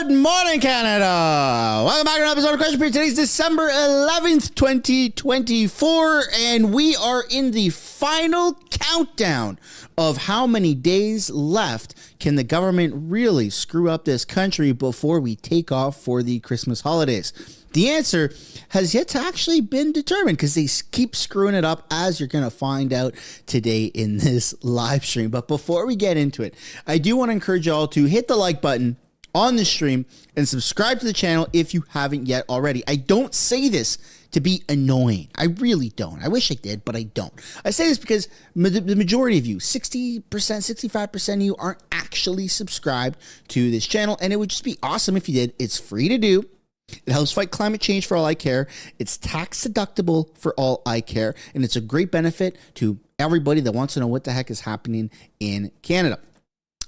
Good morning, Canada. Welcome back to another episode of Question Period. Today's December 11th, 2024, and we are in the final countdown of how many days left can the government really screw up this country before we take off for the Christmas holidays. The answer has yet to actually been determined because they keep screwing it up, as you're going to find out today in this live stream. But before we get into it, I do want to encourage y'all to hit the like button on the stream and subscribe to the channel if you haven't yet already. I don't say this to be annoying. I really don't. I wish I did, but I don't. I say this because the majority of you, 60%, 65% of you aren't actually subscribed to this channel, and it would just be awesome if you did. It's free to do. It helps fight climate change for all I care. It's tax deductible for all I care, and it's a great benefit to everybody that wants to know what the heck is happening in Canada.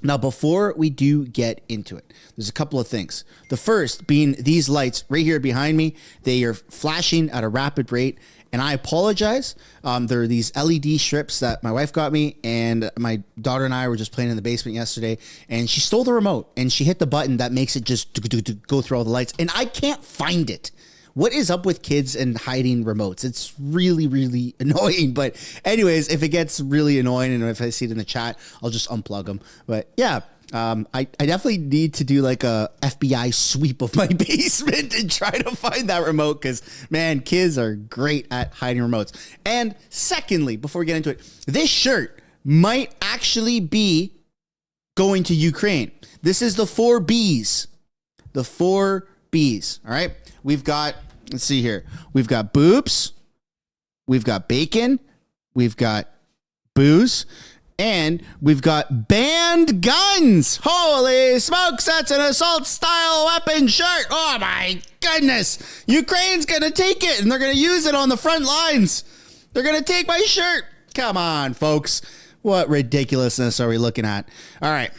Now, before we do get into it, there's a couple of things. The first being these lights right here behind me. They are flashing at a rapid rate, and I apologize. There are these LED strips that my wife got me, and my daughter and I were just playing in the basement yesterday, and she stole the remote, and she hit the button that makes it just go through all the lights, and I can't find it. What is up with kids and hiding remotes? It's really, really annoying. But anyways, if it gets really annoying and if I see it in the chat, I'll just unplug them. But yeah, I definitely need to do like a FBI sweep of my basement and try to find that remote because, man, kids are great at hiding remotes. And secondly, before we get into it, this shirt might actually be going to Ukraine. This is the 4 Bs. The 4 Bs, all right? We've got... Let's see here. We've got boobs, we've got bacon, we've got booze, and we've got banned guns. Holy smokes, that's an assault-style weapon shirt. Oh, my goodness. Ukraine's going to take it, and they're going to use it on the front lines. They're going to take my shirt. Come on, folks. What ridiculousness are we looking at? All right.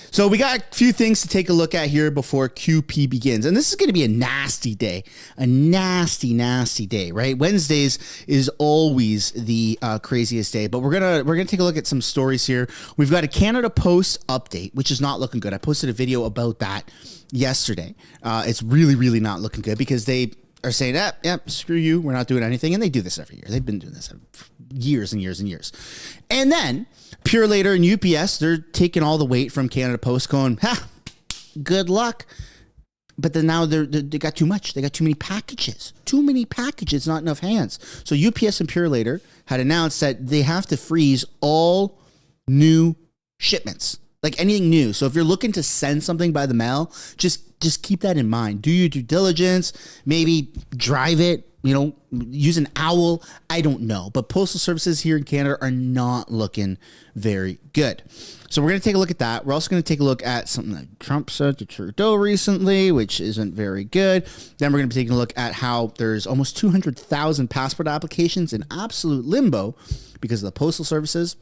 So we got a few things to take a look at here before QP begins. And this is going to be a nasty day. A nasty, nasty day, right? Wednesdays is always the craziest day. But we're gonna take a look at some stories here. We've got a Canada Post update, which is not looking good. I posted a video about that yesterday. It's really, really not looking good because they are saying, screw you, we're not doing anything. And they do this every year. They've been doing this for years and years and years. And then Pierre later and UPS, they're taking all the weight from Canada Post going, good luck. But then now they got too much. They got too many packages. Too many packages, not enough hands. So UPS and Pierre later had announced that they have to freeze all new shipments, like anything new. So if you're looking to send something by the mail, just keep that in mind. Do your due diligence, maybe drive it, use an owl. I don't know. But postal services here in Canada are not looking very good. So we're going to take a look at that. We're also going to take a look at something that Trump said to Trudeau recently, which isn't very good. Then we're going to be taking a look at how there's almost 200,000 passport applications in absolute limbo because of the postal services.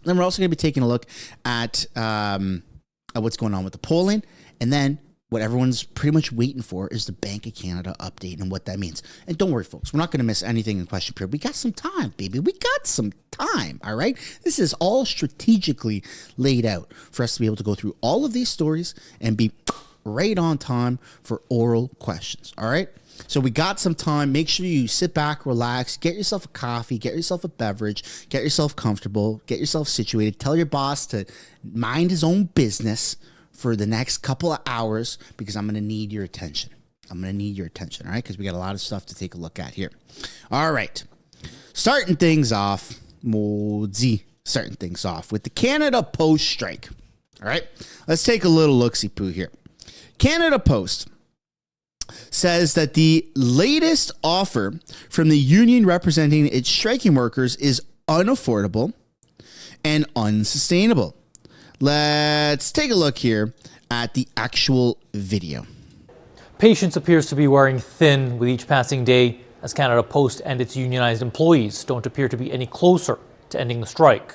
Then we're also going to be taking a look at what's going on with the polling. And then what everyone's pretty much waiting for is the Bank of Canada update and what that means. And don't worry, folks, we're not going to miss anything in question period. We got some time, baby. We got some time, all right? This is all strategically laid out for us to be able to go through all of these stories and be right on time for oral questions, all right? So we got some time. Make sure you sit back, relax, get yourself a coffee, get yourself a beverage, get yourself comfortable, get yourself situated. Tell your boss to mind his own business for the next couple of hours because I'm going to need your attention. All right? Because we got a lot of stuff to take a look at here. All right. Starting things off with the Canada Post strike. All right. Let's take a little look-see-poo here. Canada Post says that the latest offer from the union representing its striking workers is unaffordable and unsustainable. Let's take a look here at the actual video. Patience appears to be wearing thin with each passing day as Canada Post and its unionized employees don't appear to be any closer to ending the strike.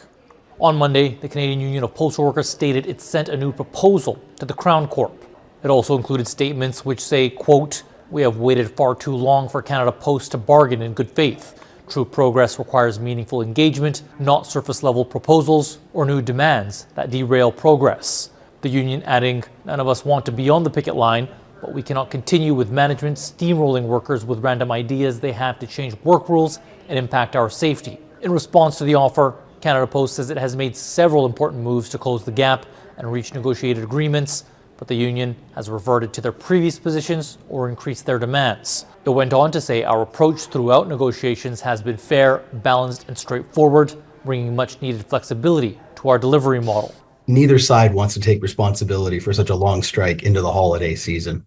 On Monday, the Canadian Union of Postal Workers stated it sent a new proposal to the Crown Corp. It also included statements which say, quote, "We have waited far too long for Canada Post to bargain in good faith. True progress requires meaningful engagement, not surface-level proposals or new demands that derail progress." The union adding, none of us want to be on the picket line, but we cannot continue with management steamrolling workers with random ideas they have to change work rules and impact our safety. In response to the offer, Canada Post says it has made several important moves to close the gap and reach negotiated agreements, but the union has reverted to their previous positions or increased their demands. It went on to say our approach throughout negotiations has been fair, balanced, and straightforward, bringing much needed flexibility to our delivery model. Neither side wants to take responsibility for such a long strike into the holiday season.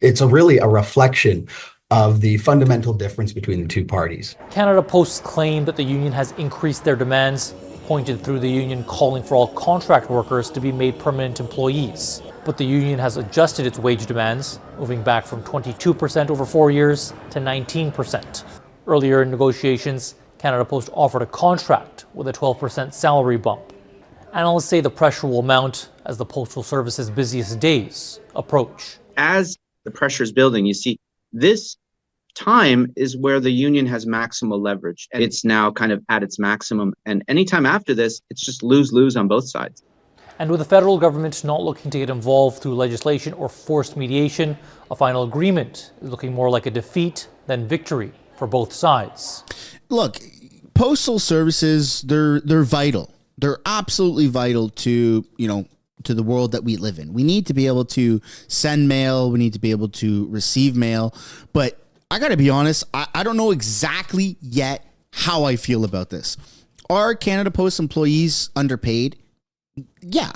It's really a reflection of the fundamental difference between the two parties. Canada Post's claim that the union has increased their demands pointed through the union calling for all contract workers to be made permanent employees. But the union has adjusted its wage demands, moving back from 22% over 4 years to 19%. Earlier in negotiations, Canada Post offered a contract with a 12% salary bump. Analysts say the pressure will mount as the Postal Service's busiest days approach. As the pressure is building, you see, this time is where the union has maximal leverage. And it's now kind of at its maximum. And anytime after this, it's just lose-lose on both sides. And with the federal government not looking to get involved through legislation or forced mediation, a final agreement is looking more like a defeat than victory for both sides. Look, postal services, they're vital. They're absolutely vital to, to the world that we live in. We need to be able to send mail. We need to be able to receive mail. But I got to be honest, I don't know exactly yet how I feel about this. Are Canada Post employees underpaid? Yeah.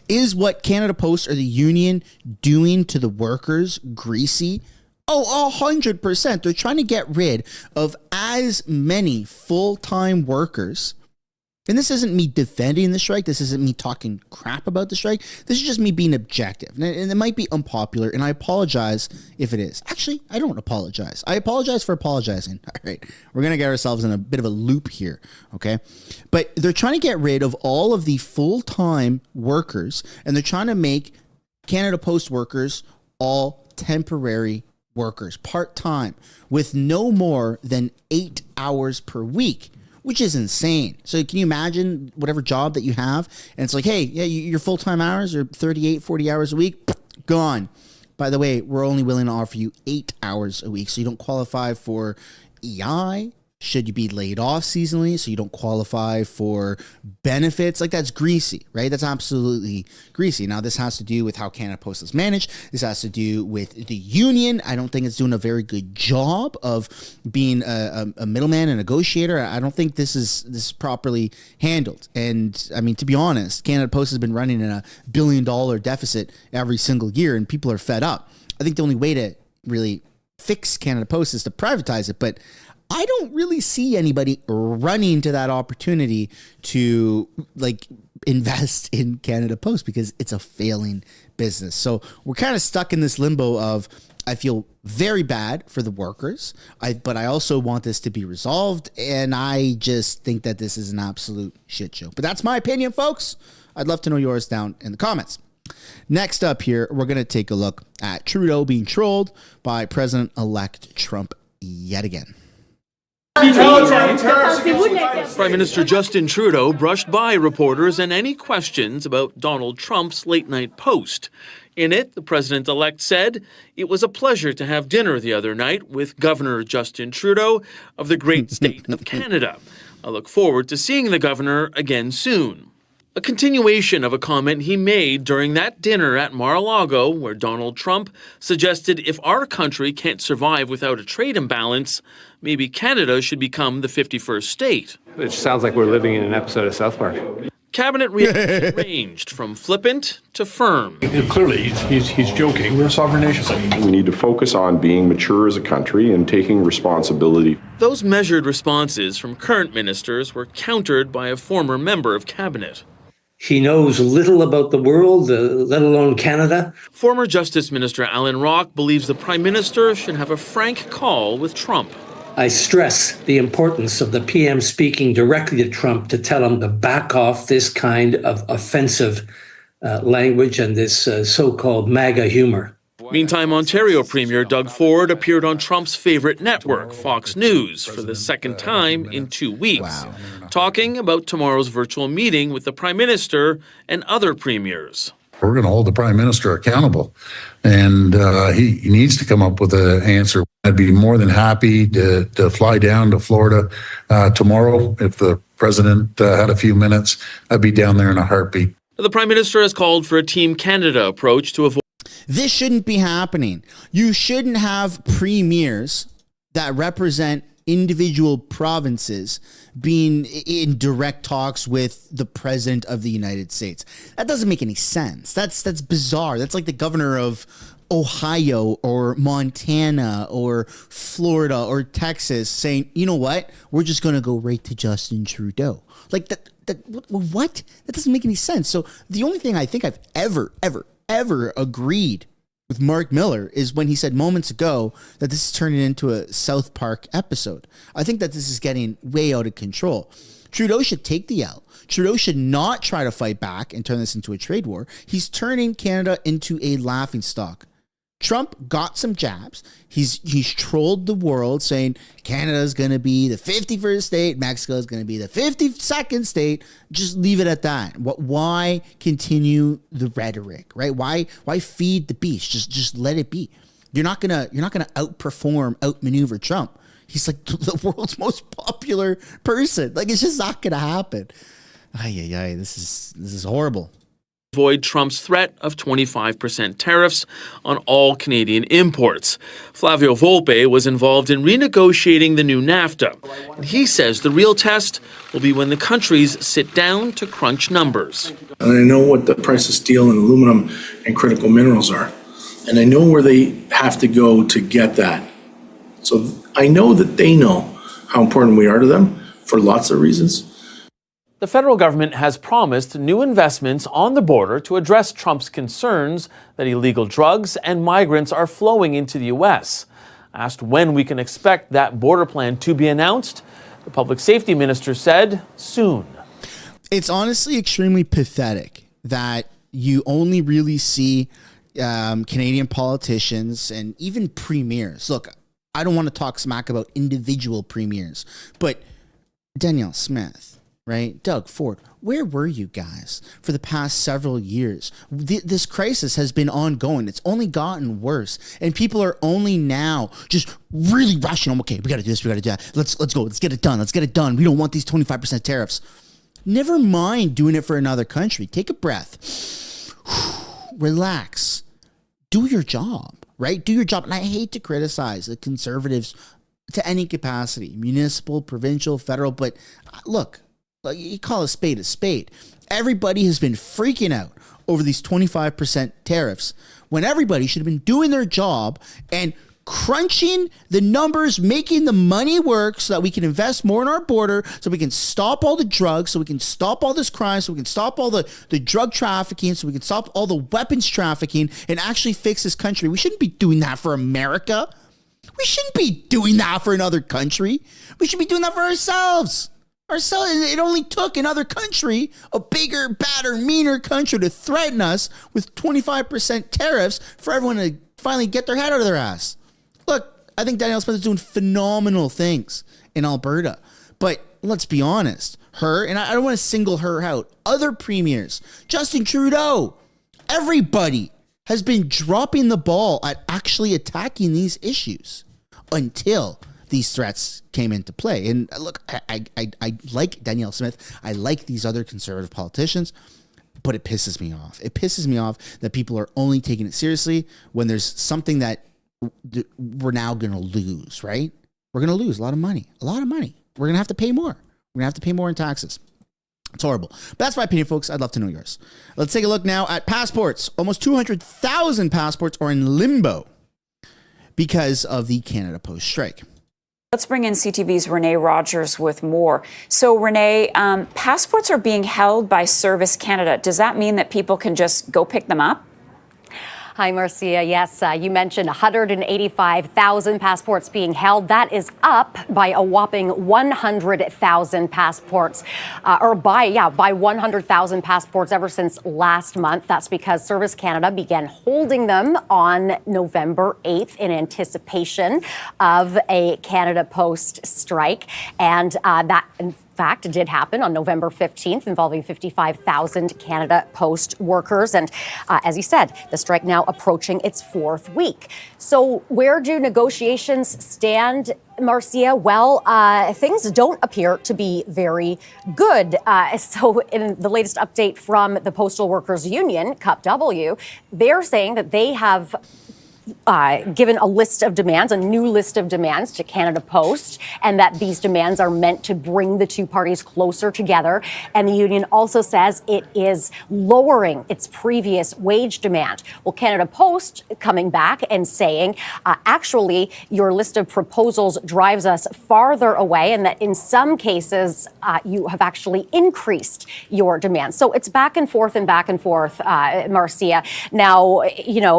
Is what Canada Post or the union doing to the workers greasy? Oh, 100%. They're trying to get rid of as many full-time workers. And this isn't me defending the strike. This isn't me talking crap about the strike. This is just me being objective. And it might be unpopular, and I apologize if it is. Actually, I don't apologize. I apologize for apologizing. All right. We're going to get ourselves in a bit of a loop here, okay? But they're trying to get rid of all of the full-time workers, and they're trying to make Canada Post workers all temporary workers, part-time, with no more than 8 hours per week, which is insane. So can you imagine whatever job that you have, and it's like, hey, yeah, your full-time hours are 38, 40 hours a week, gone. By the way, we're only willing to offer you 8 hours a week, so you don't qualify for EI. Should you be laid off seasonally, so you don't qualify for benefits? Like, that's greasy, right? That's absolutely greasy. Now, this has to do with how Canada Post is managed. This has to do with the union. I don't think it's doing a very good job of being a middleman and negotiator. I don't think this is properly handled. And I mean, to be honest, Canada Post has been running in a $1 billion deficit every single year, and people are fed up. I think the only way to really fix Canada Post is to privatize it, but I don't really see anybody running to that opportunity to invest in Canada Post because it's a failing business. So we're kind of stuck in this limbo of, I feel very bad for the workers, but I also want this to be resolved. And I just think that this is an absolute shit show. But that's my opinion, folks. I'd love to know yours down in the comments. Next up here, we're going to take a look at Trudeau being trolled by President-elect Trump yet again. Prime Minister Justin Trudeau brushed by reporters and any questions about Donald Trump's late-night post. In it, the president-elect said it was a pleasure to have dinner the other night with Governor Justin Trudeau of the great state of Canada. I look forward to seeing the governor again soon. A continuation of a comment he made during that dinner at Mar-a-Lago, where Donald Trump suggested if our country can't survive without a trade imbalance, maybe Canada should become the 51st state. It sounds like we're living in an episode of South Park. Cabinet reaction ranged from flippant to firm. Clearly, he's joking. We're a sovereign nation. We need to focus on being mature as a country and taking responsibility. Those measured responses from current ministers were countered by a former member of cabinet. He knows little about the world, let alone Canada. Former Justice Minister Alan Rock believes the Prime Minister should have a frank call with Trump. I stress the importance of the PM speaking directly to Trump to tell him to back off this kind of offensive language and this so-called MAGA humor. Meantime, Ontario Premier Doug Ford appeared on Trump's favorite network, Fox News, for the second time in 2 weeks. Wow. talking about tomorrow's virtual meeting with the Prime Minister and other premiers. We're going to hold the Prime Minister accountable, and he needs to come up with an answer. I'd be more than happy to fly down to Florida tomorrow. If the President had a few minutes, I'd be down there in a heartbeat. The Prime Minister has called for a Team Canada approach to avoid. This shouldn't be happening. You shouldn't have premiers that represent individual provinces being in direct talks with the President of the United States. That doesn't make any sense. That's bizarre. That's like the governor of Ohio or Montana or Florida or Texas saying, you know what, we're just going to go right to Justin Trudeau. Like what? That doesn't make any sense. So the only thing I think I've ever agreed with Mark Miller is when he said moments ago that this is turning into a South Park episode. I think that this is getting way out of control. Trudeau should take the L. Trudeau should not try to fight back and turn this into a trade war. He's turning Canada into a laughingstock. Trump got some jabs. He's trolled the world saying Canada's going to be the 51st state, Mexico is going to be the 52nd state. Just leave it at that. Why continue the rhetoric, right? Why feed the beast? Just let it be. You're not gonna outmaneuver Trump. He's like the world's most popular person. Like, it's just not gonna happen. This is horrible. Avoid Trump's threat of 25% tariffs on all Canadian imports. Flavio Volpe was involved in renegotiating the new NAFTA. And he says the real test will be when the countries sit down to crunch numbers. And I know what the price of steel and aluminum and critical minerals are. And I know where they have to go to get that. So I know that they know how important we are to them for lots of reasons. The federal government has promised new investments on the border to address Trump's concerns that illegal drugs and migrants are flowing into the U.S. Asked when we can expect that border plan to be announced, the public safety minister said soon. It's honestly extremely pathetic that you only really see Canadian politicians and even premiers. Look, I don't want to talk smack about individual premiers, but Danielle Smith, right? Doug Ford, where were you guys for the past several years? This crisis has been ongoing. It's only gotten worse. And people are only now just really rushing. Okay, we got to do this. We got to do that. Let's go. Let's get it done. Let's get it done. We don't want these 25% tariffs. Never mind doing it for another country. Take a breath. Relax. Do your job, right? Do your job. And I hate to criticize the Conservatives to any capacity, municipal, provincial, federal, but look, you call a spade a spade. Everybody has been freaking out over these 25% tariffs when everybody should have been doing their job and crunching the numbers, making the money work so that we can invest more in our border, so we can stop all the drugs, so we can stop all this crime, so we can stop all the drug trafficking, so we can stop all the weapons trafficking and actually fix this country. We shouldn't be doing that for America. We shouldn't be doing that for another country. We should be doing that for ourselves. It only took another country, a bigger, badder, meaner country, to threaten us with 25% tariffs for everyone to finally get their head out of their ass. Look, I think Danielle Smith is doing phenomenal things in Alberta. But let's be honest, her, and I don't want to single her out, other premiers, Justin Trudeau, everybody has been dropping the ball at actually attacking these issues until these threats came into play. And look, I like Danielle Smith. I like these other conservative politicians, but it pisses me off. It pisses me off that people are only taking it seriously when there's something that we're now going to lose, right? We're going to lose a lot of money. We're going to have to pay more. We're going to have to pay more in taxes. It's horrible. But that's my opinion, folks. I'd love to know yours. Let's take a look now at passports. Almost 200,000 passports are in limbo because of the Canada Post strike. Let's bring in CTV's Renee Rogers with more. So, Renee, passports are being held by Service Canada. Does that mean that people can just go pick them up? Hi, Marcia. Yes, you mentioned 185,000 passports being held. That is up by a whopping 100,000 passports, by 100,000 passports ever since last month. That's because Service Canada began holding them on November 8th in anticipation of a Canada Post strike. And fact, did happen on November 15th, involving 55,000 Canada Post workers. And as you said, the strike now approaching its fourth week. So where do negotiations stand, Marcia? Well, things don't appear to be very good. So in the latest update from the Postal Workers Union, CUPW, they're saying that they have given a list of demands, a new list of demands to Canada Post, and that these demands are meant to bring the two parties closer together. And the union also says it is lowering its previous wage demand. Well, Canada Post coming back and saying, actually, your list of proposals drives us farther away, and that in some cases, you have actually increased your demands. So it's back and forth, Marcia. Now,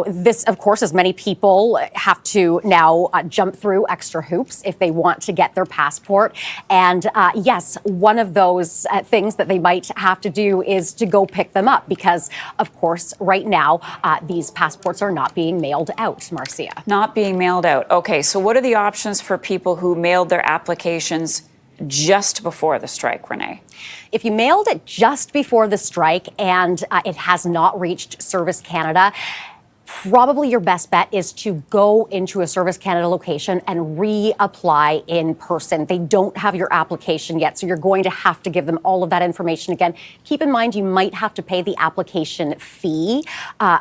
this, of course, as many people have to now jump through extra hoops if they want to get their passport. And yes, one of those things that they might have to do is to go pick them up because, of course, right now, these passports are not being mailed out, Marcia. Not being mailed out. Okay, so what are the options for people who mailed their applications just before the strike, Renee? If you mailed it just before the strike and it has not reached Service Canada, probably your best bet is to go into a Service Canada location and reapply in person. They don't have your application yet, so you're going to have to give them all of that information again. Keep in mind, you might have to pay the application fee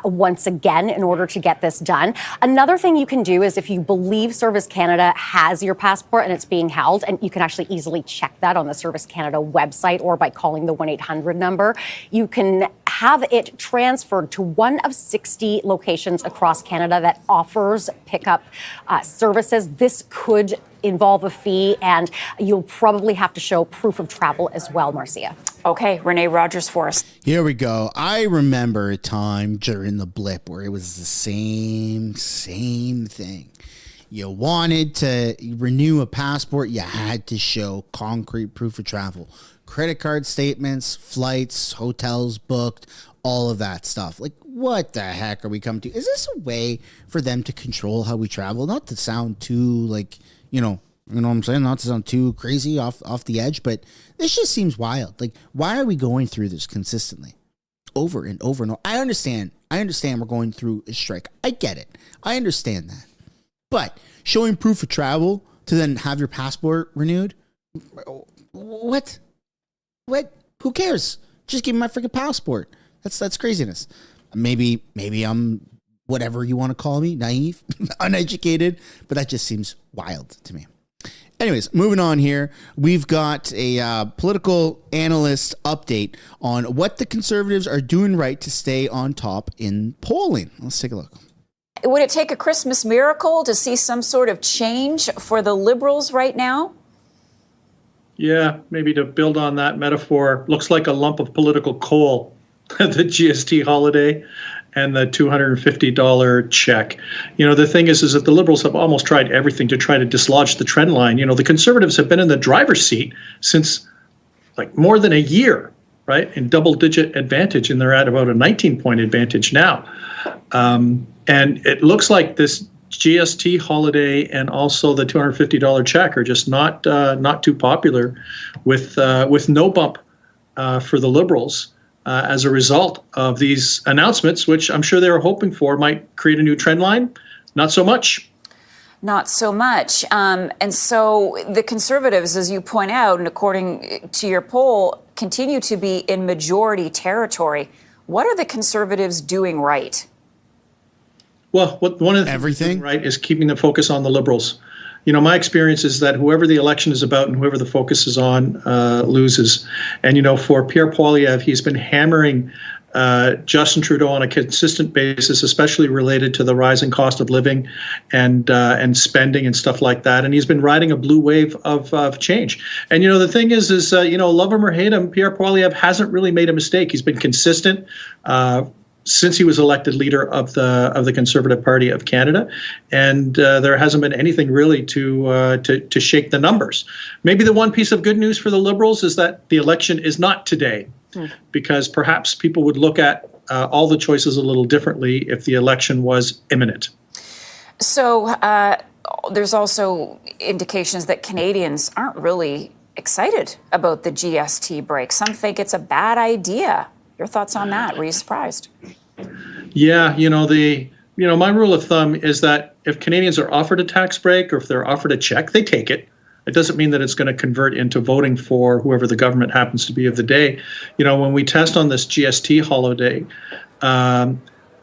once again in order to get this done. Another thing you can do is if you believe Service Canada has your passport and it's being held, and you can actually easily check that on the Service Canada website or by calling the 1-800 number, you can have it transferred to one of 60 locations across Canada that offers pickup services. This could involve a fee, and you'll probably have to show proof of travel as well, Marcia. Okay, Renee Rogers for us. Here we go. I remember a time during the blip where it was the same thing. You wanted to renew a passport, you had to show concrete proof of travel. Credit card statements, flights, hotels booked, all of that stuff. Like, what the heck are we coming to? Is this a way for them to control how we travel? Not to sound too, like, you know what I'm saying? Not to sound too crazy off the edge, but this just seems wild. Like, why are we going through this consistently? Over and over and over. I understand we're going through a strike. I get it. I understand that. But showing proof of travel to then have your passport renewed? What? Who cares? Just give me my freaking passport. That's craziness. Maybe I'm whatever you want to call me, naive, uneducated, but that just seems wild to me. Anyways, moving on here, we've got a political analyst update on what the Conservatives are doing right to stay on top in polling. Let's take a look. Would it take a Christmas miracle to see some sort of change for the Liberals right now? Yeah, maybe to build on that metaphor, looks like a lump of political coal, the GST holiday and the $250 check. The thing is that the Liberals have almost tried everything to try to dislodge the trend line. The Conservatives have been in the driver's seat since like more than a year, right? In double-digit advantage, and they're at about a 19-point advantage now. And it looks like this GST holiday and also the $250 check are just not too popular, with no bump for the Liberals as a result of these announcements, which I'm sure they were hoping for might create a new trend line. Not so much. Not so much. And so the Conservatives, as you point out, and according to your poll, continue to be in majority territory. What are the Conservatives doing right? Well, one of the things right is keeping the focus on the Liberals. My experience is that whoever the election is about and whoever the focus is on loses. And, for Pierre Poilievre, he's been hammering Justin Trudeau on a consistent basis, especially related to the rising cost of living and spending and stuff like that. And he's been riding a blue wave of change. And, the thing is love him or hate him, Pierre Poilievre hasn't really made a mistake. He's been consistent since he was elected leader of the Conservative Party of Canada, and there hasn't been anything really to shake the numbers. Maybe the one piece of good news for the Liberals is that the election is not today, because perhaps people would look at all the choices a little differently if the election was imminent. So there's also indications that Canadians aren't really excited about the GST break. Some think it's a bad idea. Your thoughts on that? Were you surprised? Yeah, my rule of thumb is that if Canadians are offered a tax break or if they're offered a check, they take it. It doesn't mean that it's going to convert into voting for whoever the government happens to be of the day. When we test on this GST holiday,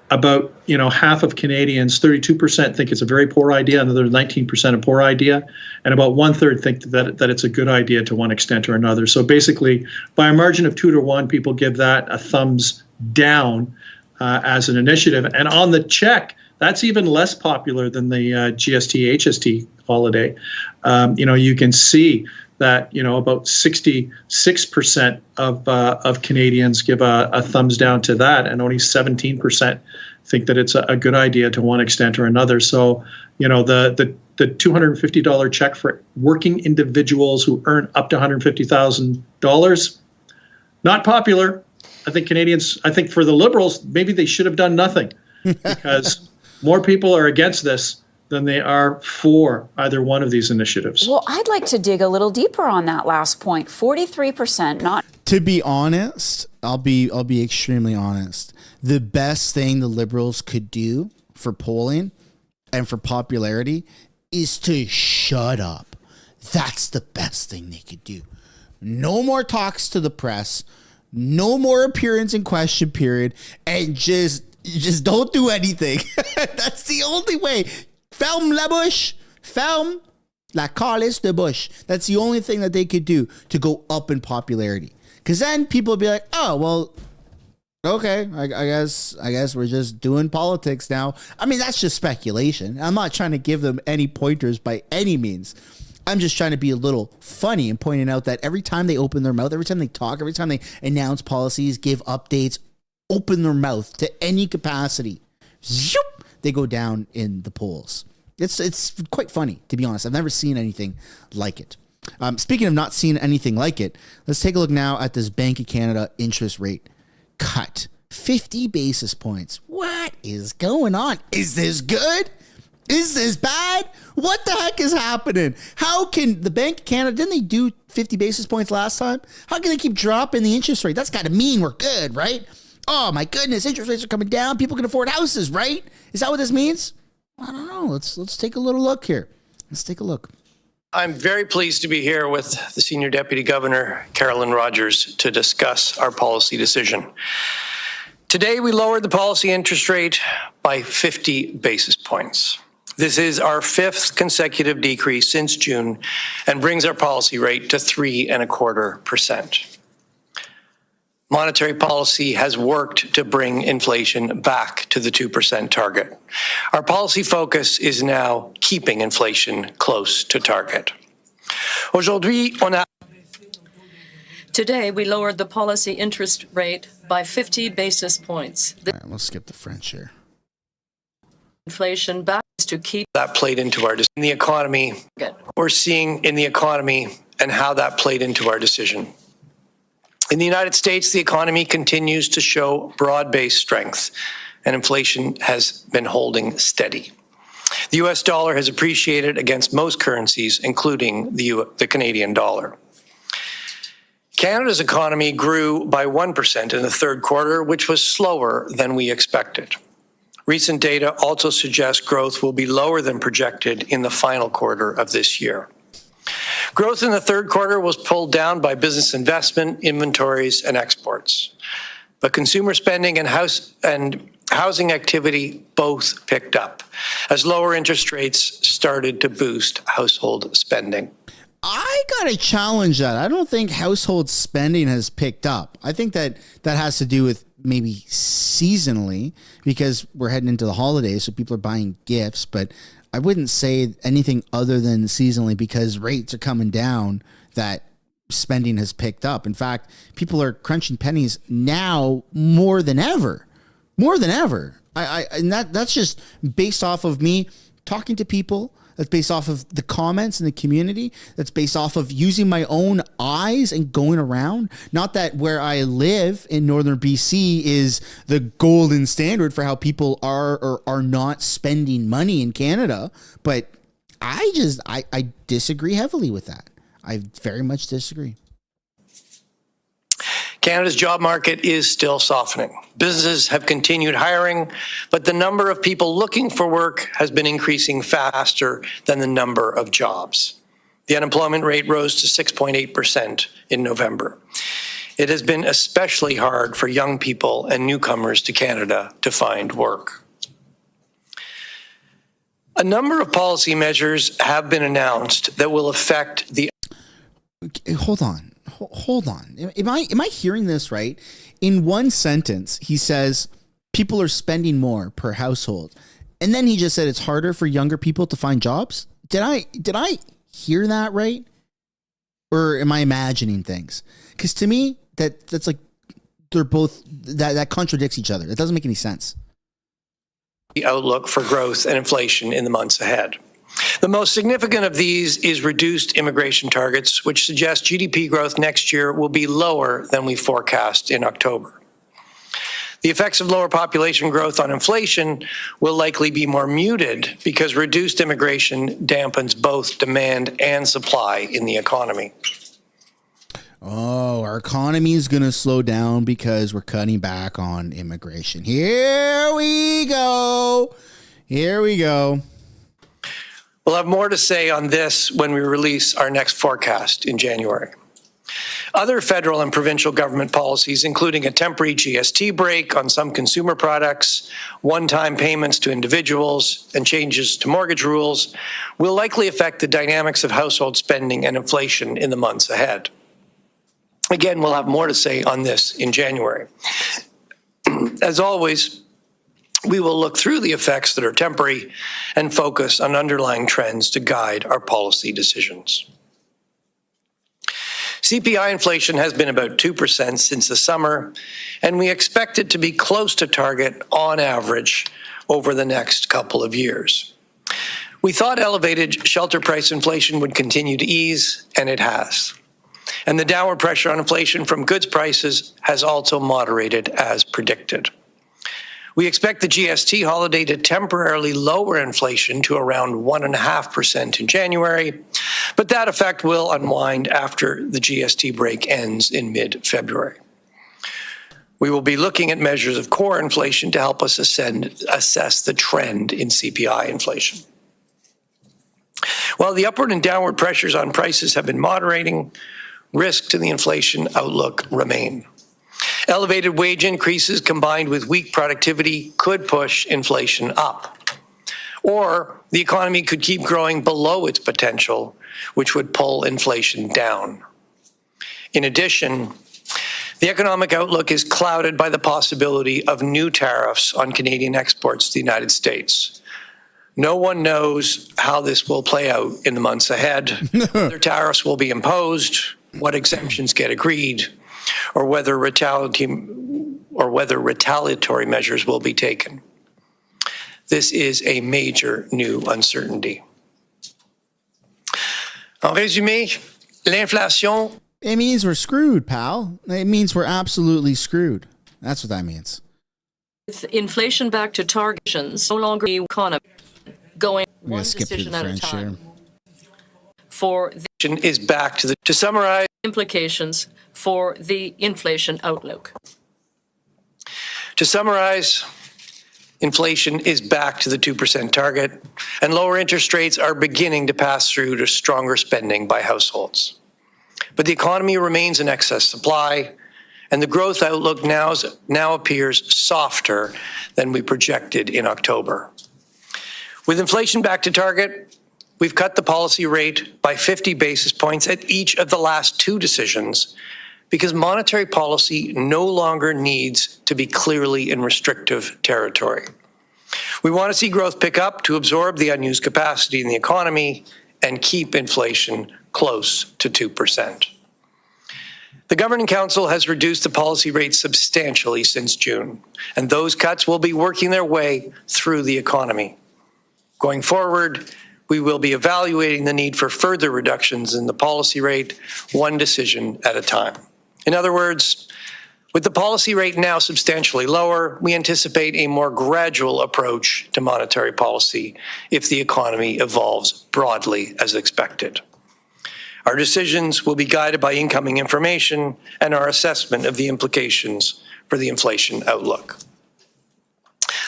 about half of Canadians, 32% think it's a very poor idea, another 19% a poor idea, and about 1/3 think that it's a good idea to one extent or another. So basically, by a margin of 2-1, people give that a thumbs down as an initiative. And on the check, that's even less popular than the GST HST holiday. You can see that about 66% of Canadians give a thumbs down to that, and only 17% think that it's a good idea to one extent or another. So the $250 check for working individuals who earn up to $150,000, not popular. I think for the Liberals, maybe they should have done nothing, because more people are against this than they are for either one of these initiatives. Well, I'd like to dig a little deeper on that last point. 43% not. To be honest, I'll be extremely honest. The best thing the Liberals could do for polling and for popularity is to shut up. That's the best thing they could do. No more talks to the press, no more appearance in question period, and just don't do anything. That's the only way. Ferme la bouche. Ferme la calice de bouche. That's the only thing that they could do to go up in popularity. Because then people would be like, oh, well, okay, I guess we're just doing politics now. I mean, that's just speculation. I'm not trying to give them any pointers by any means. I'm just trying to be a little funny and pointing out that every time they open their mouth, every time they talk, every time they announce policies, give updates, open their mouth to any capacity, zoop, they go down in the polls. It's quite funny, to be honest. I've never seen anything like it. Speaking of not seeing anything like it, let's take a look now at this Bank of Canada interest rate cut. 50 basis points. What is going on? Is this good? Is this bad? What the heck is happening? How can the Bank of Canada, didn't they do 50 basis points last time? How can they keep dropping the interest rate? That's got to mean we're good, right? Oh my goodness, interest rates are coming down. People can afford houses, right? Is that what this means? I don't know. Let's take a little look here. Let's take a look. I'm very pleased to be here with the Senior Deputy Governor, Carolyn Rogers, to discuss our policy decision. Today, we lowered the policy interest rate by 50 basis points. This is our 5th consecutive decrease since June and brings our policy rate to 3.25%. Monetary policy has worked to bring inflation back to the 2% target. Our policy focus is now keeping inflation close to target. Today, we lowered the policy interest rate by 50 basis points. All right, let's skip the French here. Inflation back to keep that played into our in the economy. We're seeing in the economy and how that played into our decision. In the United States, the economy continues to show broad-based strength, and inflation has been holding steady. The U.S. dollar has appreciated against most currencies, including the Canadian dollar. Canada's economy grew by 1% in the third quarter, which was slower than we expected. Recent data also suggests growth will be lower than projected in the final quarter of this year. Growth in the third quarter was pulled down by business investment, inventories, and exports. But consumer spending and housing activity both picked up as lower interest rates started to boost household spending. I gotta challenge that. I don't think household spending has picked up. I think that has to do with maybe seasonally, because we're heading into the holidays, so people are buying gifts, but I wouldn't say anything other than seasonally, because rates are coming down, that spending has picked up. In fact, people are crunching pennies now more than ever. More than ever. And that's just based off of me talking to people. That's based off of the comments in the community. That's based off of using my own eyes and going around. Not that where I live in northern BC is the golden standard for how people are or are not spending money in Canada. But I disagree heavily with that. I very much disagree. Canada's job market is still softening. Businesses have continued hiring, but the number of people looking for work has been increasing faster than the number of jobs. The unemployment rate rose to 6.8% in November. It has been especially hard for young people and newcomers to Canada to find work. A number of policy measures have been announced that will affect the... Hold on. Am I hearing this right? In one sentence, he says people are spending more per household. And then he just said it's harder for younger people to find jobs. Did I hear that right? Or am I imagining things? Because to me, that's like they're both that contradicts each other. It doesn't make any sense. The outlook for growth and inflation in the months ahead. The most significant of these is reduced immigration targets, which suggest GDP growth next year will be lower than we forecast in October. The effects of lower population growth on inflation will likely be more muted because reduced immigration dampens both demand and supply in the economy. Oh, our economy is going to slow down because we're cutting back on immigration. Here we go. We'll have more to say on this when we release our next forecast in January. Other federal and provincial government policies, including a temporary GST break on some consumer products, one-time payments to individuals, and changes to mortgage rules, will likely affect the dynamics of household spending and inflation in the months ahead. Again, we'll have more to say on this in January. As always, we will look through the effects that are temporary and focus on underlying trends to guide our policy decisions. CPI inflation has been about 2% since the summer, and we expect it to be close to target on average over the next couple of years. We thought elevated shelter price inflation would continue to ease, and it has. And the downward pressure on inflation from goods prices has also moderated as predicted. We expect the GST holiday to temporarily lower inflation to around 1.5% in January, but that effect will unwind after the GST break ends in mid-February. We will be looking at measures of core inflation to help us assess the trend in CPI inflation. While the upward and downward pressures on prices have been moderating, risks to the inflation outlook remain. Elevated wage increases combined with weak productivity could push inflation up. Or the economy could keep growing below its potential, which would pull inflation down. In addition, the economic outlook is clouded by the possibility of new tariffs on Canadian exports to the United States. No one knows how this will play out in the months ahead, whether tariffs will be imposed, what exemptions get agreed, or whether retaliatory measures will be taken. This is a major new uncertainty. En résumé, l'inflation... It means we're screwed, pal. It means we're absolutely screwed. That's what that means. With inflation back to targets, no longer the economy going one decision at a time. For the is back to summarize implications for the inflation outlook. To summarize, inflation is back to the 2% target, and lower interest rates are beginning to pass through to stronger spending by households. But the economy remains in excess supply, and the growth outlook now appears softer than we projected in October. With inflation back to target, we've cut the policy rate by 50 basis points at each of the last two decisions because monetary policy no longer needs to be clearly in restrictive territory. We want to see growth pick up to absorb the unused capacity in the economy and keep inflation close to 2%. The Governing Council has reduced the policy rate substantially since June, and those cuts will be working their way through the economy. Going forward, we will be evaluating the need for further reductions in the policy rate, one decision at a time. In other words, with the policy rate now substantially lower, we anticipate a more gradual approach to monetary policy if the economy evolves broadly as expected. Our decisions will be guided by incoming information and our assessment of the implications for the inflation outlook.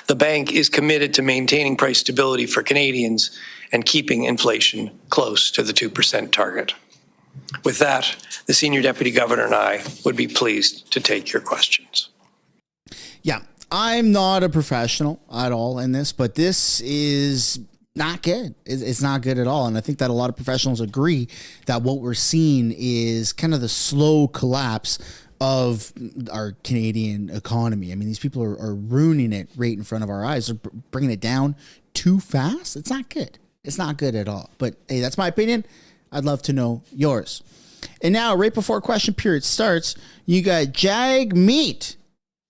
The bank is committed to maintaining price stability for Canadians and keeping inflation close to the 2% target. With that, the Senior Deputy Governor and I would be pleased to take your questions. Yeah, I'm not a professional at all in this, but this is not good. It's not good at all. And I think that a lot of professionals agree that what we're seeing is kind of the slow collapse of our Canadian economy. I mean, these people are ruining it right in front of our eyes. They're bringing it down too fast. It's not good. It's not good at all. But hey, that's my opinion. I'd love to know yours. And now, right before question period starts, you got Jagmeet.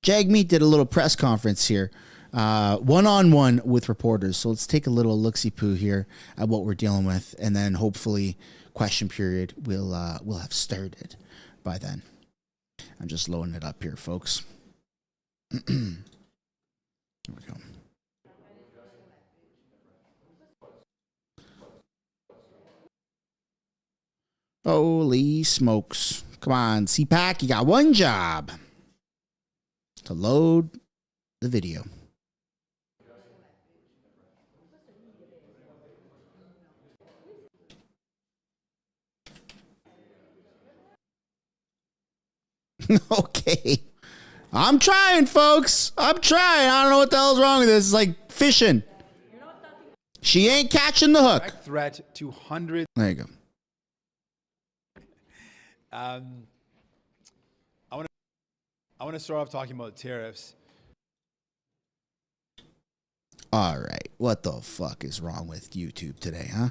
Jagmeet did a little press conference here, one-on-one with reporters. So let's take a little look-see-poo here at what we're dealing with, and then hopefully question period will have started by then. I'm just loading it up here, folks. Here we go. Holy smokes. Come on, CPAC, you got one job. To load the video. Okay. I'm trying, folks. I'm trying. I don't know what the hell's wrong with this. It's like fishing. She ain't catching the hook. Threat to hundreds. There you go. I want to start off talking about tariffs. All right. What the fuck is wrong with YouTube today, huh?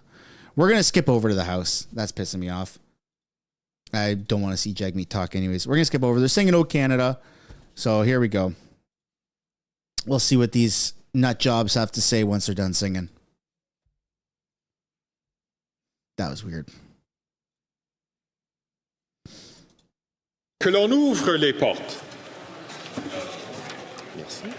We're going to skip over to the house. That's pissing me off. I don't want to see Jagmeet talk anyways. We're going to skip over. They're singing "Oh Canada." So here we go. We'll see what these nut jobs have to say once they're done singing. That was weird. Que l'on ouvre les portes. Merci.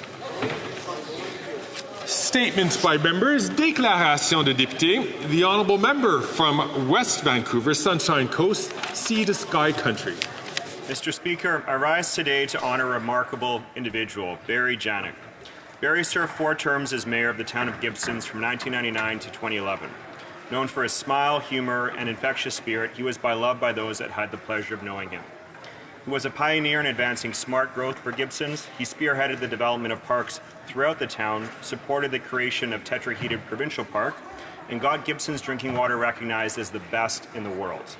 Statements by members. Déclaration de député. The honourable member from West Vancouver, Sunshine Coast, Sea to Sky Country. Mr. Speaker, I rise today to honour a remarkable individual, Barry Janik. Barry served 4 terms as mayor of the town of Gibsons from 1999 to 2011. Known for his smile, humour, and infectious spirit, he was beloved by those that had the pleasure of knowing him. He was a pioneer in advancing smart growth for Gibsons. He spearheaded the development of parks throughout the town, supported the creation of tetrahedral provincial park, and got Gibsons drinking water recognized as the best in the world.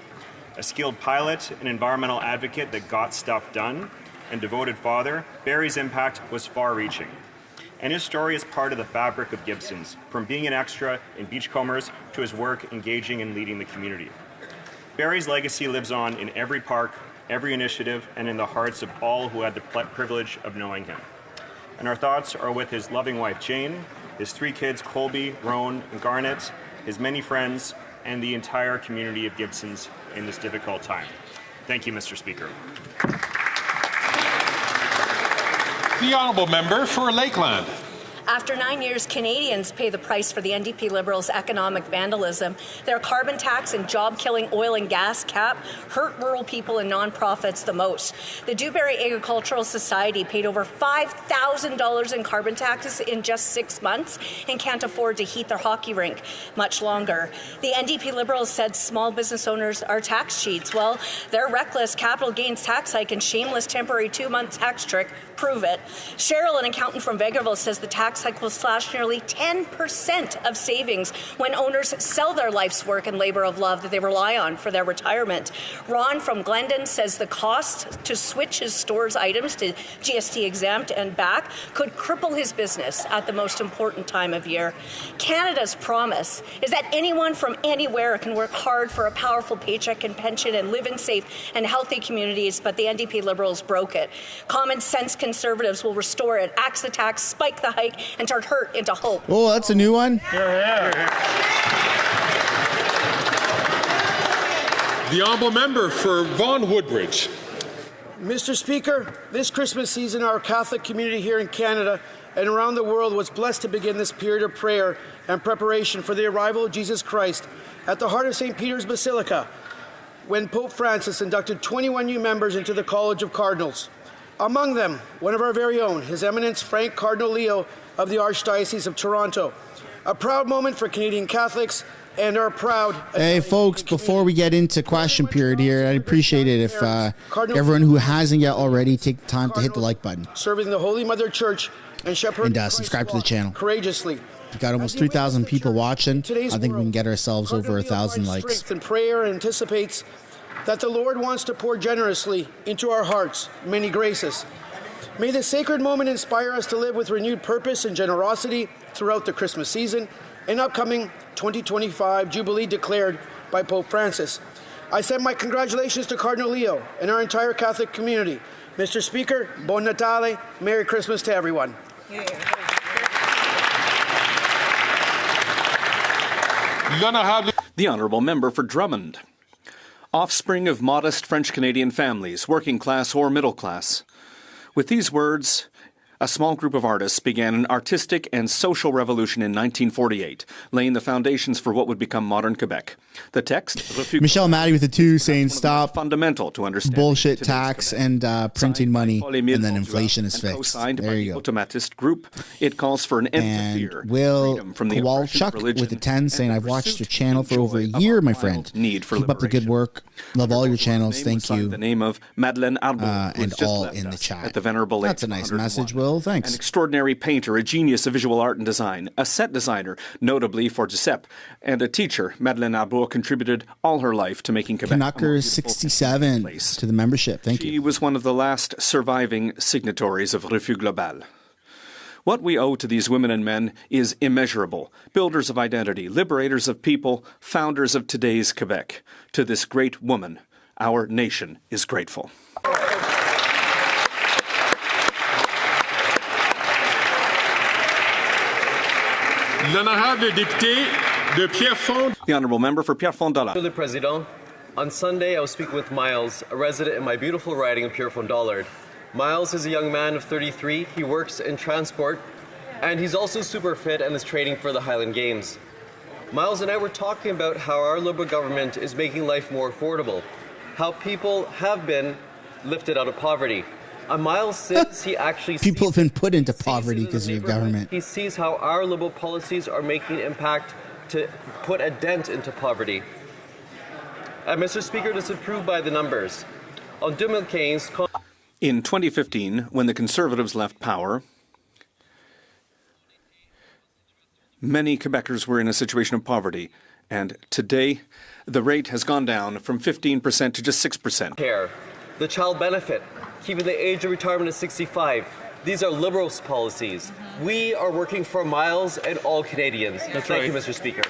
A skilled pilot, an environmental advocate that got stuff done, and devoted father, Barry's impact was far-reaching. And his story is part of the fabric of Gibsons, from being an extra in Beachcombers to his work engaging and leading the community. Barry's legacy lives on in every park, every initiative, and in the hearts of all who had the privilege of knowing him. And our thoughts are with his loving wife, Jane, his 3 kids, Colby, Roan, and Garnet, his many friends, and the entire community of Gibsons in this difficult time. Thank you, Mr. Speaker. The honourable member for Lakeland. After 9 years, Canadians pay the price for the NDP Liberals' economic vandalism. Their carbon tax and job-killing oil and gas cap hurt rural people and nonprofits the most. The Dewberry Agricultural Society paid over $5,000 in carbon taxes in just 6 months and can't afford to heat their hockey rink much longer. The NDP Liberals said small business owners are tax cheats. Well, their reckless capital gains tax hike and shameless temporary 2-month tax trick prove it. Cheryl, an accountant from Vegreville, says the tax hike will slash nearly 10% of savings when owners sell their life's work and labor of love that they rely on for their retirement. Ron from Glendon says the cost to switch his store's items to GST exempt and back could cripple his business at the most important time of year. Canada's promise is that anyone from anywhere can work hard for a powerful paycheck and pension and live in safe and healthy communities, but the NDP Liberals broke it. Common sense Conservatives will restore it, axe the tax, spike the hike, and turn hurt into hope. Oh, that's a new one. The honourable member for Vaughan Woodbridge. Mr. Speaker, this Christmas season, our Catholic community here in Canada and around the world was blessed to begin this period of prayer and preparation for the arrival of Jesus Christ at the heart of St. Peter's Basilica. when Pope Francis inducted 21 new members into the College of Cardinals. Among them, one of our very own, His Eminence Frank Cardinal Leo of the Archdiocese of Toronto. A proud moment for Canadian Catholics and our proud... Hey, folks, before we get into question period here, I'd appreciate it if everyone who hasn't yet already take the time to hit the like button. Serving the Holy Mother Church and shepherding and subscribe to the channel. Courageously. We've got almost 3,000 people watching. I think we can get ourselves over 1,000 likes. Strength and prayer anticipates that the Lord wants to pour generously into our hearts many graces. May this sacred moment inspire us to live with renewed purpose and generosity throughout the Christmas season and upcoming 2025 Jubilee declared by Pope Francis. I send my congratulations to Cardinal Leo and our entire Catholic community. Mr. Speaker, Buon Natale, Merry Christmas to everyone. The Honourable Member for Drummond. Offspring of modest French-Canadian families, working class or middle class. With these words, a small group of artists began an artistic and social revolution in 1948, laying the foundations for what would become modern Quebec. The text, Michelle Maddie with the 2 saying stop fundamental to understand bullshit tax and printing money, and then inflation is fixed. There you go. Automatist group. It calls for an end to fear, Will freedom from the Kowalchuk with the 10 saying I've watched your channel for over a year, my friend. Need for Keep up the good work. Love all your channels. Thank you. The name of Madeleine Arbour, and all in the chat. At the venerable That's a nice message, Will. Thanks. An extraordinary painter, a genius of visual art and design, a set designer, notably for Giuseppe, and a teacher. Madeleine Arbour contributed all her life to making Quebec Canuckers 67 to the membership. Thank you. She was one of the last surviving signatories of Refus Global. What we owe to these women and men is immeasurable. Builders of identity, liberators of people, founders of today's Quebec. To this great woman, our nation is grateful. L'honorable député de Pierrefonds. The Honourable Member for Pierrefonds-Dollard. Monsieur le Président, on Sunday I was speaking with Miles, a resident in my beautiful riding of Pierrefonds-Dollard. Miles is a young man of 33. He works in transport, and he's also super fit and is training for the Highland Games. Miles and I were talking about how our Liberal government is making life more affordable, how people have been lifted out of poverty. Miles says he actually people have been put into poverty because of your government. He sees how our Liberal policies are making an impact to put a dent into poverty. Mr. Speaker, this is proved by the numbers. On 2015, in 2015, when the Conservatives left power, many Quebecers were in a situation of poverty, and today the rate has gone down from 15% to just 6%. Care, the child benefit, keeping the age of retirement at 65. These are Liberals' policies. We are working for Miles and all Canadians. That's Thank right. you, Mr. Speaker.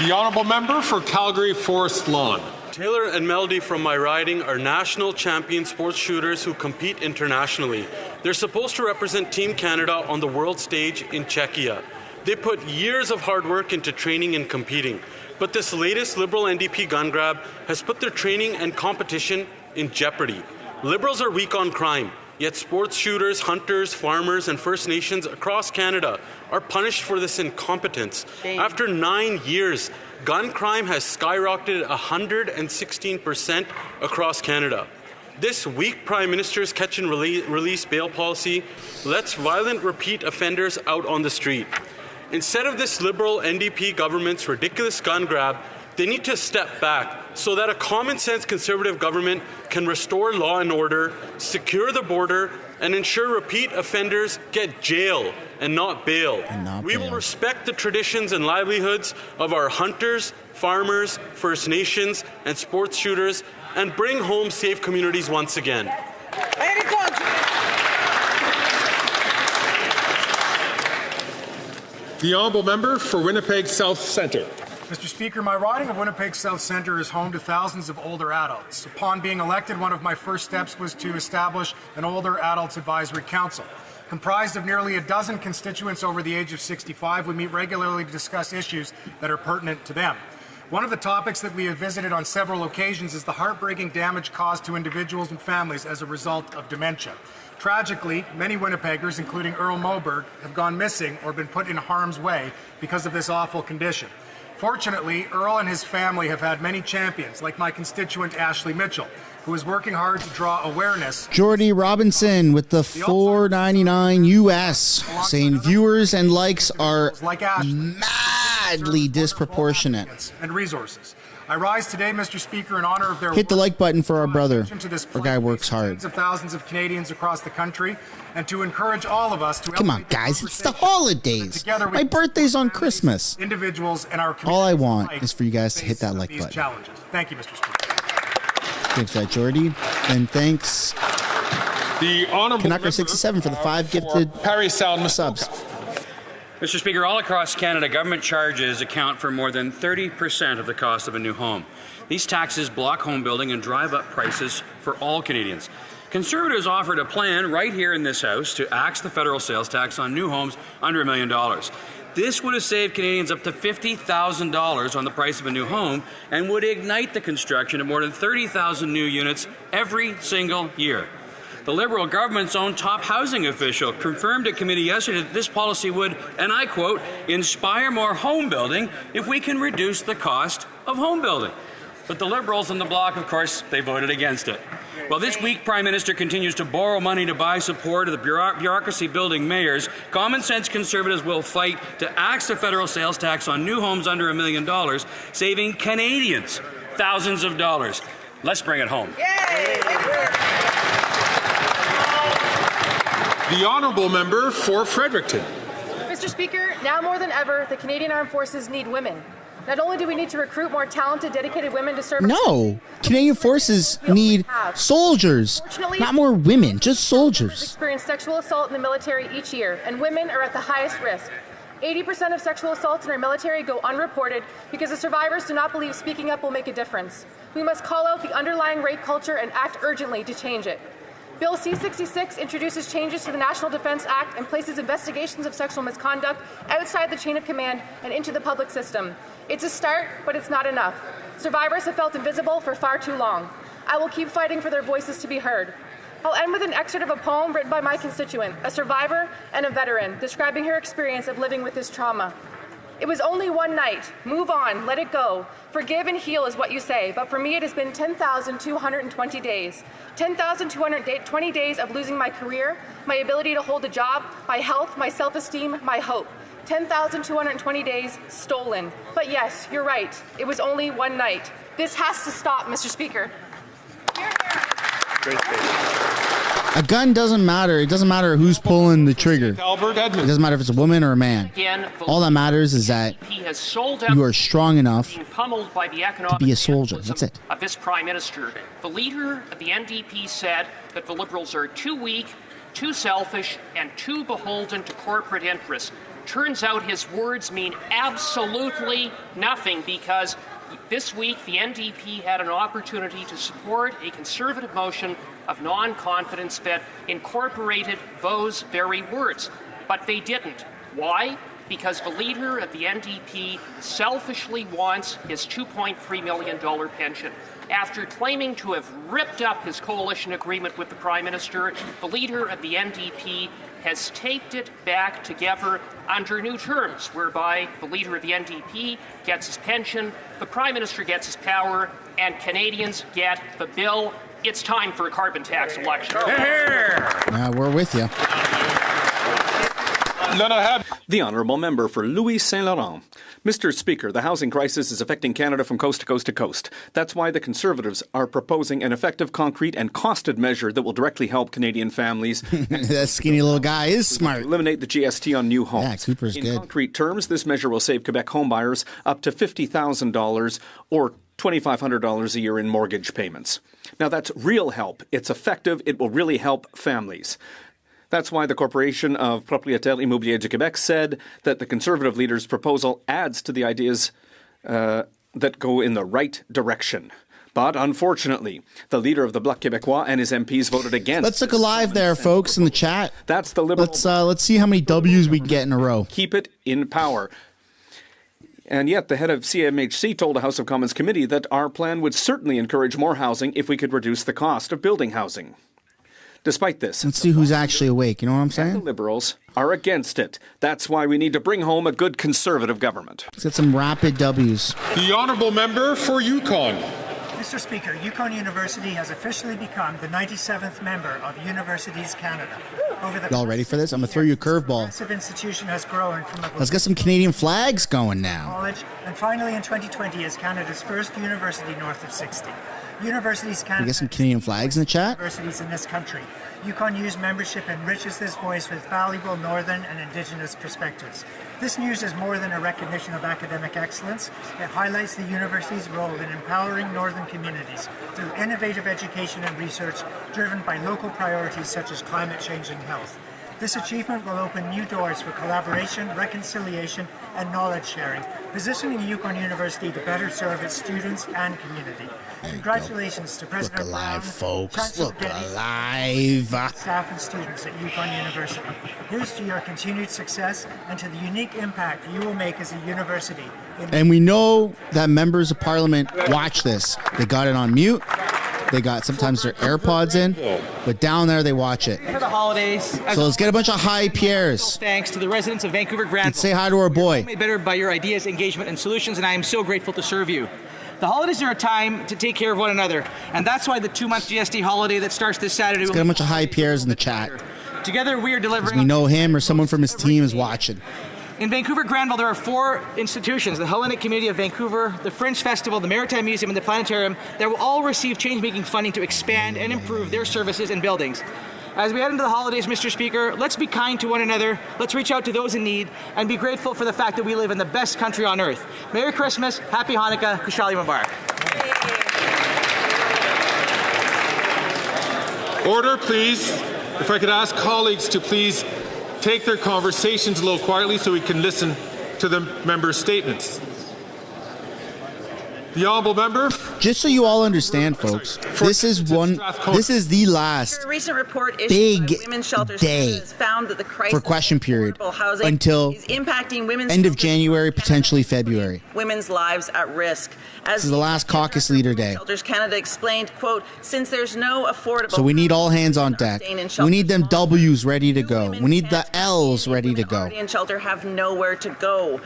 The Honourable Member for Calgary Forest Lawn. Taylor and Melody from my riding are national champion sports shooters who compete internationally. They're supposed to represent Team Canada on the world stage in Czechia. They put years of hard work into training and competing. But this latest Liberal NDP gun grab has put their training and competition in jeopardy. Liberals are weak on crime, yet sports shooters, hunters, farmers, and First Nations across Canada are punished for this incompetence. After 9 years, gun crime has skyrocketed 116% across Canada. This weak Prime Minister's catch and release bail policy lets violent repeat offenders out on the street. Instead of this Liberal NDP government's ridiculous gun grab, they need to step back so that a common-sense Conservative government can restore law and order, secure the border, and ensure repeat offenders get jail and not bail. We will respect the traditions and livelihoods of our hunters, farmers, First Nations, and sports shooters, and bring home safe communities once again. The Honourable Member for Winnipeg South Centre. Mr. Speaker, my riding of Winnipeg South Centre is home to thousands of older adults. Upon being elected, one of my first steps was to establish an Older Adults Advisory Council. Comprised of nearly a dozen constituents over the age of 65, we meet regularly to discuss issues that are pertinent to them. One of the topics that we have visited on several occasions is the heartbreaking damage caused to individuals and families as a result of dementia. Tragically, many Winnipeggers, including Earl Moberg, have gone missing or been put in harm's way because of this awful condition. Fortunately, Earl and his family have had many champions, like my constituent Ashley Mitchell, who is working hard to draw awareness. Jordy Robinson with the $4.99 US, saying viewers and likes are madly disproportionate. And resources. I rise today, Mr. Speaker, in honor of their Hit the like button for our brother. Our guy works hard. Tens of thousands of Canadians across the country, and to encourage all of us to come on, guys! It's the holidays. My birthday's on Christmas. Individuals in our all I want is for you guys to hit that like button. Challenges. Thank you, Mr. Speaker. Thanks for that, Jordy, and thanks. The honourable Canucker 67 for the 5 gifted Parry Sound subs. Mr. Speaker, all across Canada, government charges account for more than 30% of the cost of a new home. These taxes block home building and drive up prices for all Canadians. Conservatives offered a plan right here in this House to axe the federal sales tax on new homes under $1 million. This would have saved Canadians up to $50,000 on the price of a new home and would ignite the construction of more than 30,000 new units every single year. The Liberal government's own top housing official confirmed at committee yesterday that this policy would, and I quote, inspire more home building if we can reduce the cost of home building. But the Liberals in the Bloc, of course, they voted against it. While this week Prime Minister continues to borrow money to buy support of the bureaucracy-building mayors, common sense Conservatives will fight to axe the federal sales tax on new homes under $1 million, saving Canadians thousands of dollars. Let's bring it home. The honourable member for Fredericton. Mr. Speaker, now more than ever, the Canadian Armed Forces need women. Not only do we need to recruit more talented, dedicated women to serve. No, Canadian forces need soldiers, not more women, just soldiers. Experience sexual assault in the military each year, and women are at the highest risk. 80% of sexual assaults in our military go unreported because the survivors do not believe speaking up will make a difference. We must call out the underlying rape culture and act urgently to change it. Bill C-66 introduces changes to the National Defence Act and places investigations of sexual misconduct outside the chain of command and into the public system. It's a start, but it's not enough. Survivors have felt invisible for far too long. I will keep fighting for their voices to be heard. I'll end with an excerpt of a poem written by my constituent, a survivor and a veteran, describing her experience of living with this trauma. It was only one night. Move on, let it go. Forgive and heal is what you say, but for me it has been 10,220 days. 10,220 days of losing my career, my ability to hold a job, my health, my self-esteem, my hope. 10,220 days stolen. But yes, you're right. It was only one night. This has to stop, Mr. Speaker. A gun doesn't matter. It doesn't matter who's pulling the trigger. It doesn't matter if it's a woman or a man. All that matters is that you are strong enough to be a soldier. That's it. Of this Prime Minister, the leader of the NDP said that the Liberals are too weak, too selfish, and too beholden to corporate interests. Turns out his words mean absolutely nothing because this week the NDP had an opportunity to support a Conservative motion of non-confidence that incorporated those very words. But they didn't. Why? Because the leader of the NDP selfishly wants his $2.3 million pension. After claiming to have ripped up his coalition agreement with the Prime Minister, the leader of the NDP has taped it back together under new terms, whereby the leader of the NDP gets his pension, the Prime Minister gets his power, and Canadians get the bill. It's time for a carbon tax election. We're with you. The honourable member for Louis Saint Laurent. Mr. Speaker, the housing crisis is affecting Canada from coast to coast to coast. That's why the Conservatives are proposing an effective, concrete and costed measure that will directly help Canadian families. That skinny little guy is smart. Eliminate the GST on new homes. Yeah, Cooper's good. In concrete terms, this measure will save Quebec homebuyers up to $50,000 or $2,500 a year in mortgage payments. Now, that's real help. It's effective. It will really help families. That's why the Corporation of Propriétaires Immobiliers du Québec said that the Conservative leader's proposal adds to the ideas that go in the right direction. But unfortunately, the leader of the Bloc Québécois and his MPs voted against. Let's look alive there, folks, in the chat. That's the Liberal. Let's see how many W's we can get in a row. Keep it in power. And yet, the head of CMHC told a House of Commons committee that our plan would certainly encourage more housing if we could reduce the cost of building housing. Despite this, let's see who's actually awake. You know what I'm saying? The Liberals are against it. That's why we need to bring home a good Conservative government. Let's get some rapid W's. The honourable member for Yukon. Mr. Speaker, Yukon University has officially become the 97th member of Universities Canada. Y'all ready for this? I'm going to throw you a curveball. Massive institution has grown from a Let's get some Canadian flags going now. college, and finally in 2020 is Canada's first university north of 60. Universities Canada. We get some Canadian flags in the chat. Universities in this country. Yukon U's membership enriches this voice with valuable Northern and Indigenous perspectives. This news is more than a recognition of academic excellence. It highlights the university's role in empowering Northern communities through innovative education and research driven by local priorities such as climate change and health. This achievement will open new doors for collaboration, reconciliation, and knowledge sharing, positioning Yukon University to better serve its students and community. Congratulations to President Look alive, Brown, folks. Chancellor Look Geddes, alive. staff and students at Yukon University. Here's to your continued success and to the unique impact you will make as a university. And we know that members of parliament watch this. They got it on mute. They got sometimes their AirPods in, but down there they watch it. For the holidays. So let's get a bunch of hi Pierres. Thanks to the residents of Vancouver Granville. And say hi to our boy. Made better by your ideas, engagement, and solutions, and I am so grateful to serve you. The holidays are a time to take care of one another, and that's why the 2-month GST holiday that starts this Saturday. Let's get a bunch of hi Pierres in the chat. Together we are delivering. We know him or someone from his team is watching. In Vancouver Granville, there are 4 institutions, the Hellenic Community of Vancouver, the Fringe Festival, the Maritime Museum, and the Planetarium, that will all receive change-making funding to expand and improve their services and buildings. As we head into the holidays, Mr. Speaker, let's be kind to one another, let's reach out to those in need, and be grateful for the fact that we live in the best country on earth. Merry Christmas, Happy Hanukkah, Kushali Mubarak. Order, please. If I could ask colleagues to please take their conversations a little quietly so we can listen to the member's statements. The honourable member. Just so you all understand, folks, this is the last recent report big Women's Shelters day has found that the crisis for question period housing until is impacting women's end of January, potentially February. women's lives at risk. This is the last caucus leader day. Shelters Canada explained, quote, since there's no affordable So we need all hands on deck. We need them W's ready to go. We need the L's ready to go. and shelter have nowhere to go.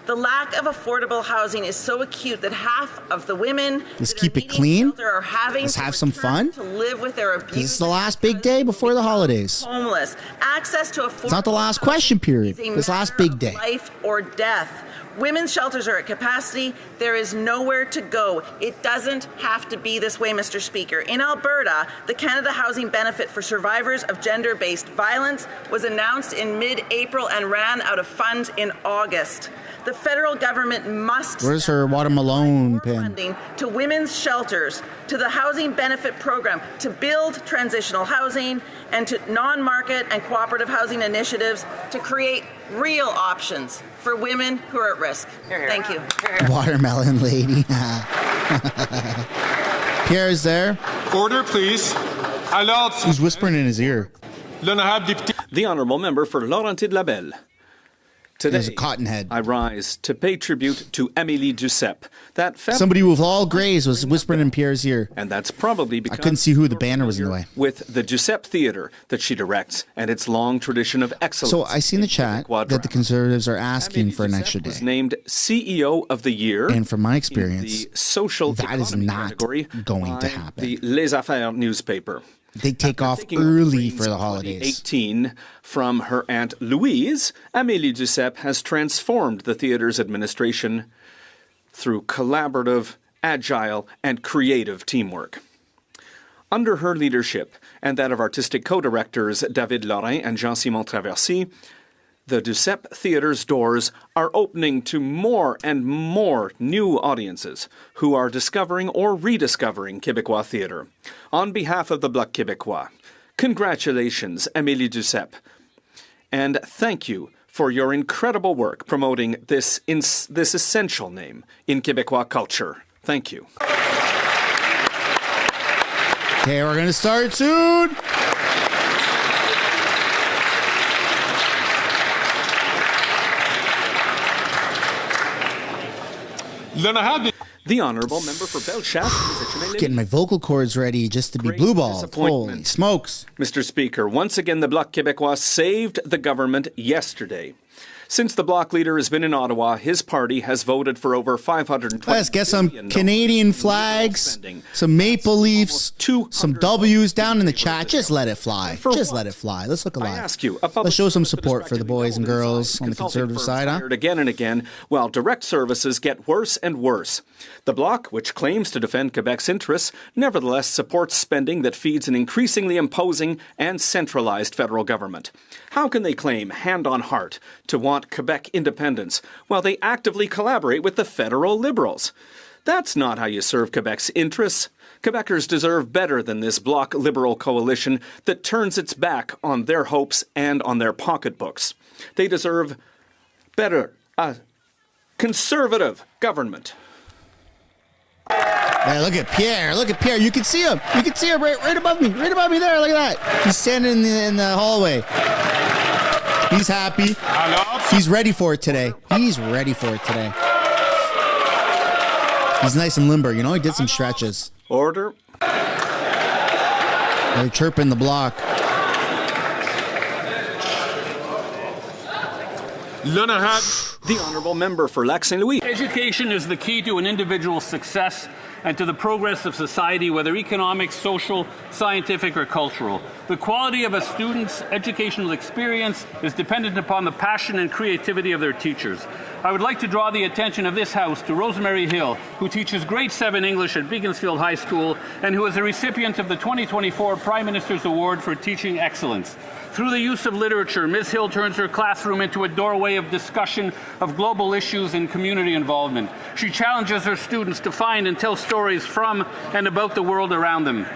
The lack of affordable housing is so acute that half of the women Let's keep it clean. are having Let's have some fun. to live with their abuse. This is the last big day before the holidays. Homeless. Access to affordable It's not the last question period. This last big day. life or death. Women's shelters are at capacity. There is nowhere to go. It doesn't have to be this way, Mr. Speaker. In Alberta, the Canada Housing Benefit for Survivors of Gender-Based Violence was announced in mid-April and ran out of funds in August. The federal government must Where's her watermelon pin? funding to women's shelters, to the housing benefit program, to build transitional housing, and to non-market and cooperative housing initiatives to create real options for women who are at risk. Thank you. Watermelon lady. Pierre's there. Order, please. Who's whispering in his ear? The honourable member for Laurentides-Labelle. Today, There's a cotton head. I rise to pay tribute to Amélie Duceppe. Somebody with all grays was whispering in Pierre's ear. And that's probably because I couldn't see who. The banner was in the way. With the Duceppe Theatre that she directs and its long tradition of excellence. So I see in the chat that the Conservatives are asking for an extra day. Was named CEO of the Year. And from my experience, the social that is not going to happen. The Les Affaires newspaper. They take off early for the holidays. 18 from her Aunt Louise, Amélie Duceppe has transformed the theatre's administration through collaborative, agile, and creative teamwork. Under her leadership and that of artistic co-directors David Lorrain and Jean-Simon Traversy, the Duceppe Theatre's doors are opening to more and more new audiences who are discovering or rediscovering Québécois theatre. On behalf of the Bloc Québécois, congratulations, Amélie Duceppe, and thank you for your incredible work promoting this essential name in Québécois culture. Thank you. Okay, we're going to start soon. The honourable member for Bellechasse. Getting my vocal cords ready just to be blue balled. Holy smokes. Mr. Speaker, once again, the Bloc Québécois saved the government yesterday. Since the Bloc leader has been in Ottawa, his party has voted for over $520 Let's get some Canadian flags, some maple leafs, some W's down in the chat. Just let it fly. Just let it fly. Let's look alive. I ask you, Let's show some support for the boys and girls on the Conservative side, huh? Again and again, while direct services get worse and worse. The Bloc, which claims to defend Quebec's interests, nevertheless supports spending that feeds an increasingly imposing and centralized federal government. How can they claim, hand on heart, to want Quebec independence while they actively collaborate with the federal Liberals? That's not how you serve Quebec's interests. Quebecers deserve better than this Bloc Liberal coalition that turns its back on their hopes and on their pocketbooks. They deserve better, a conservative government. Man, look at Pierre. Look at Pierre. You can see him. You can see him right above me. Right above me there. Look at that. He's standing in the hallway. He's happy. He's ready for it today. He's ready for it today. He's nice and limber. You know, he did some stretches. Order. They're chirping the block. The Honourable Member for Lac St. Louis. Education is the key to an individual's success and to the progress of society, whether economic, social, scientific, or cultural. The quality of a student's educational experience is dependent upon the passion and creativity of their teachers. I would like to draw the attention of this House to Rosemary Hill, who teaches grade 7 English at Beaconsfield High School and who is a recipient of the 2024 Prime Minister's Award for Teaching Excellence. Through the use of literature, Ms. Hill turns her classroom into a doorway of discussion of global issues and community involvement. She challenges her students to find and tell stories from and about the world around them.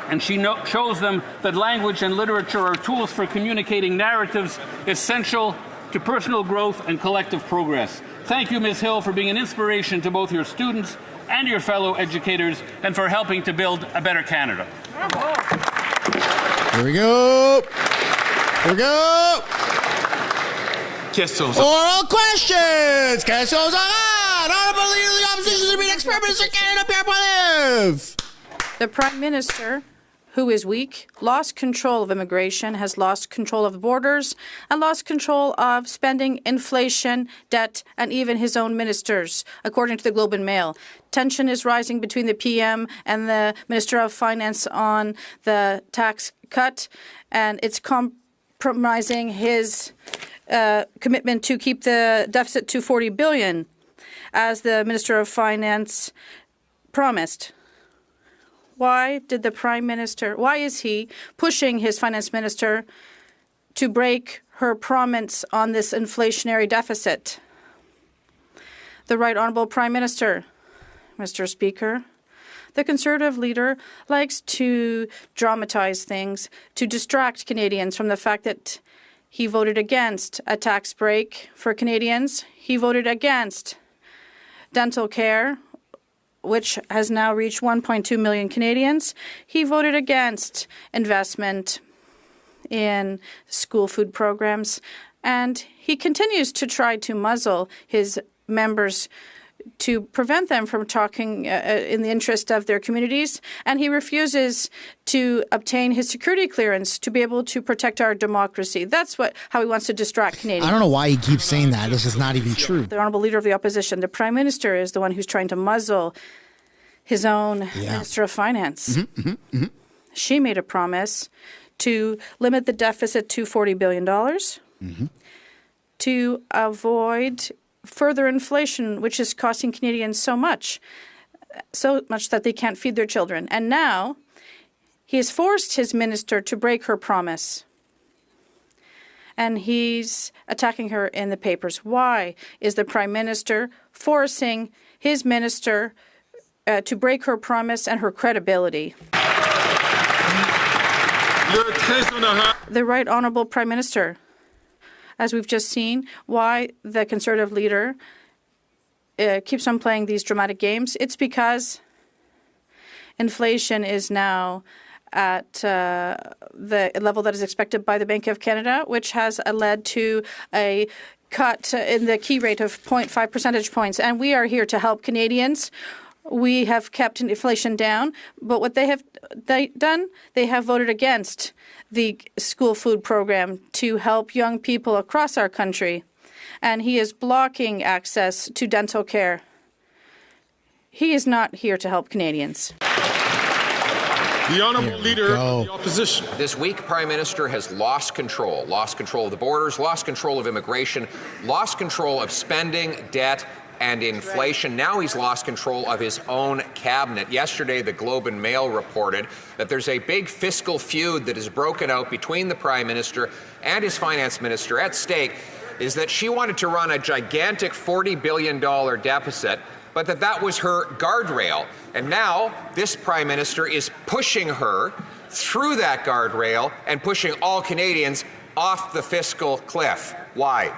And she shows them that language and literature are tools for communicating narratives essential to personal growth and collective progress. Thank you, Ms. Hill, for being an inspiration to both your students and your fellow educators and for helping to build a better Canada. Here we go. Here we go. Oral questions. Questions on. Honorable Leader of the Opposition to be next Prime Minister Canada, Pierre Poilievre. The Prime Minister, who is weak, lost control of immigration, has lost control of the borders, and lost control of spending, inflation, debt, and even his own ministers, according to the Globe and Mail. Tension is rising between the PM and the Minister of Finance on the tax cut, and it's compromising his commitment to keep the deficit to $40 billion, as the Minister of Finance promised. Why is he pushing his finance minister to break her promise on this inflationary deficit? The Right Honourable Prime Minister, Mr. Speaker, the Conservative leader likes to dramatize things, to distract Canadians from the fact that he voted against a tax break for Canadians. He voted against dental care, which has now reached 1.2 million Canadians. He voted against investment in school food programs, and he continues to try to muzzle his members to prevent them from talking in the interest of their communities, and he refuses to obtain his security clearance to be able to protect our democracy. That's how he wants to distract Canadians. I don't know why he keeps saying that. This is not even true. The Honourable Leader of the Opposition, the Prime Minister, is the one who's trying to muzzle his own Minister of Finance. She made a promise to limit the deficit to $40 billion, to avoid further inflation, which is costing Canadians so much that they can't feed their children. And now he has forced his minister to break her promise. And he's attacking her in the papers. Why is the Prime Minister forcing his minister to break her promise and her credibility? The Right Honourable Prime Minister, as we've just seen, why the Conservative leader keeps on playing these dramatic games. It's because inflation is now at the level that is expected by the Bank of Canada, which has led to a cut in the key rate of 0.5 percentage points. And we are here to help Canadians We have kept inflation down, but what they have done, they have voted against the school food program to help young people across our country. And he is blocking access to dental care. He is not here to help Canadians. The Honourable Leader of the Opposition. This week, Prime Minister has lost control of the borders, lost control of immigration, lost control of spending, debt, and inflation. Now he's lost control of his own cabinet. Yesterday, the Globe and Mail reported that there's a big fiscal feud that is broken out between the Prime Minister and his Finance Minister. At stake is that she wanted to run a gigantic $40 billion deficit, but that was her guardrail. And now this Prime Minister is pushing her through that guardrail and pushing all Canadians off the fiscal cliff. Why?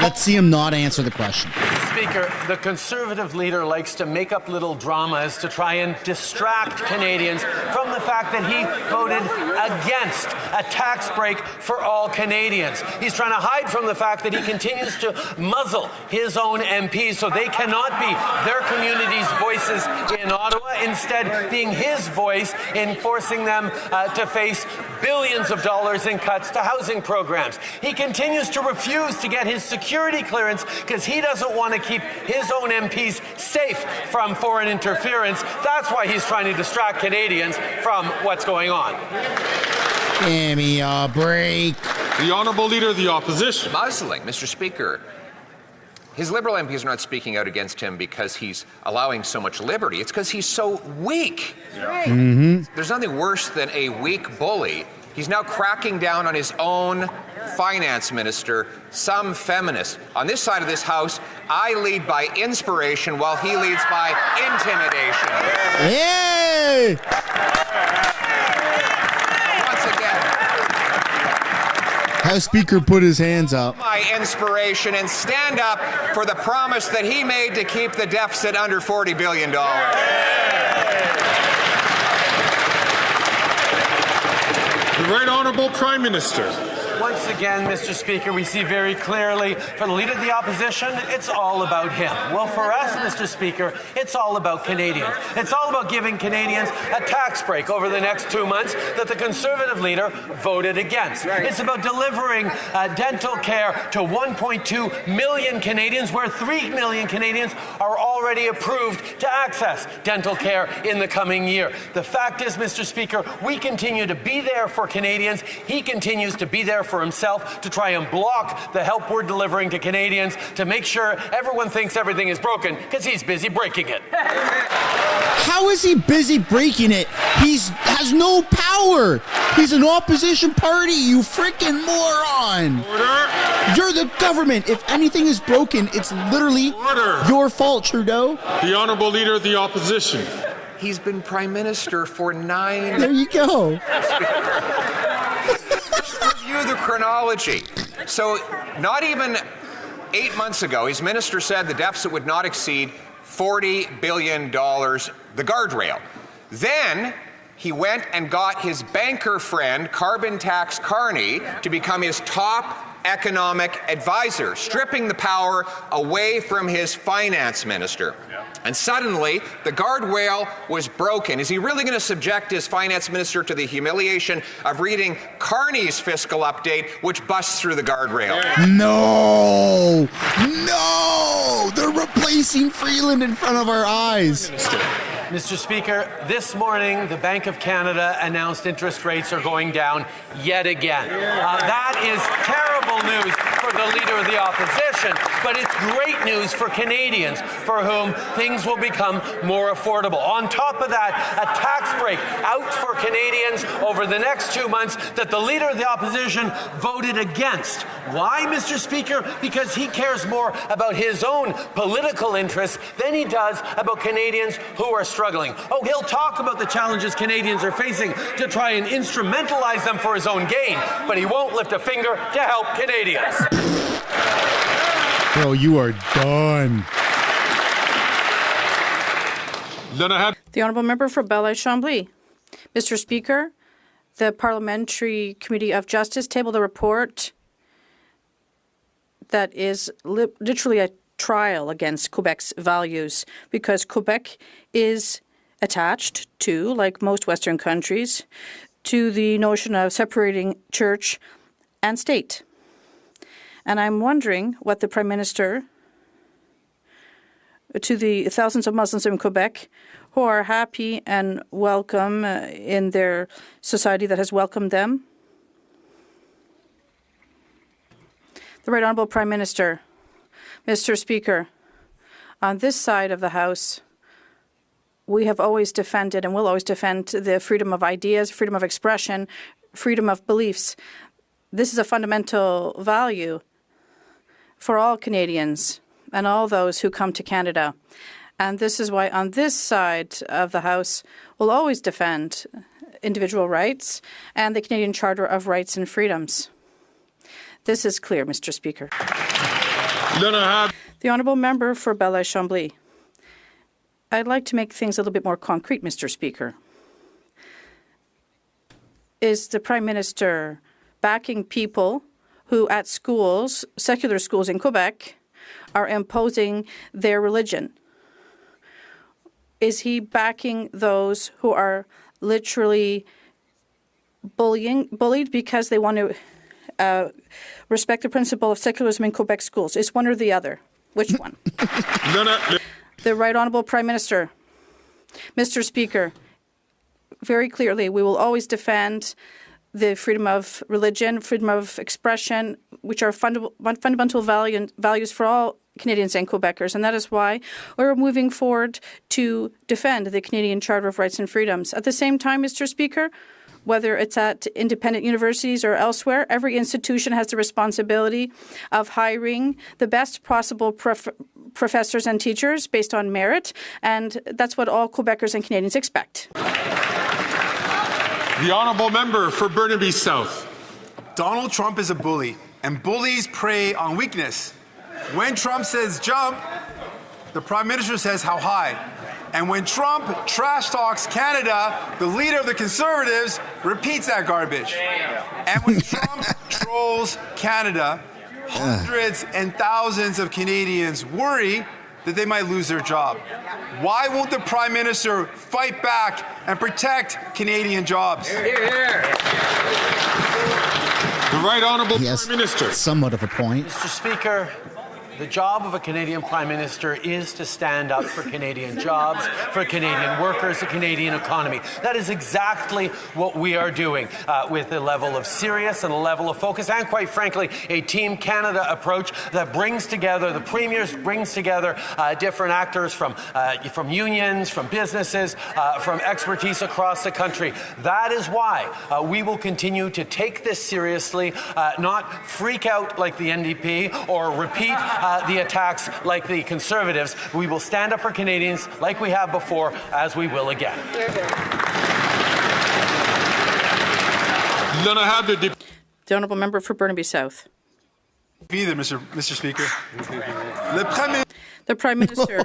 Let's see him not answer the question. Speaker, the Conservative leader likes to make up little dramas to try and distract Canadians from the fact that he voted against a tax break for all Canadians. He's trying to hide from the fact that he continues to muzzle his own MPs so they cannot be their community's voices in Ottawa, instead being his voice in forcing them to face billions of dollars in cuts to housing programs. He continues to refuse to get his security clearance because he doesn't want to keep his own MPs safe from foreign interference. That's why he's trying to distract Canadians from what's going on. Give me a break. The Honourable Leader of the Opposition. Muzzling, Mr. Speaker. His Liberal MPs are not speaking out against him because he's allowing so much liberty. It's because he's so weak. There's nothing worse than a weak bully. He's now cracking down on his own finance minister, some feminist. On this side of this house, I lead by inspiration while he leads by intimidation. Yay! Once again, House Speaker put his hands up. my inspiration and stand up for the promise that he made to keep the deficit under $40 billion. The Right Honourable Prime Minister. Once again, Mr. Speaker, we see very clearly for the Leader of the Opposition, it's all about him. Well, for us, Mr. Speaker, it's all about Canadians. It's all about giving Canadians a tax break over the next 2 months that the Conservative Leader voted against. It's about delivering dental care to 1.2 million Canadians, where 3 million Canadians are already approved to access dental care in the coming year. The fact is, Mr. Speaker, we continue to be there for Canadians. He continues to be there for himself to try and block the help we're delivering to Canadians to make sure everyone thinks everything is broken because he's busy breaking it. How is he busy breaking it? He has no power. He's an opposition party, you freaking moron. Order. You're the government. If anything is broken, it's literally your fault, Trudeau. The Honourable Leader of the Opposition. He's been Prime Minister for 9 There you go. Review the chronology. So not even 8 months ago, his minister said the deficit would not exceed $40 billion, the guardrail. Then he went and got his banker friend, Carbon Tax Carney, to become his top economic advisor, stripping the power away from his finance minister. And suddenly, the guardrail was broken. Is he really going to subject his finance minister to the humiliation of reading Carney's fiscal update, which busts through the guardrail? No! No! They're replacing Freeland in front of our eyes. Mr. Speaker, this morning the Bank of Canada announced interest rates are going down yet again. That is terrible news for the Leader of the Opposition, but it's great news for Canadians for whom things will become more affordable. On top of that, a tax break out for Canadians over the next 2 months that the Leader of the Opposition voted against. Why, Mr. Speaker? Because he cares more about his own political interests than he does about Canadians who are struggling. Oh, he'll talk about the challenges Canadians are facing to try and instrumentalize them for his own gain, but he won't lift a finger to help Canadians. Bro, you are done. The Honourable Member for Bell-Chambly. Mr. Speaker, the Parliamentary Committee of Justice tabled a report that is literally a trial against Quebec's values, because Quebec is attached to, like most Western countries, to the notion of separating church and state. And I'm wondering what the Prime Minister, to the thousands of Muslims in Quebec who are happy and welcome in their society that has welcomed them. The Right Honourable Prime Minister. Mr. Speaker, on this side of the House, we have always defended and will always defend the freedom of ideas, freedom of expression, freedom of beliefs. This is a fundamental value for all Canadians and all those who come to Canada. And this is why on this side of the House, we'll always defend individual rights and the Canadian Charter of Rights and Freedoms. This is clear, Mr. Speaker. The Honourable Member for Belleuil-Chambly. I'd like to make things a little bit more concrete, Mr. Speaker. Is the Prime Minister backing people who at schools, secular schools in Quebec, are imposing their religion? Is he backing those who are literally bullied because they want to respect the principle of secularism in Quebec schools? It's one or the other. Which one? The Right Honourable Prime Minister. Mr. Speaker, very clearly, we will always defend the freedom of religion, freedom of expression, which are fundamental values for all Canadians and Quebecers, and that is why we're moving forward to defend the Canadian Charter of Rights and Freedoms. At the same time, Mr. Speaker, whether it's at independent universities or elsewhere, every institution has the responsibility of hiring the best possible professors and teachers based on merit, and that's what all Quebecers and Canadians expect. The Honourable Member for Burnaby South. Donald Trump is a bully, and bullies prey on weakness. When Trump says jump, the Prime Minister says how high. And when Trump trash talks Canada, the leader of the Conservatives repeats that garbage. And when Trump trolls Canada, hundreds and thousands of Canadians worry that they might lose their job. Why won't the Prime Minister fight back and protect Canadian jobs? Hear, hear. The Right Honourable Prime Minister. Somewhat of a point. Mr. Speaker, the job of a Canadian Prime Minister is to stand up for Canadian jobs, for Canadian workers, the Canadian economy. That is exactly what we are doing with a level of serious and a level of focus and, quite frankly, a Team Canada approach that brings together, the Premiers brings together different actors from unions, from businesses, from expertise across the country. That is why we will continue to take this seriously, not freak out like the NDP or repeat the attacks like the Conservatives. We will stand up for Canadians like we have before, as we will again. The Honourable Member for Burnaby South. Either, Mr. Speaker. The Prime Minister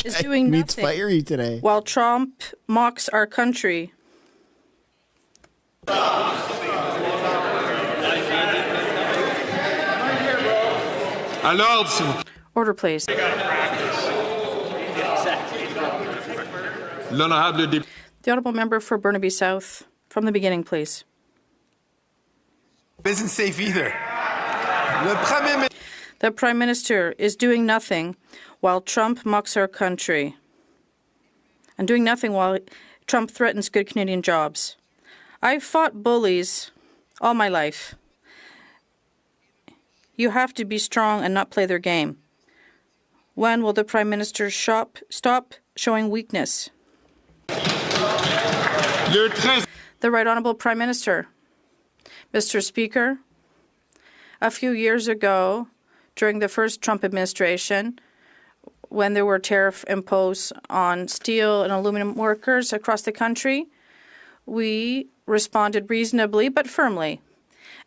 is doing nothing fiery today. While Trump mocks our country. Order, please. The Honourable Member for Burnaby South. From the beginning, please. Isn't safe either. The Prime Minister is doing nothing while Trump mocks our country. And doing nothing while Trump threatens good Canadian jobs. I've fought bullies all my life. You have to be strong and not play their game. When will the Prime Minister stop showing weakness? The Right Honourable Prime Minister. Mr. Speaker, a few years ago, during the first Trump administration, when there were tariffs imposed on steel and aluminum workers across the country, we responded reasonably but firmly.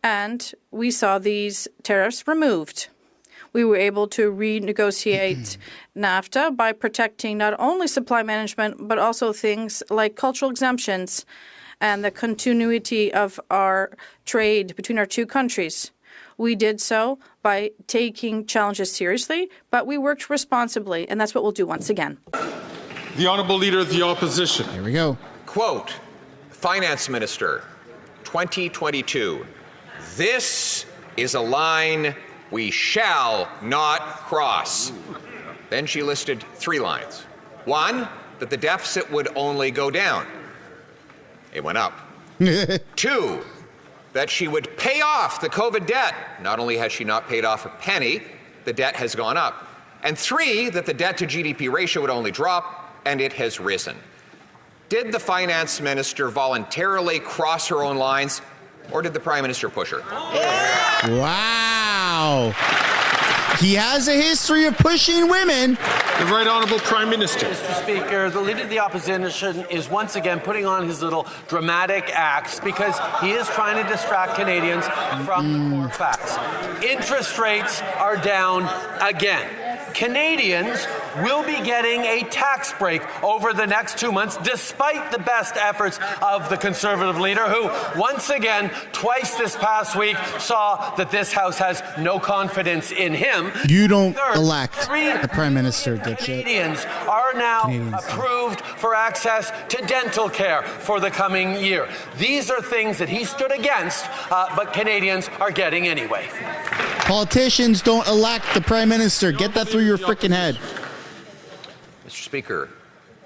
And we saw these tariffs removed. We were able to renegotiate NAFTA by protecting not only supply management, but also things like cultural exemptions and the continuity of our trade between our two countries. We did so by taking challenges seriously, but we worked responsibly, and that's what we'll do once again. The Honourable Leader of the Opposition. Here we go. Quote, Finance Minister, 2022. This is a line we shall not cross. Then she listed 3 lines. 1, that the deficit would only go down. It went up. 2, that she would pay off the COVID debt. Not only has she not paid off a penny, the debt has gone up. And 3, that the debt to GDP ratio would only drop, and it has risen. Did the Finance Minister voluntarily cross her own lines, or did the Prime Minister push her? Wow. He has a history of pushing women. The Right Honourable Prime Minister. Mr. Speaker, the Leader of the Opposition is once again putting on his little dramatic acts because he is trying to distract Canadians from the core facts. Interest rates are down again. Canadians will be getting a tax break over the next 2 months, despite the best efforts of the Conservative leader, who, once again, twice this past week, saw that this House has no confidence in him. You don't elect the Prime Minister, dipshit. Canadians are now approved for access to dental care for the coming year. These are things that he stood against, but Canadians are getting anyway. Politicians don't elect the Prime Minister. Get that through your freaking head. Mr. Speaker,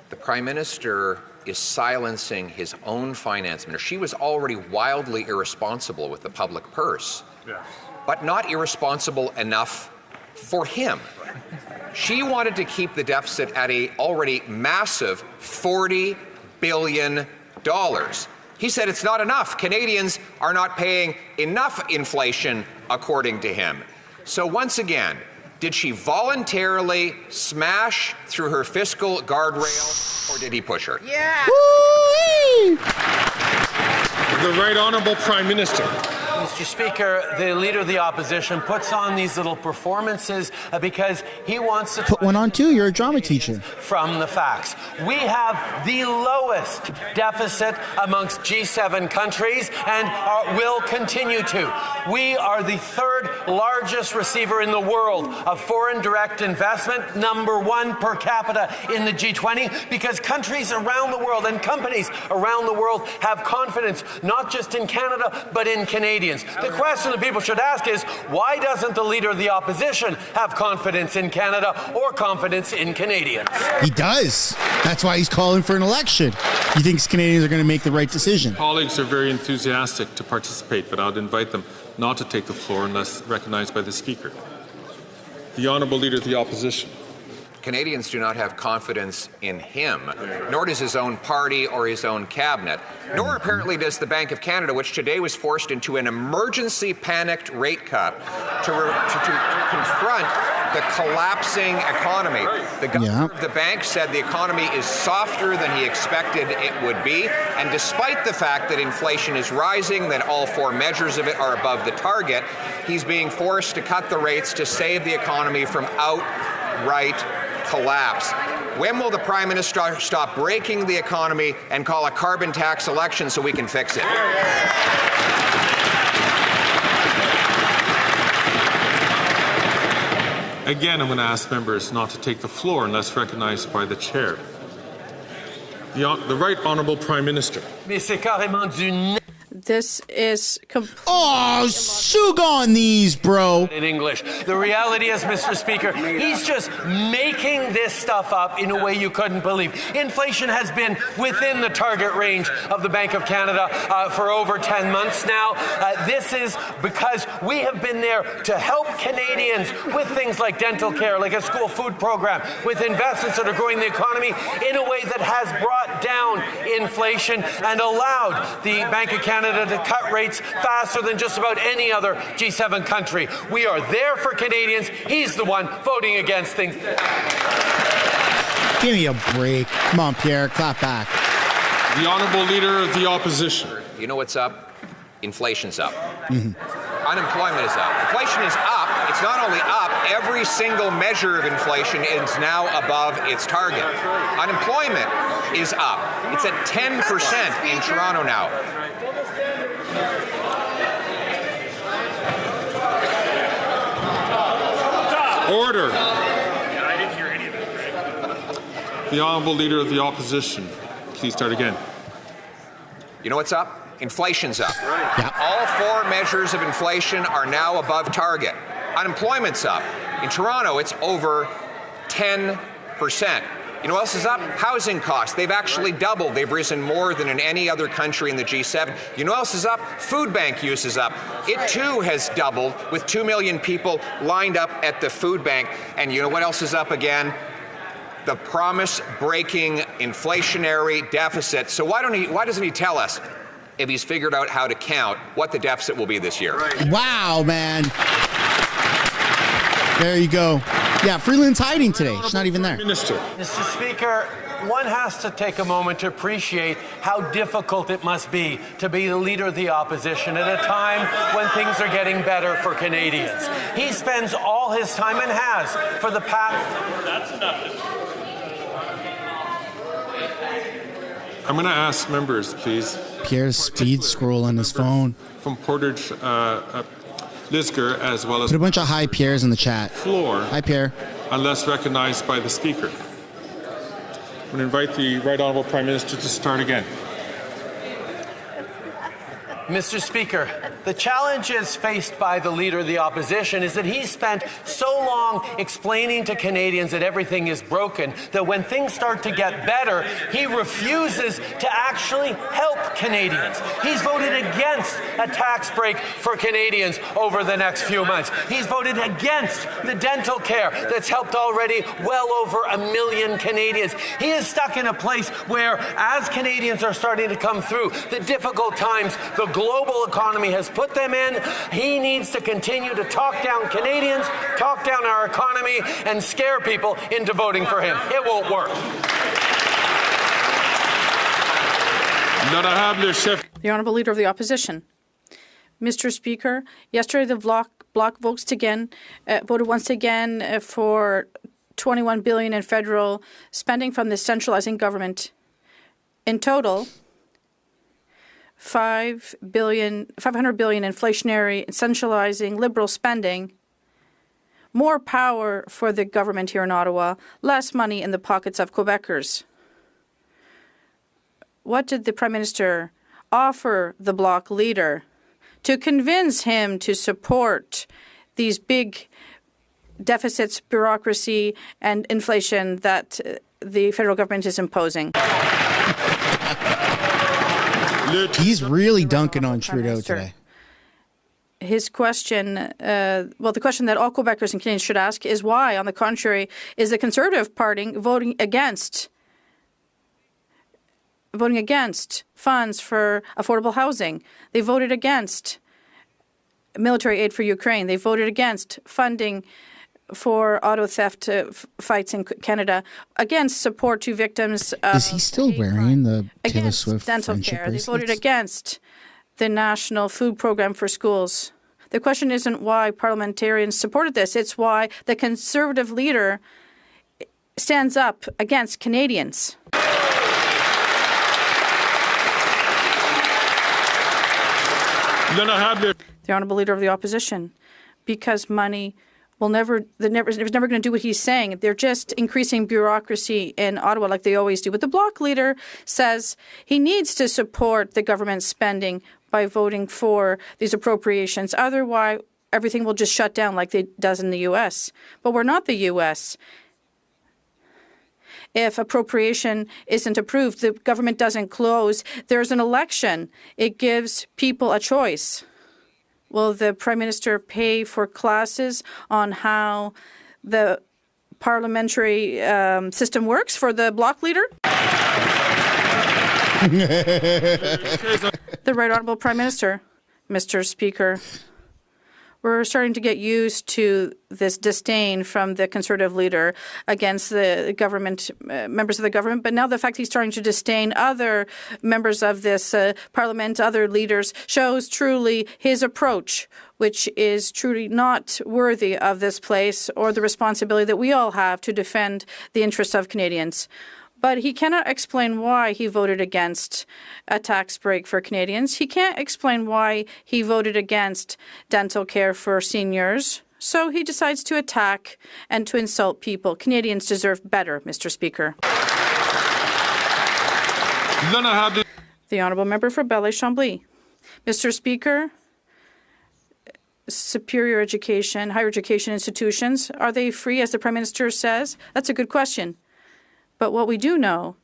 the Prime Minister is silencing his own finance minister. She was already wildly irresponsible with the public purse, but not irresponsible enough for him. She wanted to keep the deficit at a already massive $40 billion. He said it's not enough. Canadians are not paying enough inflation, according to him. So once again, did she voluntarily smash through her fiscal guardrail, or did he push her? Yeah. Woo-wee! The Right Honourable Prime Minister. Mr. Speaker, the Leader of the Opposition puts on these little performances because he wants to put one on too. You're a drama teacher. From the facts. We have the lowest deficit amongst G7 countries and will continue to. We are the 3rd largest receiver in the world of foreign direct investment, #1 per capita in the G20, because countries around the world and companies around the world have confidence not just in Canada but in Canadians. The question that people should ask is, why doesn't the Leader of the Opposition have confidence in Canada or confidence in Canadians? He does. That's why he's calling for an election. He thinks Canadians are going to make the right decision. Colleagues are very enthusiastic to participate, but I'd invite them not to take the floor unless recognized by the Speaker. The Honourable Leader of the Opposition. Canadians do not have confidence in him, nor does his own party or his own cabinet, nor apparently does the Bank of Canada, which today was forced into an emergency panicked rate cut to confront the collapsing economy. The governor of the bank said the economy is softer than he expected it would be, and despite the fact that inflation is rising, that all 4 measures of it are above the target, he's being forced to cut the rates to save the economy from outright collapse. When will the Prime Minister stop breaking the economy and call a carbon tax election so we can fix it? Again, I'm going to ask members not to take the floor unless recognized by the chair. The Right Honourable Prime Minister. Mais c'est carrément du This is completely Oh, sug on these, bro. In English. The reality is, Mr. Speaker, he's just making this stuff up in a way you couldn't believe. Inflation has been within the target range of the Bank of Canada for over 10 months now. This is because we have been there to help Canadians with things like dental care, like a school food program, with investments that are growing the economy in a way that has brought down inflation and allowed the Bank of Canada to cut rates faster than just about any other G7 country. We are there for Canadians. He's the one voting against things. Give me a break. Come on, Pierre, clap back. The Honourable Leader of the Opposition. You know what's up? Inflation's up. Unemployment is up. Inflation is up. It's not only up, every single measure of inflation is now above its target. Unemployment is up. It's at 10% in Toronto now. Order. Yeah, I didn't hear any of it, Greg. The Honourable Leader of the Opposition. Please start again. You know what's up? Inflation's up. All four measures of inflation are now above target. Unemployment's up. In Toronto, it's over 10%. You know what else is up? Housing costs. They've actually doubled. They've risen more than in any other country in the G7. You know what else is up? Food bank use is up. It too has doubled, with 2 million people lined up at the food bank. And you know what else is up again? The promise-breaking inflationary deficit. So why doesn't he tell us, if he's figured out how to count, what the deficit will be this year? Wow, man. There you go. Yeah, Freeland's hiding today. She's not even there. Minister. Mr. Speaker, one has to take a moment to appreciate how difficult it must be to be the Leader of the Opposition at a time when things are getting better for Canadians. He spends all his time, and has for the past... That's enough. I'm going to ask members, please. Pierre's speed scroll on his phone. From Portage, Lisgar, as well as... Put a bunch of hi Pierres in the chat. Floor. Hi, Pierre. Unless recognized by the Speaker. I'm going to invite the Right Honourable Prime Minister to start again. Mr. Speaker, the challenges faced by the Leader of the Opposition is that he's spent so long explaining to Canadians that everything is broken that when things start to get better, he refuses to actually help Canadians. He's voted against a tax break for Canadians over the next few months. He's voted against the dental care that's helped already well over 1 million Canadians. He is stuck in a place where, as Canadians are starting to come through the difficult times the global economy has put them in, he needs to continue to talk down Canadians, talk down our economy, and scare people into voting for him. It won't work. The Honourable Leader of the Opposition. Mr. Speaker, yesterday the Bloc voted once again for $21 billion in federal spending from the centralizing government. In total, $500 billion inflationary, centralizing, liberal spending, more power for the government here in Ottawa, less money in the pockets of Quebecers. What did the Prime Minister offer the Bloc leader to convince him to support these big deficits, bureaucracy, and inflation that the federal government is imposing? He's really dunking on Trudeau today. His question, the question that all Quebecers and Canadians should ask is why, on the contrary, is the Conservative Party voting against funds for affordable housing. They voted against military aid for Ukraine. They voted against funding for auto theft fights in Canada, against support to victims of... Is he still wearing the Taylor Swift dental friendship care? bracelets? They voted against the National Food Program for schools. The question isn't why parliamentarians supported this. It's why the Conservative leader stands up against Canadians. The Honourable Leader of the Opposition, because money will never going to do what he's saying. They're just increasing bureaucracy in Ottawa like they always do. But the Bloc leader says he needs to support the government spending by voting for these appropriations. Otherwise, everything will just shut down like it does in the U.S. But we're not the U.S. If appropriation isn't approved, the government doesn't close. There's an election. It gives people a choice. Will the Prime Minister pay for classes on how the parliamentary system works for the Bloc leader? The Right Honourable Prime Minister. Mr. Speaker, we're starting to get used to this disdain from the Conservative leader against the government, members of the government. But now the fact he's starting to disdain other members of this parliament, other leaders, shows truly his approach, which is truly not worthy of this place or the responsibility that we all have to defend the interests of Canadians. But he cannot explain why he voted against a tax break for Canadians. He can't explain why he voted against dental care for seniors So he decides to attack and to insult people. Canadians deserve better, Mr. Speaker. The Honourable Member for Belleuil-Chambly. Mr. Speaker, superior education, higher education institutions, are they free, as the Prime Minister says? That's a good question. But what we do know,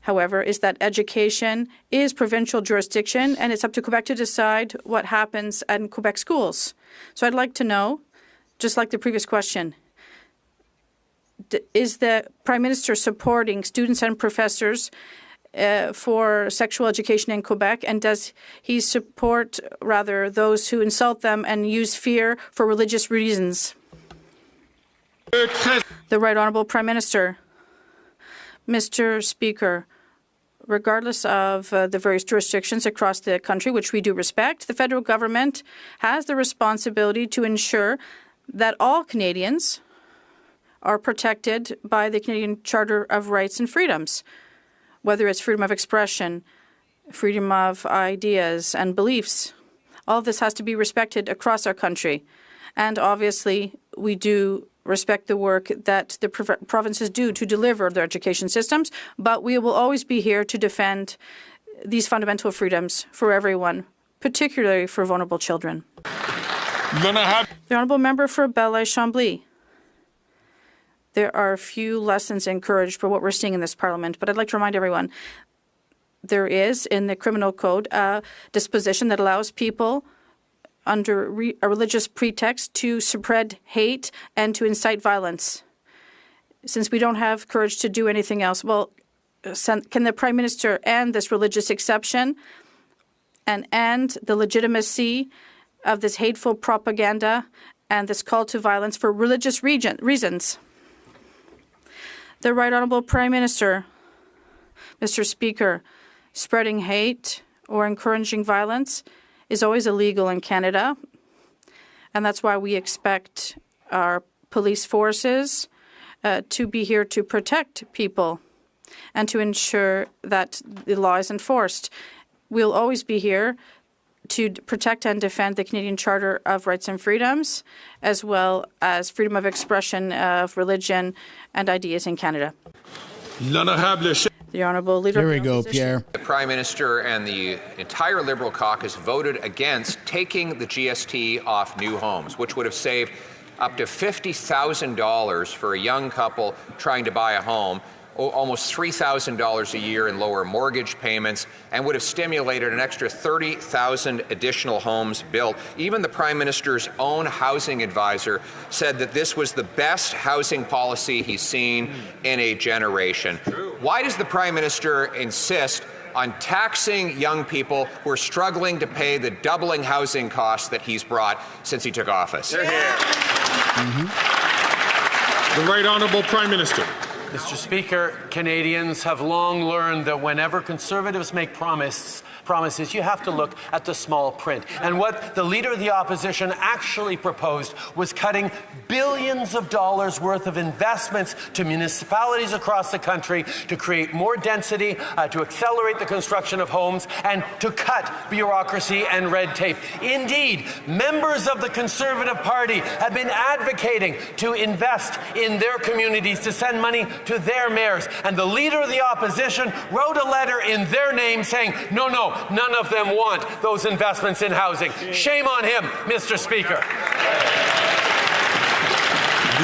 however, is that education is provincial jurisdiction, and it's up to Quebec to decide what happens in Quebec schools. So I'd like to know, just like the previous question, is the Prime Minister supporting students and professors for sexual education in Quebec, and does he support, rather, those who insult them and use fear for religious reasons? The Right Honourable Prime Minister. Mr. Speaker, regardless of the various jurisdictions across the country, which we do respect, the federal government has the responsibility to ensure that all Canadians are protected by the Canadian Charter of Rights and Freedoms, whether it's freedom of expression, freedom of ideas and beliefs. All of this has to be respected across our country. And obviously, we do respect the work that the provinces do to deliver their education systems, but we will always be here to defend these fundamental freedoms for everyone, particularly for vulnerable children. The Honourable Member for Belleuil-Chambly. There are a few lessons encouraged for what we're seeing in this Parliament, but I'd like to remind everyone there is in the Criminal Code a disposition that allows people under a religious pretext to spread hate and to incite violence. Since we don't have courage to do anything else, well, can the Prime Minister end this religious exception and end the legitimacy of this hateful propaganda and this call to violence for religious reasons? The Right Honourable Prime Minister. Mr. Speaker, spreading hate or encouraging violence is always illegal in Canada, and that's why we expect our police forces to be here to protect people and to ensure that the law is enforced. We'll always be here to protect and defend the Canadian Charter of Rights and Freedoms, as well as freedom of expression of religion and ideas in Canada. The Honourable Leader Here we of the go, Opposition. Pierre. The Prime Minister and the entire Liberal caucus voted against taking the GST off new homes, which would have saved up to $50,000 for a young couple trying to buy a home, almost $3,000 a year in lower mortgage payments, and would have stimulated an extra 30,000 additional homes built. Even the Prime Minister's own housing advisor said that this was the best housing policy he's seen in a generation. Why does the Prime Minister insist on taxing young people who are struggling to pay the doubling housing costs that he's brought since he took office? The Right Honourable Prime Minister. Mr. Speaker, Canadians have long learned that whenever Conservatives make promises, you have to look at the small print. And what the Leader of the Opposition actually proposed was cutting billions of dollars worth of investments to municipalities across the country to create more density, to accelerate the construction of homes, and to cut bureaucracy and red tape. Indeed, members of the Conservative Party have been advocating to invest in their communities, to send money to their mayors. And the Leader of the Opposition wrote a letter in their name saying, no, none of them want those investments in housing. Shame on him, Mr. Speaker.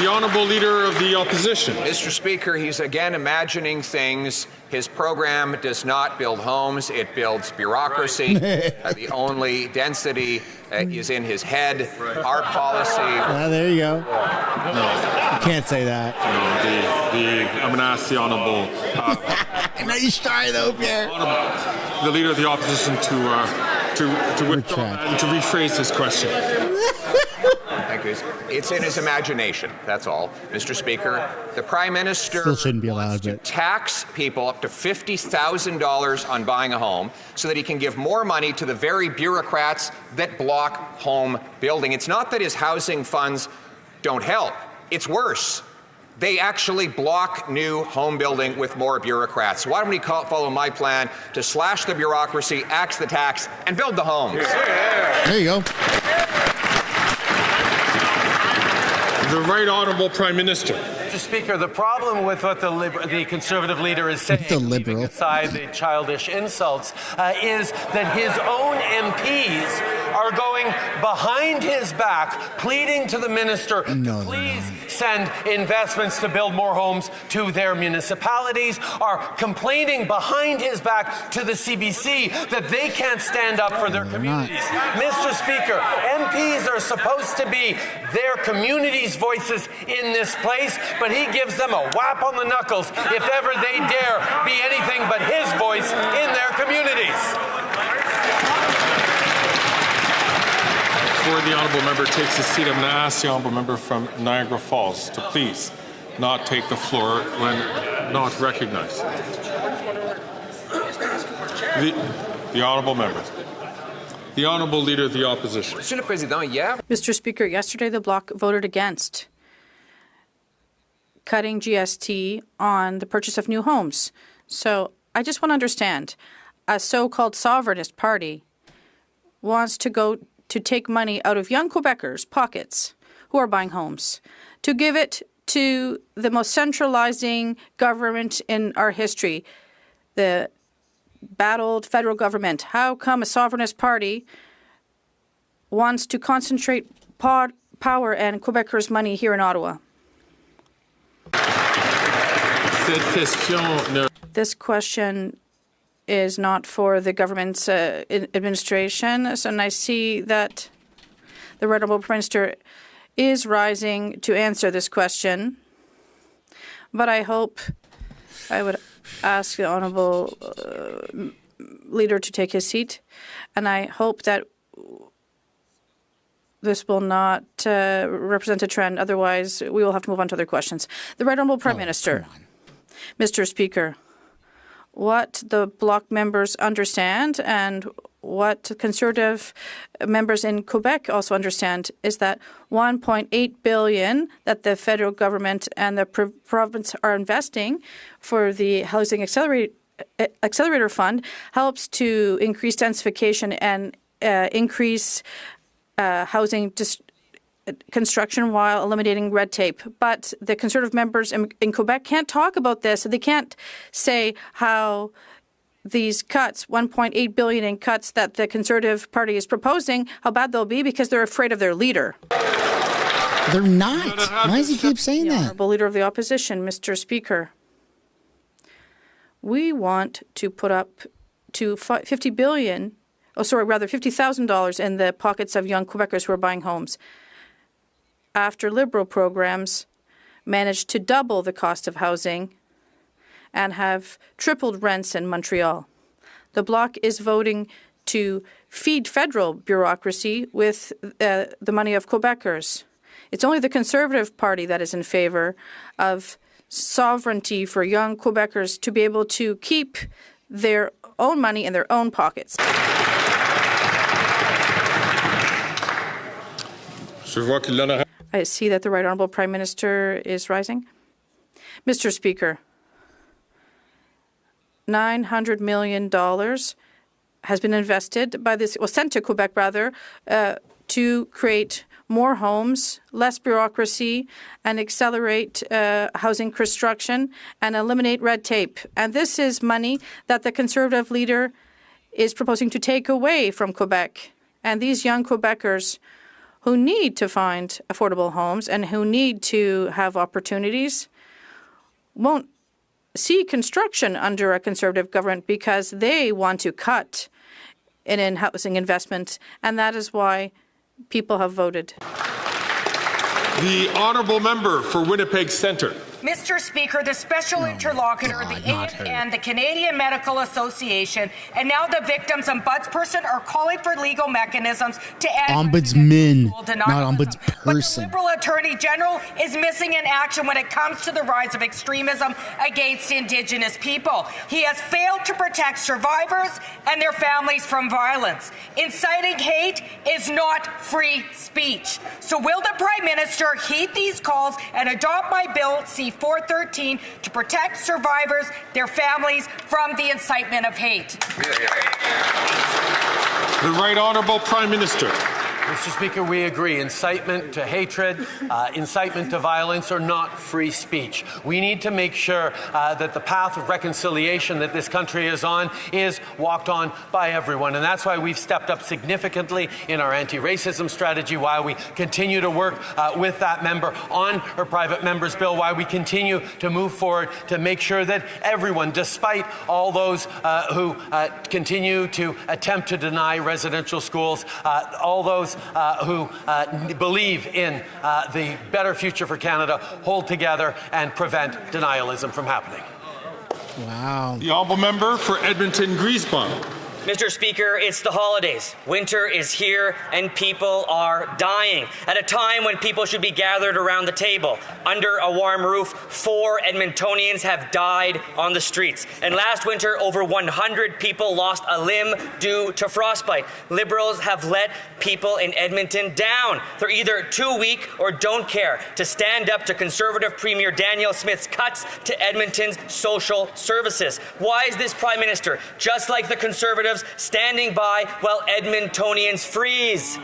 The Honourable Leader of the Opposition. Mr. Speaker, he's again imagining things. His program does not build homes, it builds bureaucracy. The only density is in his head. Our policy... there you go. You can't say that. I'm going to ask the Honourable... Nice try, though, Pierre. The Leader of the Opposition to withdraw and to rephrase this question. Thank you. It's in his imagination, that's all. Mr. Speaker, the Prime Minister Still shouldn't be allowed to tax people up to $50,000 on buying a home so that he can give more money to the very bureaucrats that block home building. It's not that his housing funds don't help. It's worse. They actually block new home building with more bureaucrats. So why don't we follow my plan to slash the bureaucracy, axe the tax, and build the homes? There you go. The Right Honourable Prime Minister. Mr. Speaker, the problem with what the Conservative leader is saying, leaving aside the childish insults, is that his own MPs are going behind his back, pleading to the minister to please send investments to build more homes to their municipalities, are complaining behind his back to the CBC that they can't stand up for their communities. Mr. Speaker, MPs are supposed to be their communities' voices in this place, but he gives them a whap on the knuckles if ever they dare be anything but his voice in their communities. Before the honourable member takes his seat, I'm going to ask the honourable member from Niagara Falls to please not take the floor when not recognized. The honourable member. The Honourable Leader of the Opposition. Mr. Speaker, yesterday the Bloc voted against cutting GST on the purchase of new homes. So I just want to understand, a so-called sovereignist party wants to take money out of young Quebecers' pockets who are buying homes, to give it to the most centralizing government in our history, the battled federal government. How come a sovereignist party wants to concentrate power and Quebecers' money here in Ottawa? This question is not for the government's administration, and I see that the Right Honourable Prime Minister is rising to answer this question, but I would ask the Honourable Leader to take his seat, and I hope that this will not represent a trend. Otherwise, we will have to move on to other questions. The Right Honourable Prime Minister. Mr. Speaker, what the Bloc members understand and what Conservative members in Quebec also understand is that $1.8 billion that the federal government and the province are investing for the Housing Accelerator Fund helps to increase densification and increase housing construction while eliminating red tape. But the Conservative members in Quebec can't talk about this. They can't say how these cuts, $1.8 billion in cuts that the Conservative Party is proposing, how bad they'll be because they're afraid of their leader. They're not. Why does he keep saying that? Honourable Leader of the Opposition, Mr. Speaker, we want to put up to $50,000 in the pockets of young Quebecers who are buying homes, after Liberal programs managed to double the cost of housing and have tripled rents in Montreal. The Bloc is voting to feed federal bureaucracy with the money of Quebecers. It's only the Conservative Party that is in favour of sovereignty for young Quebecers to be able to keep their own money in their own pockets. I see that the Right Honourable Prime Minister is rising. Mr. Speaker, $900 million has been invested by this, sent to Quebec rather, to create more homes, less bureaucracy, and accelerate housing construction and eliminate red tape. And this is money that the Conservative leader is proposing to take away from Quebec. And these young Quebecers who need to find affordable homes and who need to have opportunities won't see construction under a Conservative government because they want to cut in housing investment, and that is why people have voted. The Honourable Member for Winnipeg Centre. Mr. Speaker, the special interlocutor, the AMN, the Canadian Medical Association, and now the victims ombudsperson are calling for legal mechanisms to end ombudsman, not ombudsperson. But the Liberal Attorney General is missing in action when it comes to the rise of extremism against Indigenous people. He has failed to protect survivors and their families from violence. Inciting hate is not free speech. So will the Prime Minister heed these calls and adopt my bill, C-413, to protect survivors, their families, from the incitement of hate? The Right Honourable Prime Minister. Mr. Speaker, we agree. Incitement to hatred, incitement to violence are not free speech. We need to make sure that the path of reconciliation that this country is on is walked on by everyone. And that's why we've stepped up significantly in our anti-racism strategy, why we continue to work with that member on her private member's bill, why we continue to move forward to make sure that everyone, despite all those who continue to attempt to deny residential schools, all those who believe in the better future for Canada, hold together and prevent denialism from happening. Wow. The honourable member for Edmonton-Griesbach. Mr. Speaker, it's the holidays. Winter is here and people are dying. At a time when people should be gathered around the table, under a warm roof, 4 Edmontonians have died on the streets. And last winter, over 100 people lost a limb due to frostbite. Liberals have let people in Edmonton down. They're either too weak or don't care to stand up to Conservative Premier Danielle Smith's cuts to Edmonton's social services. Why is this Prime Minister, just like the Conservatives, standing by while Edmontonians freeze?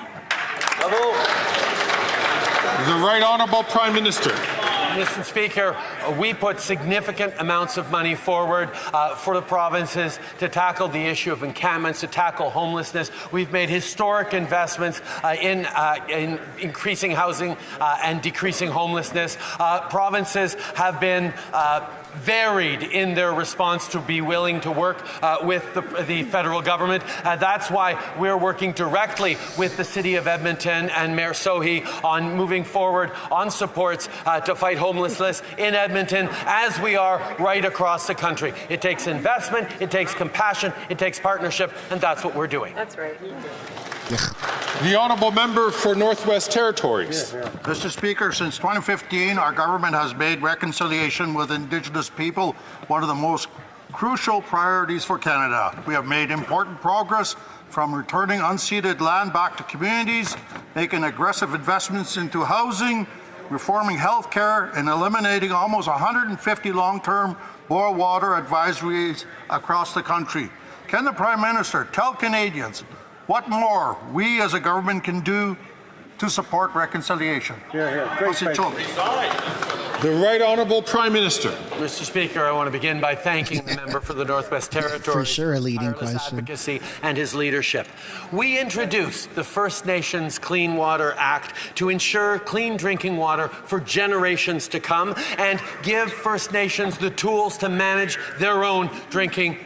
Bravo. The Right Honourable Prime Minister. Mr. Speaker, we put significant amounts of money forward for the provinces to tackle the issue of encampments, to tackle homelessness. We've made historic investments in increasing housing and decreasing homelessness. Provinces have been varied in their response to be willing to work with the federal government. That's why we're working directly with the City of Edmonton and Mayor Sohi on moving forward on supports to fight homelessness in Edmonton, as we are right across the country. It takes investment, it takes compassion, it takes partnership, and that's what we're doing. That's right. The honourable member for Northwest Territories. Mr. Speaker, since 2015, our government has made reconciliation with Indigenous people one of the most crucial priorities for Canada. We have made important progress from returning unceded land back to communities, making aggressive investments into housing, reforming health care, and eliminating almost 150 long-term boil water advisories across the country. Can the Prime Minister tell Canadians what more we as a government can do to support reconciliation? The Right Honourable Prime Minister. Mr. Speaker, I want to begin by thanking the member for the Northwest Territories For sure, a leading for his question. advocacy and his leadership. We introduced the First Nations Clean Water Act to ensure clean drinking water for generations to come and give First Nations the tools to manage their own drinking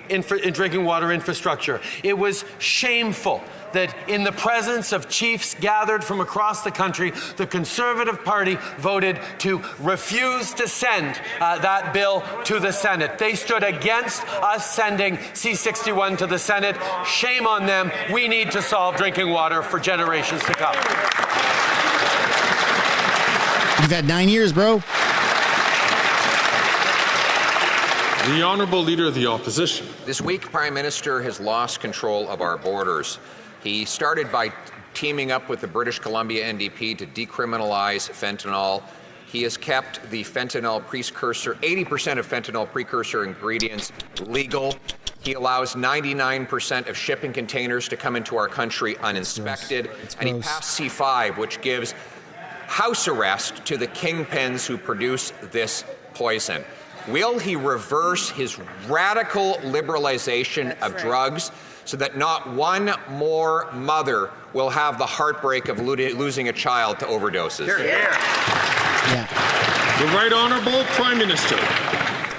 water infrastructure. It was shameful that in the presence of chiefs gathered from across the country, the Conservative Party voted to refuse to send that bill to the Senate. They stood against us sending C-61 to the Senate. Shame on them. We need to solve drinking water for generations to come. You've had 9 years, bro. The Honourable Leader of the Opposition. This week, Prime Minister has lost control of our borders. He started by teaming up with the British Columbia NDP to decriminalize fentanyl. He has kept the fentanyl precursor, 80% of fentanyl precursor ingredients legal. He allows 99% of shipping containers to come into our country uninspected. And he passed C5, which gives house arrest to the kingpins who produce this poison. Will he reverse his radical liberalization of drugs so that not one more mother will have the heartbreak of losing a child to overdoses? Yeah. The Right Honourable Prime Minister.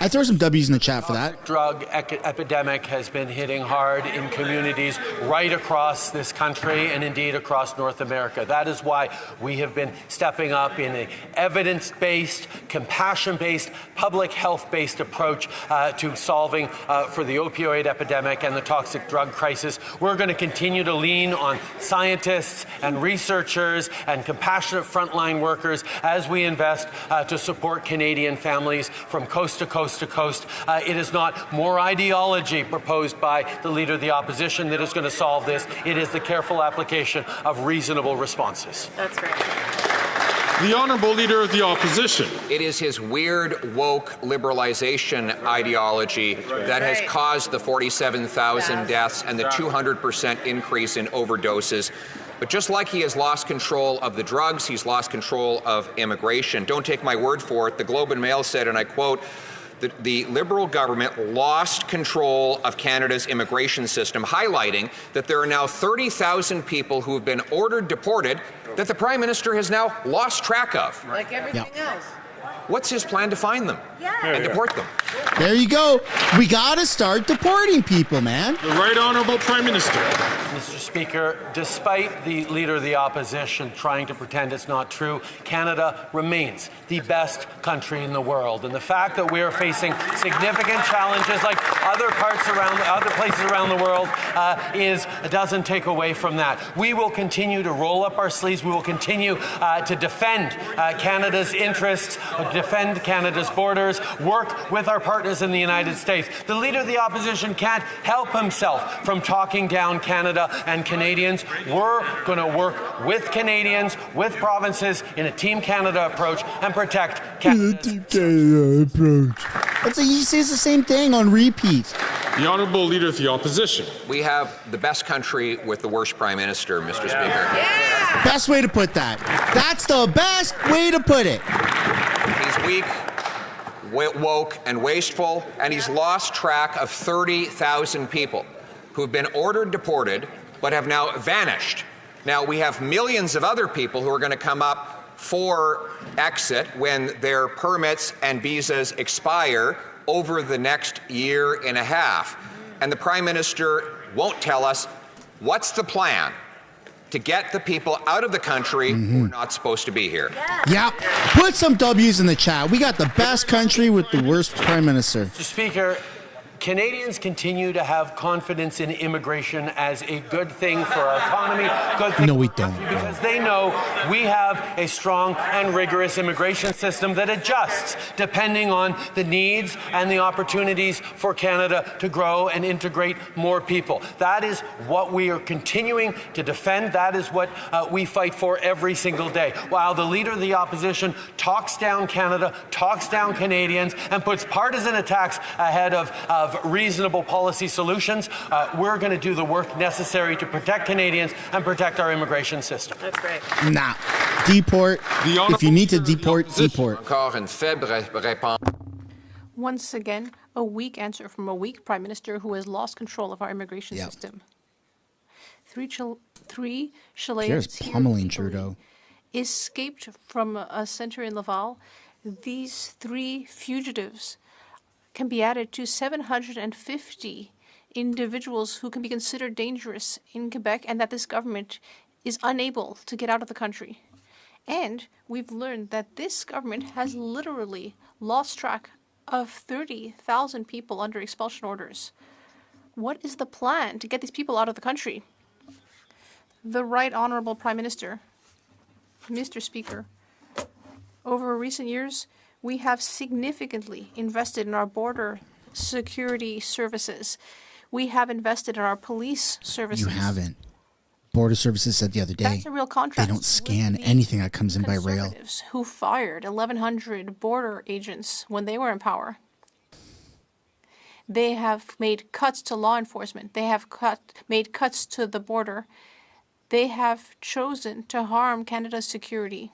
I throw some W's in the chat for that. Drug epidemic has been hitting hard in communities right across this country and indeed across North America. That is why we have been stepping up in an evidence-based, compassion-based, public health-based approach to solving for the opioid epidemic and the toxic drug crisis. We're going to continue to lean on scientists and researchers and compassionate frontline workers as we invest to support Canadian families from coast to coast to coast. It is not more ideology proposed by the Leader of the Opposition that is going to solve this. It is the careful application of reasonable responses. That's right. The Honourable Leader of the Opposition. It is his weird, woke liberalization ideology that has caused the 47,000 deaths and the 200% increase in overdoses But just like he has lost control of the drugs, he's lost control of immigration. Don't take my word for it. The Globe and Mail said, and I quote, the Liberal government lost control of Canada's immigration system, highlighting that there are now 30,000 people who have been ordered deported that the Prime Minister has now lost track of. Like everything else. What's his plan to find them and deport them? There you go. We got to start deporting people, man. The Right Honourable Prime Minister. Mr. Speaker, despite the Leader of the Opposition trying to pretend it's not true, Canada remains the best country in the world. And the fact that we are facing significant challenges like other places around the world doesn't take away from that. We will continue to roll up our sleeves. We will continue to defend Canada's interests, defend Canada's borders, work with our partners in the United States. The Leader of the Opposition can't help himself from talking down Canada and Canadians. We're going to work with Canadians, with provinces in a Team Canada approach and protect Canada's approach. He says the same thing on repeat. The Honourable Leader of the Opposition. We have the best country with the worst Prime Minister, Mr. Speaker. Yeah. Best way to put that. That's the best way to put it. He's weak, woke, and wasteful, and he's lost track of 30,000 people who've been ordered deported but have now vanished. Now, we have millions of other people who are going to come up for exit when their permits and visas expire over the next year and a half. And the Prime Minister won't tell us what's the plan to get the people out of the country who are not supposed to be here. Yeah. Put some W's in the chat. We got the best country with the worst Prime Minister. Mr. Speaker, Canadians continue to have confidence in immigration as a good thing for our economy. Good thing no, we don't. Because they know we have a strong and rigorous immigration system that adjusts depending on the needs and the opportunities for Canada to grow and integrate more people. That is what we are continuing to defend. That is what we fight for every single day. While the Leader of the Opposition talks down Canada, talks down Canadians, and puts partisan attacks ahead of reasonable policy solutions, we're going to do the work necessary to protect Canadians and protect our immigration system. That's great. Nah. Deport. If you need to deport, deport. Once again, a weak answer from a weak Prime Minister who has lost control of our immigration system. Three Pierre's pummeling Trudeau. Escaped from a center in Laval. These 3 fugitives can be added to 750 individuals who can be considered dangerous in Quebec and that this government is unable to get out of the country. And we've learned that this government has literally lost track of 30,000 people under expulsion orders. What is the plan to get these people out of the country? The Right Honourable Prime Minister, Mr. Speaker, over recent years, we have significantly invested in our border security services. We have invested in our police services. You haven't. Border Services said the other day, that's a real contrast. They don't scan anything that comes in by rail. Who fired 1,100 border agents when they were in power. They have made cuts to law enforcement. They have made cuts to the border. They have chosen to harm Canada's security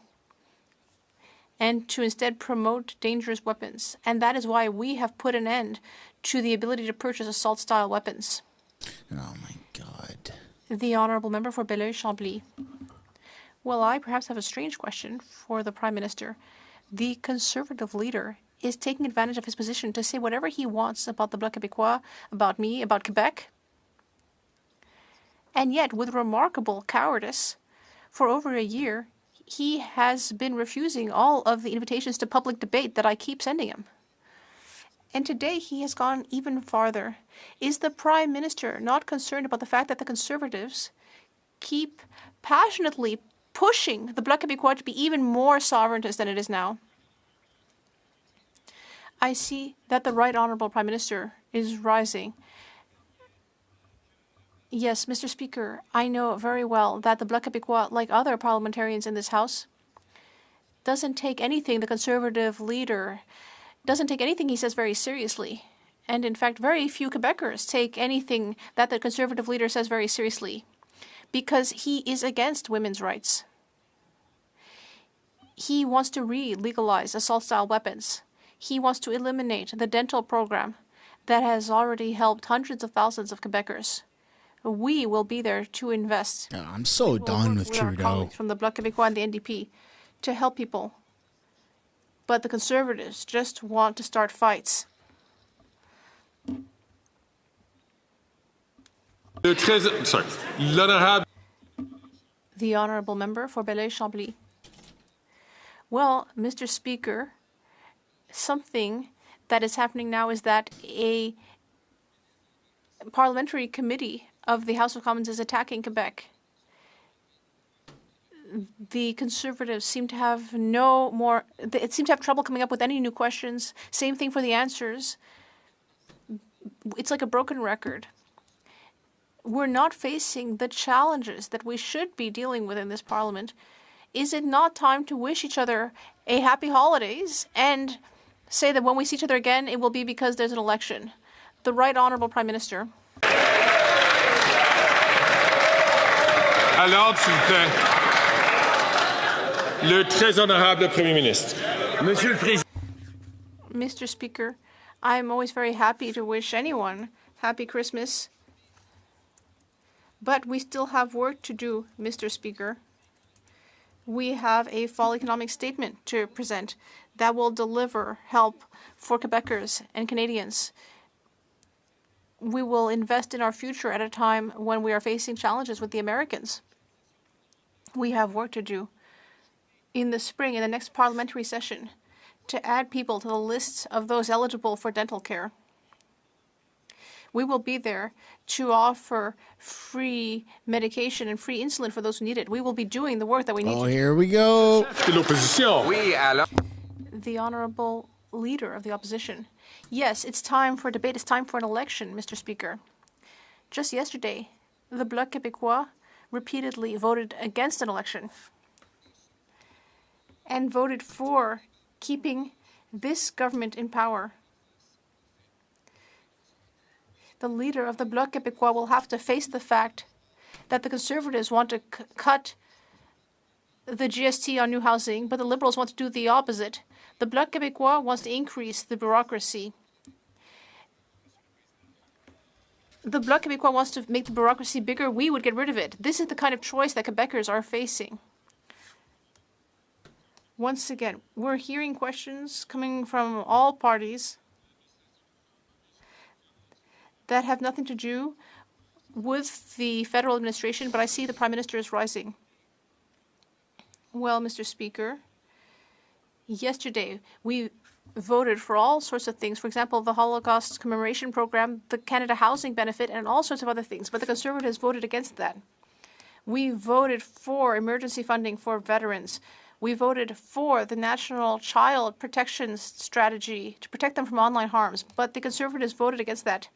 and to instead promote dangerous weapons. And that is why we have put an end to the ability to purchase assault-style weapons. Oh, my God. The Honourable Member for Belleuil-Chambly. Well, I perhaps have a strange question for the Prime Minister. The Conservative leader is taking advantage of his position to say whatever he wants about the Bloc Québécois, about me, about Quebec. And yet, with remarkable cowardice, for over a year, he has been refusing all of the invitations to public debate that I keep sending him. And today he has gone even farther. Is the Prime Minister not concerned about the fact that the Conservatives keep passionately pushing the Bloc Québécois to be even more sovereigntist than it is now? I see that the Right Honourable Prime Minister is rising. Yes, Mr. Speaker, I know very well that the Bloc Québécois, like other parliamentarians in this House, doesn't take anything the Conservative leader doesn't take anything he says very seriously. And in fact, very few Quebecers take anything that the Conservative leader says very seriously. because he is against women's rights. He wants to re-legalize assault-style weapons. He wants to eliminate the dental program that has already helped hundreds of thousands of Quebecers. We will be there to invest. I'm so done with Our Trudeau. colleagues from the Bloc Québécois and the NDP to help people. But the Conservatives just want to start fights. L'honorable. The Honourable Member for Belleuil-Chambly. Well, Mr. Speaker, something that is happening now is that a parliamentary committee of the House of Commons is attacking Quebec. The Conservatives seem to have it seems to have trouble coming up with any new questions. Same thing for the answers. It's like a broken record. We're not facing the challenges that we should be dealing with in this parliament. Is it not time to wish each other a happy holidays and say that when we see each other again, it will be because there's an election? The Right Honourable Prime Minister. À l'ordre, s'il vous plaît. Le très honorable Premier ministre. Monsieur le Président. Mr. Speaker, I'm always very happy to wish anyone happy Christmas. But we still have work to do, Mr. Speaker. We have a fall economic statement to present that will deliver help for Quebecers and Canadians. We will invest in our future at a time when we are facing challenges with the Americans. We have work to do in the spring, in the next parliamentary session, to add people to the lists of those eligible for dental care. We will be there to offer free medication and free insulin for those who need it. We will be doing the work that we need to do. Here we go. The Honourable Leader of the Opposition. Yes, it's time for debate. It's time for an election, Mr. Speaker. Just yesterday, the Bloc Québécois repeatedly voted against an election and voted for keeping this government in power. The leader of the Bloc Québécois will have to face the fact that the Conservatives want to cut the GST on new housing, but the Liberals want to do the opposite. The Bloc Québécois wants to increase the bureaucracy. The Bloc Québécois wants to make the bureaucracy bigger. We would get rid of it. This is the kind of choice that Quebecers are facing. Once again, we're hearing questions coming from all parties that have nothing to do with the federal administration, but I see the Prime Minister is rising. Well, Mr. Speaker, yesterday we voted for all sorts of things. For example, the Holocaust commemoration program, the Canada Housing Benefit, and all sorts of other things. But the Conservatives voted against that. We voted for emergency funding for veterans. We voted for the National Child Protection Strategy to protect them from online harms. But the Conservatives voted against that.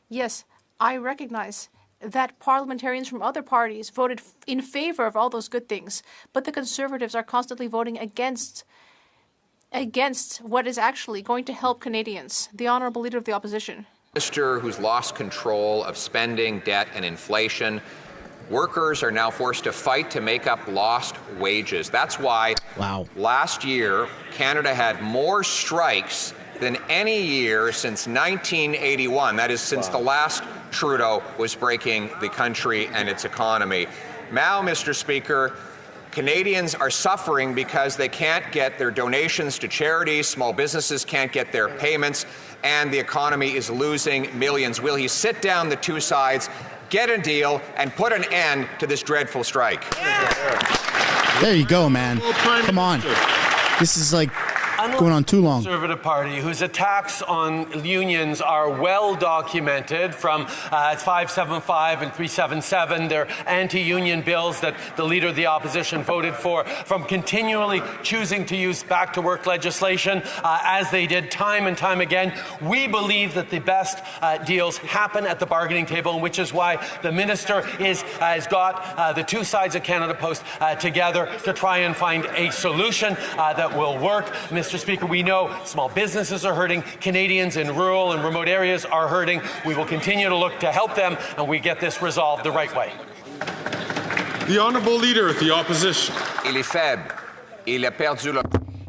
Yes, I recognize that parliamentarians from other parties voted in favor of all those good things, but the Conservatives are constantly voting against what is actually going to help Canadians. The Honourable Leader of the Opposition. Minister who's lost control of spending, debt, and inflation. Workers are now forced to fight to make up lost wages. That's why last year, Canada had more strikes than any year since 1981. That is since the last Trudeau was breaking the country and its economy. Now, Mr. Speaker, Canadians are suffering because they can't get their donations to charities, small businesses can't get their payments, and the economy is losing millions. Will he sit down the two sides, get a deal, and put an end to this dreadful strike? There you go, man. Come on. This is like going on too long. Conservative Party, whose attacks on unions are well documented from 575 and 377, their anti-union bills that the Leader of the Opposition voted for, from continually choosing to use back-to-work legislation as they did time and time again. We believe that the best deals happen at the bargaining table, which is why the Minister has got the two sides of Canada Post together to try and find a solution that will work. Mr. Speaker, we know small businesses are hurting. Canadians in rural and remote areas are hurting. We will continue to look to help them, and we get this resolved the right way. The Honourable Leader of the Opposition. Il est faible. Il a perdu le...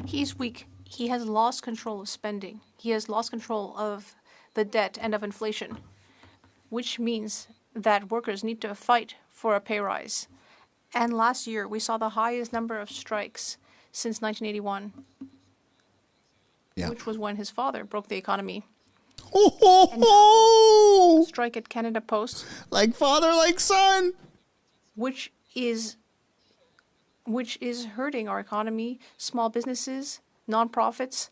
He's weak. He has lost control of spending. He has lost control of the debt and of inflation, which means that workers need to fight for a pay rise. And last year, we saw the highest number of strikes since 1981, which was when his father broke the economy. Strike at Canada Post. Like father, like son. Which is hurting our economy, small businesses, nonprofits.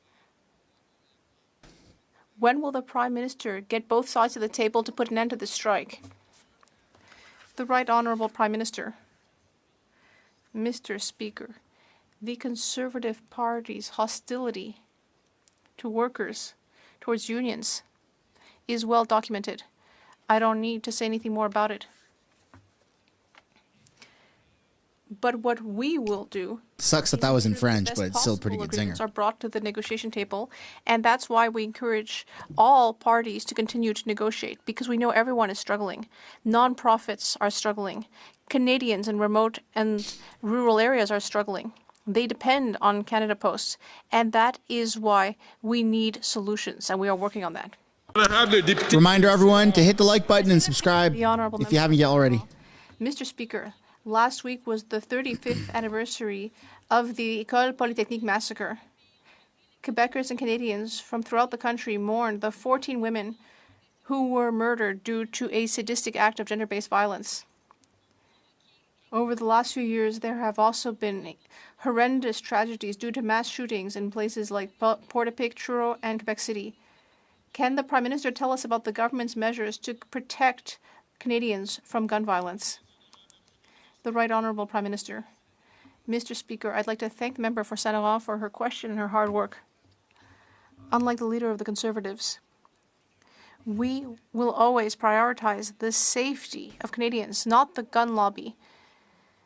When will the Prime Minister get both sides of the table to put an end to the strike? The Right Honourable Prime Minister. Mr. Speaker, the Conservative Party's hostility to workers, towards unions, is well documented. I don't need to say anything more about it. But what we will do... Sucks that was in French, but it's still a pretty good zinger. ...are brought to the negotiation table, and that's why we encourage all parties to continue to negotiate, because we know everyone is struggling. Non-profits are struggling. Canadians in remote and rural areas are struggling. They depend on Canada Post, and that is why we need solutions, and we are working on that. Reminder everyone to hit the like button and subscribe if you haven't yet already. Mr. Speaker, last week was the 35th anniversary of the École Polytechnique massacre. Quebecers and Canadians from throughout the country mourned the 14 women who were murdered due to a sadistic act of gender-based violence. Over the last few years, there have also been horrendous tragedies due to mass shootings in places like Portapique, Truro, and Quebec City. Can the Prime Minister tell us about the government's measures to protect Canadians from gun violence? The Right Honourable Prime Minister. Mr. Speaker, I'd like to thank the member for Saint Laurent for her question and her hard work. Unlike the Leader of the Conservatives, we will always prioritize the safety of Canadians, not the gun lobby.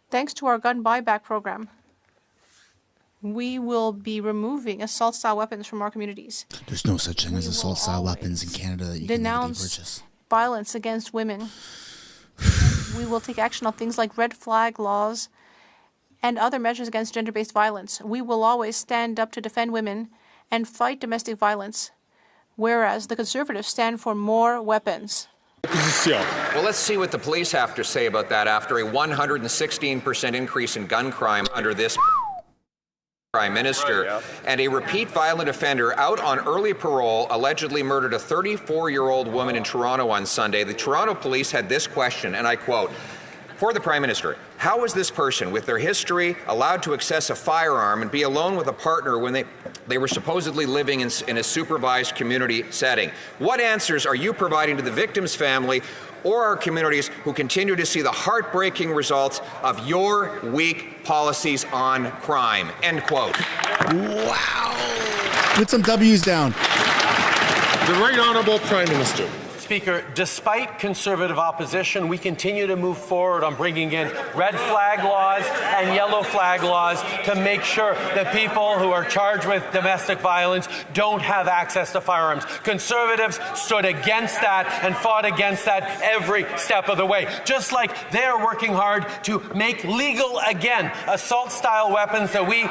Thanks to our gun buyback program, we will be removing assault-style weapons from our communities. There's no such thing as assault-style weapons in Canada that you can legally purchase. Violence against women. We will take action on things like red flag laws and other measures against gender-based violence. We will always stand up to defend women and fight domestic violence, whereas the Conservatives stand for more weapons. Well, let's see what the police have to say about that after a 116% increase in gun crime under this Prime Minister. And a repeat violent offender out on early parole allegedly murdered a 34-year-old woman in Toronto on Sunday. The Toronto police had this question, and I quote, for the Prime Minister, how was this person, with their history, allowed to access a firearm and be alone with a partner when they were supposedly living in a supervised community setting? What answers are you providing to the victim's family or our communities who continue to see the heartbreaking results of your weak policies on crime? End quote. Wow. Put some W's down. The Right Honourable Prime Minister. Speaker, despite Conservative opposition, we continue to move forward on bringing in red flag laws and yellow flag laws to make sure that people who are charged with domestic violence don't have access to firearms. Conservatives stood against that and fought against that every step of the way. Just like they're working hard to make legal again assault-style weapons that we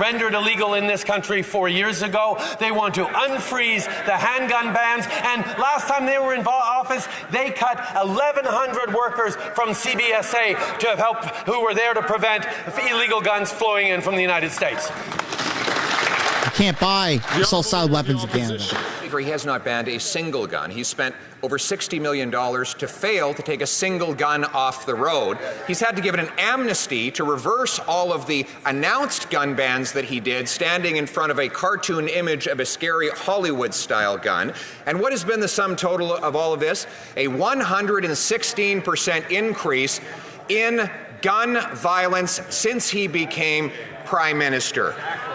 rendered illegal in this country 4 years ago. They want to unfreeze the handgun bans, and last time they were in office, they cut 1,100 workers from CBSA to help, who were there to prevent illegal guns flowing in from the United States. You can't buy assault-style weapons in Canada. He has not banned a single gun. He's spent over $60 million to fail to take a single gun off the road. He's had to give it an amnesty to reverse all of the announced gun bans that he did, standing in front of a cartoon image of a scary Hollywood-style gun. And what has been the sum total of all of this? A 116% increase in gun violence since he became Prime Minister.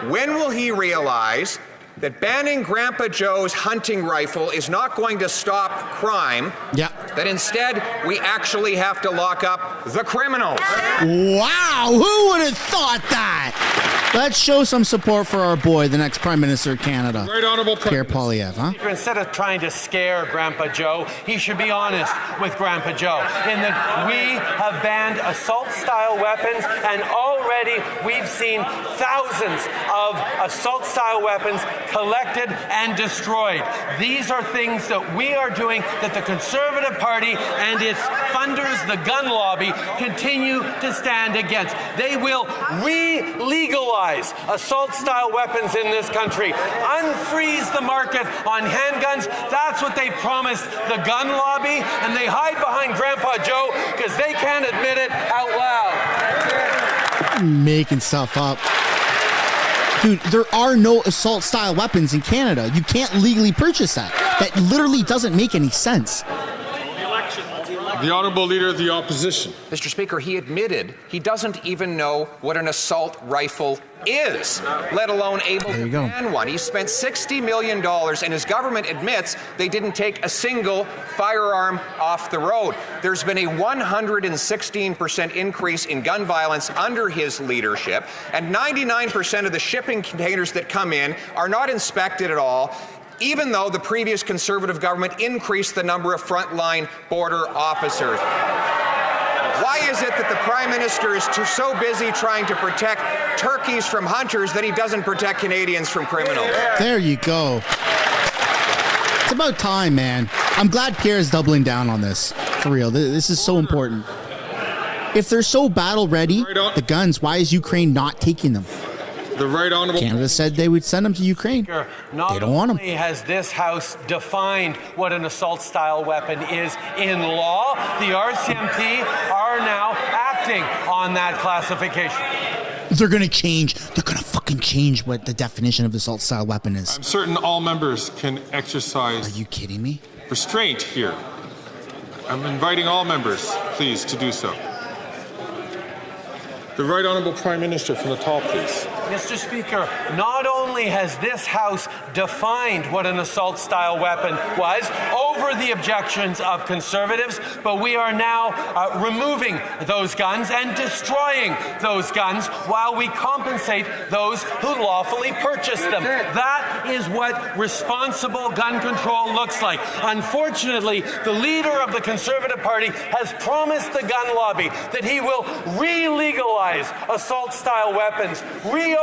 When will he realize that banning Grandpa Joe's hunting rifle is not going to stop crime, that instead we actually have to lock up the criminals? Wow, who would have thought that? Let's show some support for our boy, the next Prime Minister of Canada. Right Honourable Pierre Poilievre, huh? Instead of trying to scare Grandpa Joe, he should be honest with Grandpa Joe in that we have banned assault-style weapons, and already we've seen thousands of assault-style weapons collected and destroyed. These are things that we are doing that the Conservative Party and its funders, the gun lobby, continue to stand against. They will re-legalize assault-style weapons in this country, unfreeze the market on handguns. That's what they promised the gun lobby, and they hide behind Grandpa Joe because they can't admit it out loud. Making stuff up. Dude, there are no assault-style weapons in Canada. You can't legally purchase that. That literally doesn't make any sense. The Honourable Leader of the Opposition. Mr. Speaker, he admitted he doesn't even know what an assault rifle is, let alone able to ban one. He spent $60 million, and his government admits they didn't take a single firearm off the road. There's been a 116% increase in gun violence under his leadership, and 99% of the shipping containers that come in are not inspected at all, even though the previous Conservative government increased the number of frontline border officers. Why is it that the Prime Minister is so busy trying to protect turkeys from hunters that he doesn't protect Canadians from criminals? There you go. It's about time, man. I'm glad Pierre is doubling down on this. For real, this is so important. If they're so battle ready, the guns, why is Ukraine not taking them? The Right Honourable Canada said they would send them to Ukraine. They don't want them. Not only has this House defined what an assault-style weapon is in law, the RCMP are now acting on that classification. They're going to change. They're going to fucking change what the definition of assault-style weapon is. I'm certain all members can exercise... Are you kidding me? ...restraint here. I'm inviting all members, please, to do so. The Right Honourable Prime Minister from the top, please. Mr. Speaker, not only has this House defined what an assault-style weapon was over the objections of Conservatives, but we are now removing those guns and destroying those guns while we compensate those who lawfully purchased them. That is what responsible gun control looks like. Unfortunately, the leader of the Conservative Party has promised the gun lobby that he will re-legalize assault-style weapons, reopen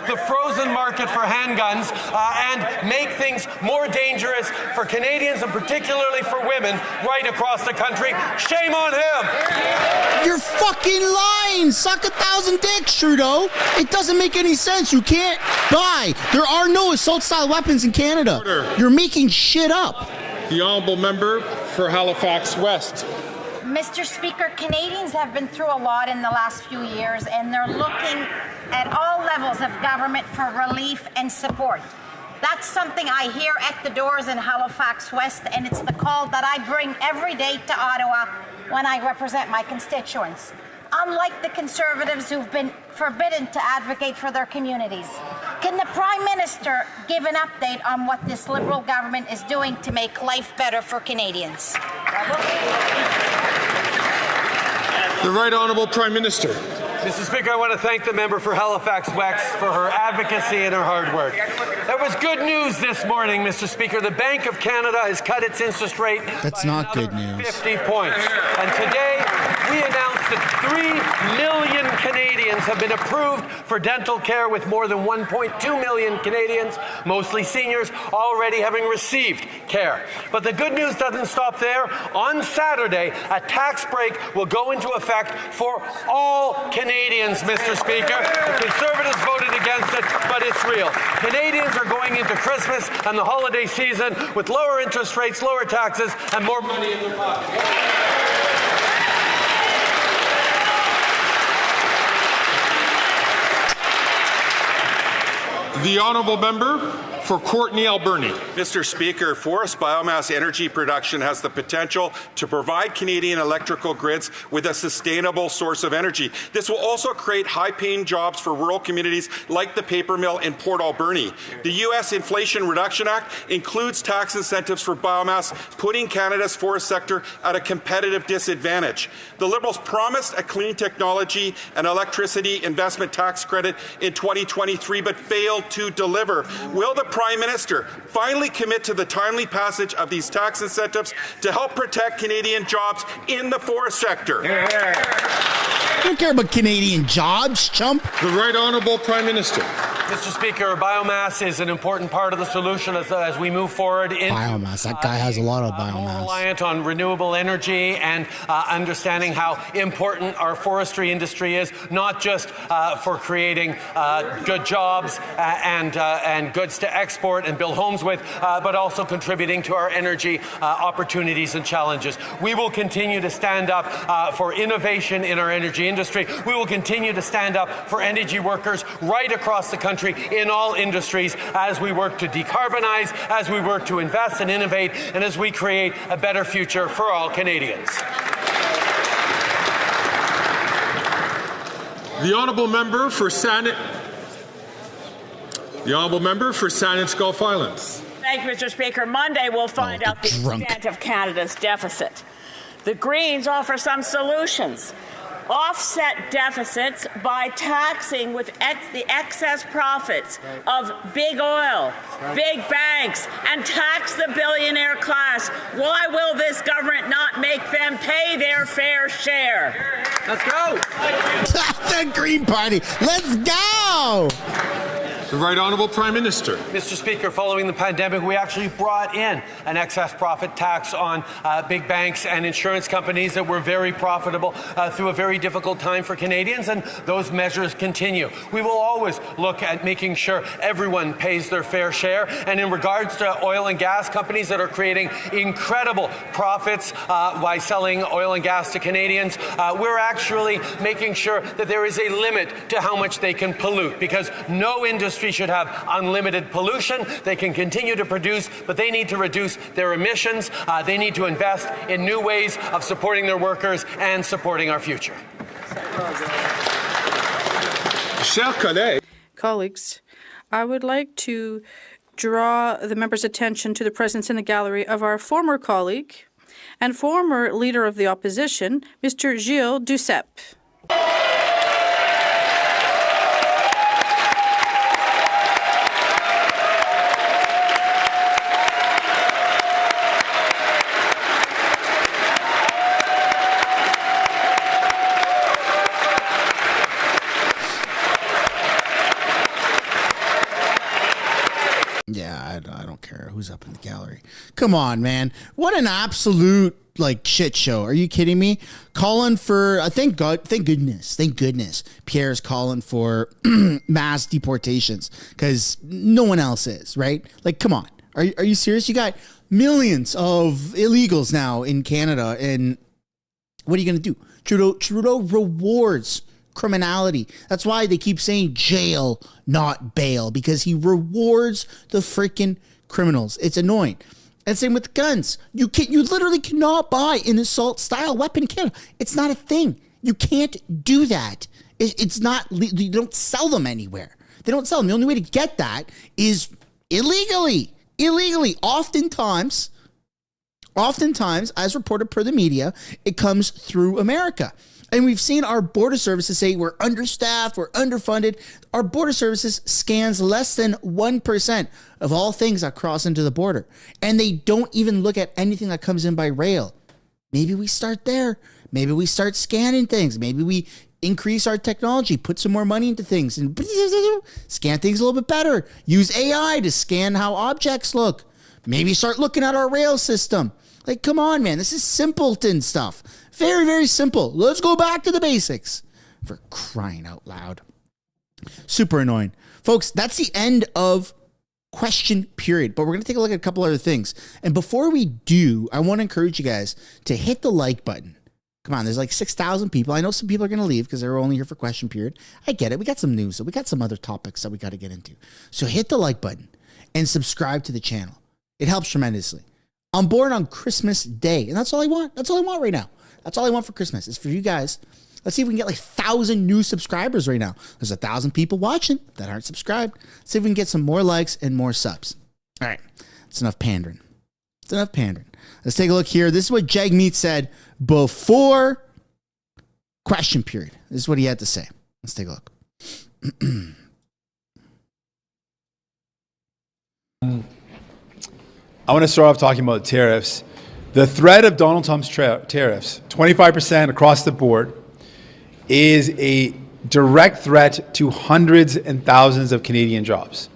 the frozen market for handguns, and make things more dangerous for Canadians and particularly for women right across the country. Shame on him! You're fucking lying! Suck 1,000 dicks, Trudeau! It doesn't make any sense. You can't buy. There are no assault-style weapons in Canada. Order. You're making shit up. The Honourable Member for Halifax West. Mr. Speaker, Canadians have been through a lot in the last few years, and they're looking at all levels of government for relief and support. That's something I hear at the doors in Halifax West, and it's the call that I bring every day to Ottawa when I represent my constituents. Unlike the Conservatives who've been forbidden to advocate for their communities. Can the Prime Minister give an update on what this Liberal government is doing to make life better for Canadians? The Right Honourable Prime Minister. Mr. Speaker, I want to thank the member for Halifax West for her advocacy and her hard work. There was good news this morning, Mr. Speaker. The Bank of Canada has cut its interest rate That's by not another good news. 50 points. And today, we announced that 3 million Canadians have been approved for dental care, with more than 1.2 million Canadians, mostly seniors, already having received care. But the good news doesn't stop there. On Saturday, a tax break will go into effect for all Canadians, Mr. Speaker. The Conservatives voted against it, but it's real. Canadians are going into Christmas and the holiday season with lower interest rates, lower taxes, and more money in their pockets. The Honourable Member for Courtney Alberni. Mr. Speaker, forest biomass energy production has the potential to provide Canadian electrical grids with a sustainable source of energy. This will also create high-paying jobs for rural communities like the paper mill in Port Alberni. The U.S. Inflation Reduction Act includes tax incentives for biomass, putting Canada's forest sector at a competitive disadvantage. The Liberals promised a clean technology and electricity investment tax credit in 2023, but failed to deliver. Will the Prime Minister finally commit to the timely passage of these tax incentives to help protect Canadian jobs in the forest sector? I don't care about Canadian jobs, chump. The Right Honourable Prime Minister. Mr. Speaker, biomass is an important part of the solution as we move forward in Biomass. That guy has a lot of more biomass. reliant on renewable energy and understanding how important our forestry industry is, not just for creating good jobs and goods to export and build homes with, but also contributing to our energy opportunities and challenges. We will continue to stand up for innovation in our energy industry. We will continue to stand up for energy workers right across the country in all industries as we work to decarbonize, as we work to invest and innovate, and as we create a better future for all Canadians. The Honourable Member for Saanich Gulf Islands. Thank you, Mr. Speaker. Monday we'll find out the extent of Canada's deficit. The Greens offer some solutions. Offset deficits by taxing with the excess profits of big oil, big banks, and tax the billionaire class. Why will this government not make them pay their fair share? Let's go. The Green Party. Let's go. The Right Honourable Prime Minister. Mr. Speaker, following the pandemic, we actually brought in an excess profit tax on big banks and insurance companies that were very profitable through a very difficult time for Canadians, and those measures continue. We will always look at making sure everyone pays their fair share, and in regards to oil and gas companies that are creating incredible profits by selling oil and gas to Canadians, we're actually making sure that there is a limit to how much they can pollute, because no industry should have unlimited pollution. They can continue to produce, but they need to reduce their emissions. They need to invest in new ways of supporting their workers and supporting our future. Colleagues, I would like to draw the members' attention to the presence in the gallery of our former colleague and former Leader of the Opposition, Mr. Gilles Duceppe. Yeah, I don't care who's up in the gallery. Come on, man. What an absolute shit show. Are you kidding me? Calling for thank goodness Pierre's calling for mass deportations because no one else is, right? Come on. Are you serious? You got millions of illegals now in Canada, and what are you going to do? Trudeau rewards criminality. That's why they keep saying jail, not bail, because he rewards the freaking criminals. It's annoying. And same with guns. You literally cannot buy an assault style weapon in Canada. It's not a thing. You can't do that. It's not. You don't sell them anywhere. They don't sell them. The only way to get that is illegally. Oftentimes, as reported per the media, it comes through America. And we've seen our border services say we're understaffed, we're underfunded. Our border services scans less than 1% of all things that cross into the border. And they don't even look at anything that comes in by rail. Maybe we start there. Maybe we start scanning things. Maybe we increase our technology, put some more money into things, and scan things a little bit better. Use AI to scan how objects look. Maybe start looking at our rail system. Come on, man. This is simpleton stuff. Very, very simple. Let's go back to the basics. For crying out loud. Super annoying. Folks, that's the end of question period. But we're going to take a look at a couple other things. And before we do, I want to encourage you guys to hit the like button. Come on, there's 6,000 people. I know some people are going to leave because they're only here for question period. I get it. We got some news. So we got some other topics that we got to get into. So hit the like button. and subscribe to the channel. It helps tremendously. I'm born on Christmas Day, and that's all I want. That's all I want right now. That's all I want for Christmas is for you guys. Let's see if we can get like 1,000 new subscribers right now. There's 1,000 people watching that aren't subscribed. Let's see if we can get some more likes and more subs. All right. It's enough pandering. It's enough pandering. Let's take a look here. This is what Jagmeet said before question period. This is what he had to say. Let's take a look. I want to start off talking about tariffs. The threat of Donald Trump's tariffs, 25% across the board, is a direct threat to hundreds and thousands of Canadian jobs.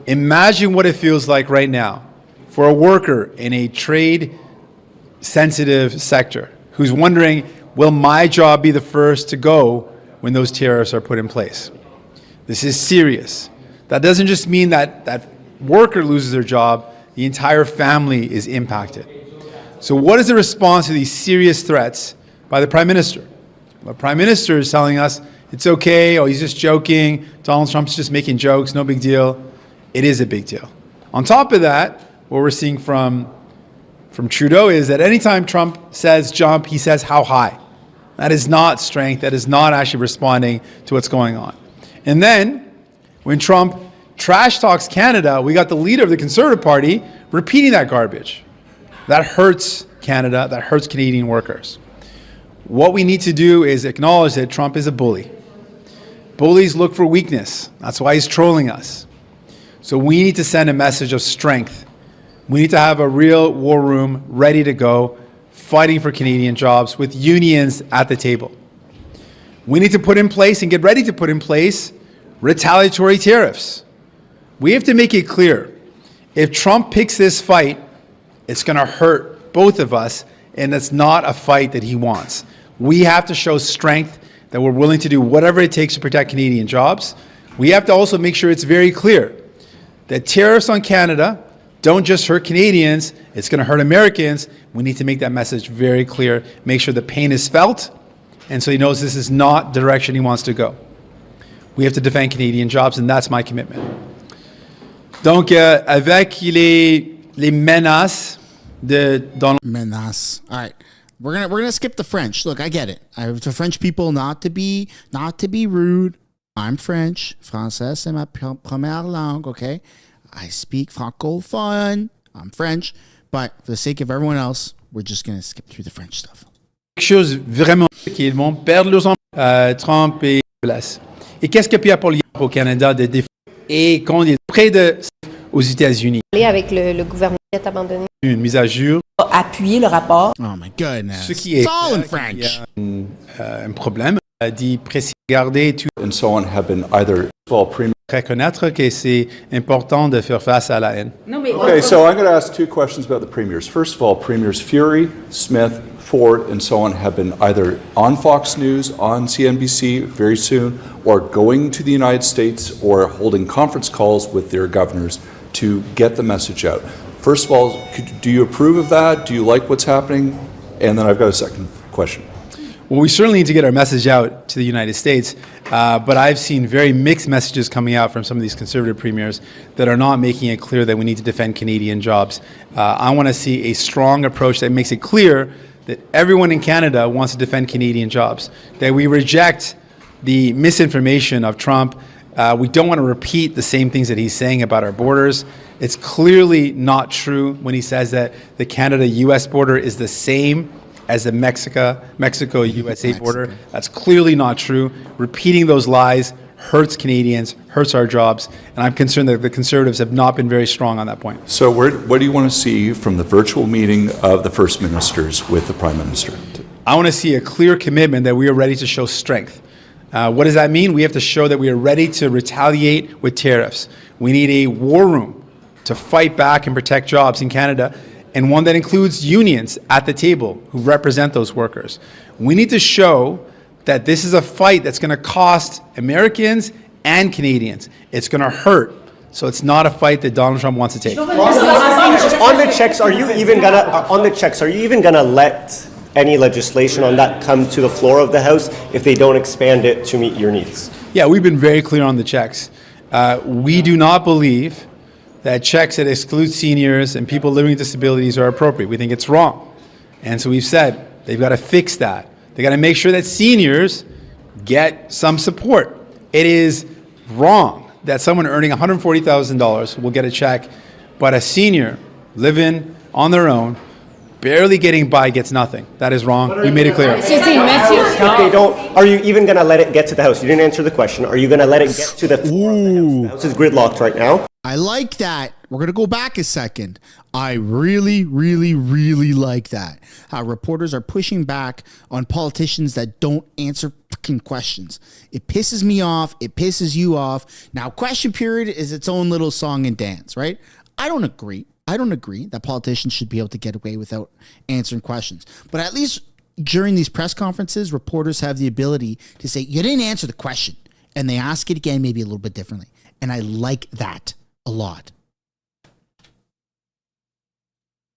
Imagine what it feels like right now for a worker in a trade-sensitive sector who's wondering, will my job be the first to go when those tariffs are put in place? This is serious. That doesn't just mean that that worker loses their job, the entire family is impacted. So what is the response to these serious threats by the Prime Minister? The Prime Minister is telling us it's okay, oh, he's just joking, Donald Trump's just making jokes, no big deal. It is a big deal. On top of that, what we're seeing from Trudeau is that anytime Trump says jump, he says how high. That is not strength, that is not actually responding to what's going on. And then, when Trump trash talks Canada, we got the leader of the Conservative Party repeating that garbage. That hurts Canada, that hurts Canadian workers. What we need to do is acknowledge that Trump is a bully. Bullies look for weakness. That's why he's trolling us. So we need to send a message of strength. We need to have a real war room ready to go, fighting for Canadian jobs with unions at the table. We need to put in place and get ready to put in place retaliatory tariffs. We have to make it clear, if Trump picks this fight, it's going to hurt both of us, and it's not a fight that he wants. We have to show strength, that we're willing to do whatever it takes to protect Canadian jobs. We have to also make sure it's very clear that tariffs on Canada don't just hurt Canadians, it's going to hurt Americans. We need to make that message very clear, make sure the pain is felt, and so he knows this is not the direction he wants to go. We have to defend Canadian jobs, and that's my commitment. Donc, avec les menaces de Donald... Menace. All right. We're gonna skip the French. Look, I get it. To French people, not to be rude. I'm French. Français, c'est ma première langue, okay? I speak francophone. I'm French. But for the sake of everyone else, we're just gonna skip through the French stuff. Quelque chose vraiment qu'ils vont perdre leurs emplois. Trump et place. Et qu'est-ce que Pierre poilievre au Canada de défense et qu'on est près de aux États-Unis? Avec le gouvernement qui est abandonné. Une mise à jour. Appuyer le rapport. Oh my goodness. Ce qui est It's all in French. Un problème. Dit précis garder tout. And so on have been either Reconnaître que c'est important de faire face à la haine. Okay, so I'm going to ask two questions about the premiers. First of all, Premiers Fury, Smith, Ford, and so on have been either on Fox News, on CNBC very soon, or going to the United States or holding conference calls with their governors to get the message out. First of all, do you approve of that? Do you like what's happening? And then I've got a second question. Well, we certainly need to get our message out to the United States, but I've seen very mixed messages coming out from some of these Conservative premiers that are not making it clear that we need to defend Canadian jobs. I want to see a strong approach that makes it clear that everyone in Canada wants to defend Canadian jobs, that we reject the misinformation of Trump. We don't want to repeat the same things that he's saying about our borders. It's clearly not true when he says that the Canada-US border is the same as the Mexico-USA border. That's clearly not true. Repeating those lies hurts Canadians, hurts our jobs, and I'm concerned that the Conservatives have not been very strong on that point. So what do you want to see from the virtual meeting of the First Ministers with the Prime Minister? I want to see a clear commitment that we are ready to show strength. What does that mean? We have to show that we are ready to retaliate with tariffs. We need a war room to fight back and protect jobs in Canada, and one that includes unions at the table who represent those workers. We need to show that this is a fight that's going to cost Americans and Canadians. It's going to hurt. So it's not a fight that Donald Trump wants to take. On the checks, are you even gonna let any legislation on that come to the floor of the House if they don't expand it to meet your needs? Yeah, we've been very clear on the checks. We do not believe that checks that exclude seniors and people living with disabilities are appropriate. We think it's wrong. And so we've said they've got to fix that. They got to make sure that seniors get some support. It is wrong that someone earning $140,000 will get a check, but a senior living on their own, barely getting by, gets nothing. That is wrong. We made it clear. If they don't, are you even going to let it get to the House? You didn't answer the question. Are you going to let it get to the floor of the House? The House is gridlocked right now. I like that. We're going to go back a second. I really, really, really like that. How reporters are pushing back on politicians that don't answer fucking questions. It pisses me off. It pisses you off. Now, question period is its own little song and dance, right? I don't agree. I don't agree that politicians should be able to get away without answering questions. But at least during these press conferences, reporters have the ability to say, you didn't answer the question. And they ask it again, maybe a little bit differently. And I like that a lot.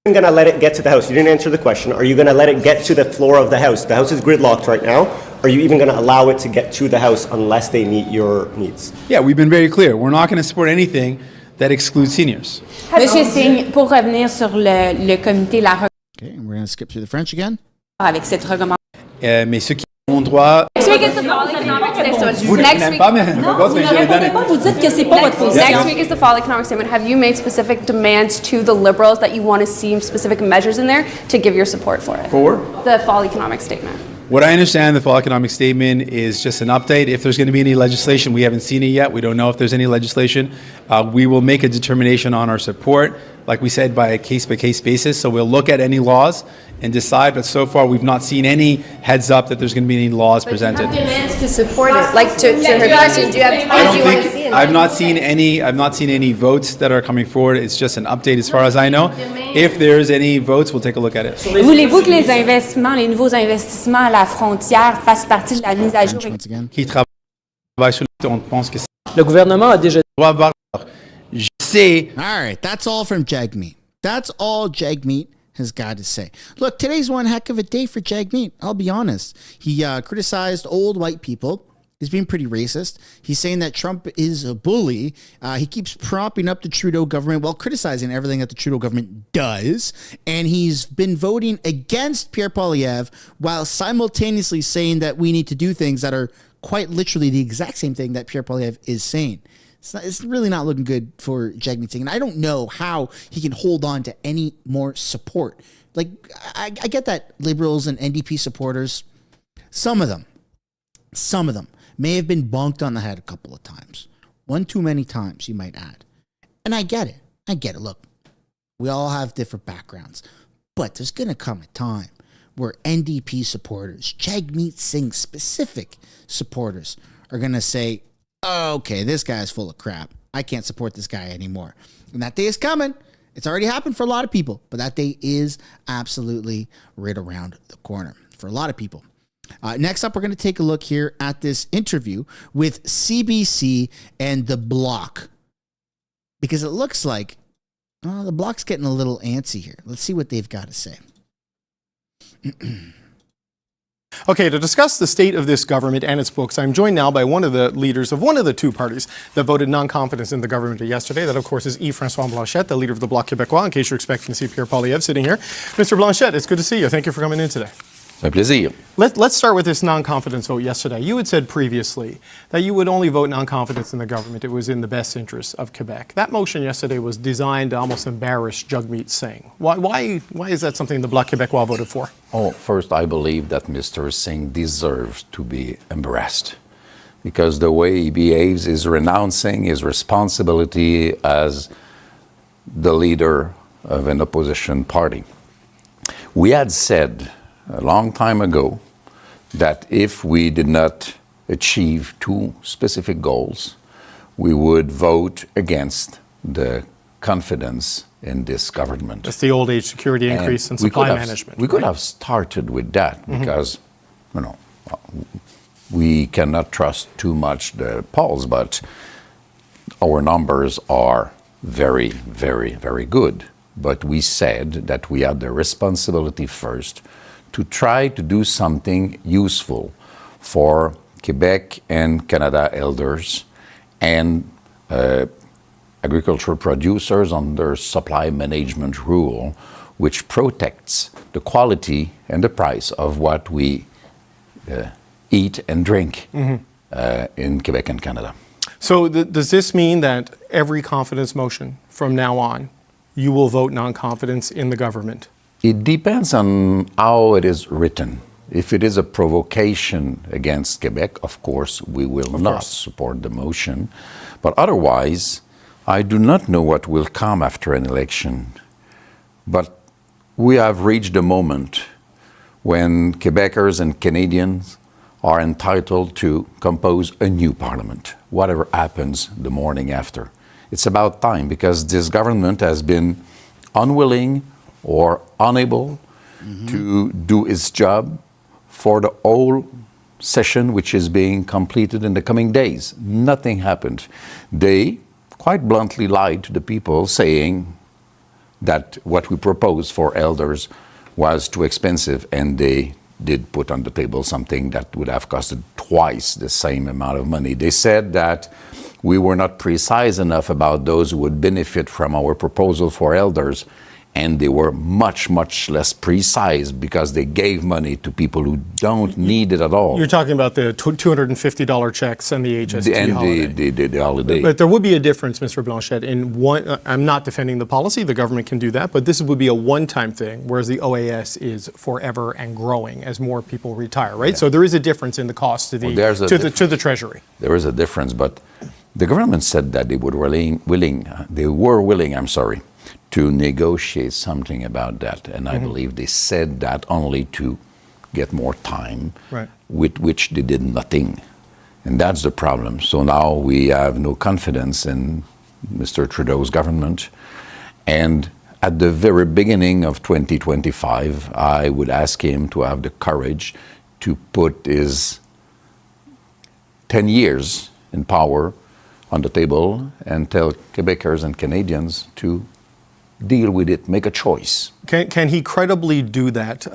I'm going to let it get to the House. You didn't answer the question. Are you going to let it get to the floor of the House? The House is gridlocked right now. Are you even going to allow it to get to the House unless they meet your needs? Yeah, we've been very clear. We're not going to support anything that excludes seniors. Monsieur Singh, pour revenir sur le comité, la Okay, we're going to skip through the French again. Avec cette recommandation. Mais ceux qui ont droit... Next week is the fall economic statement. Vous ne l'aimez pas, mais Vous ne répondez pas, vous dites que c'est pas votre position. Next week is the fall economic statement. Have you made specific demands to the Liberals that you want to see specific measures in there to give your support for it? For? The fall economic statement. What I understand, the fall economic statement is just an update. If there's going to be any legislation, we haven't seen it yet. We don't know if there's any legislation. We will make a determination on our support, like we said, by a case-by-case basis. So we'll look at any laws and decide. But so far, we've not seen any heads up that there's going to be any laws presented. But you have demands to support it, like to her question. Do you have? I don't think I've not seen any votes that are coming forward. It's just an update, as far as I know. If there's any votes, we'll take a look at it. Voulez-vous que les investissements, les nouveaux investissements à la frontière fassent partie de la mise à jour? Qui travaille sur le, on pense que le gouvernement a déjà. Je sais. All right, that's all from Jagmeet. That's all Jagmeet has got to say. Look, today's one heck of a day for Jagmeet. I'll be honest. He criticized old white people. He's being pretty racist. He's saying that Trump is a bully. He keeps propping up the Trudeau government while criticizing everything that the Trudeau government does. And he's been voting against Pierre Poilievre while simultaneously saying that we need to do things that are quite literally the exact same thing that Pierre Poilievre is saying. It's really not looking good for Jagmeet Singh. And I don't know how he can hold on to any more support. Like, I get that Liberals and NDP supporters, some of them may have been bonked on the head a couple of times. One too many times, you might add. And I get it. Look, we all have different backgrounds. But there's going to come a time where NDP supporters, Jagmeet Singh specific supporters, are going to say, oh, okay, this guy is full of crap. I can't support this guy anymore. And that day is coming. It's already happened for a lot of people. But that day is absolutely right around the corner for a lot of people. Next up, we're going to take a look here at this interview with CBC and the Bloc. Because it looks like the Bloc's getting a little antsy here. Let's see what they've got to say. Okay, to discuss the state of this government and its books, I'm joined now by one of the leaders of one of the two parties that voted non-confidence in the government yesterday. That, of course, is Yves-François Blanchet, the leader of the Bloc Québécois, in case you're expecting to see Pierre Poilievre sitting here. Mr. Blanchet, it's good to see you. Thank you for coming in today. Un plaisir. Let's start with this non-confidence vote yesterday. You had said previously that you would only vote non-confidence in the government. It was in the best interest of Quebec. That motion yesterday was designed to almost embarrass Jagmeet Singh. Why is that something the Bloc Québécois voted for? Oh, first, I believe that Mr. Singh deserves to be embarrassed because the way he behaves is renouncing his responsibility as the leader of an opposition party. We had said a long time ago that if we did not achieve two specific goals, we would vote against the confidence in this government. That's the old age security increase and supply management. We could have started with that because, we cannot trust too much the polls, but our numbers are very, very, very good. But we said that we had the responsibility first to try to do something useful for Quebec and Canada elders and agricultural producers under supply management rule, which protects the quality and the price of what we eat and drink in Quebec and Canada. So does this mean that every confidence motion from now on, you will vote non-confidence in the government? It depends on how it is written. If it is a provocation against Quebec, of course, we will not support the motion. But otherwise, I do not know what will come after an election. But we have reached a moment when Quebecers and Canadians are entitled to compose a new parliament, whatever happens the morning after. It's about time, because this government has been unwilling or unable to do its job for the whole session, which is being completed in the coming days. Nothing happened. They quite bluntly lied to the people, saying that what we proposed for elders was too expensive, and they did put on the table something that would have costed twice the same amount of money. They said that we were not precise enough about those who would benefit from our proposal for elders, and they were much, much less precise because they gave money to people who don't need it at all. You're talking about the $250 checks and the HST holiday. The holiday. But there would be a difference, Mr. Blanchette, in one. I'm not defending the policy. The government can do that. But this would be a one-time thing, whereas the OAS is forever and growing as more people retire, right? Yeah. So there is a difference in the cost to the Treasury. There is a difference, but the government said that they were willing to negotiate something about that. And I believe they said that only to get more time, with which they did nothing. And that's the problem. So now we have no confidence in Mr. Trudeau's government. And at the very beginning of 2025, I would ask him to have the courage to put his 10 years in power on the table and tell Quebecers and Canadians to deal with it, make a choice. Can he credibly do that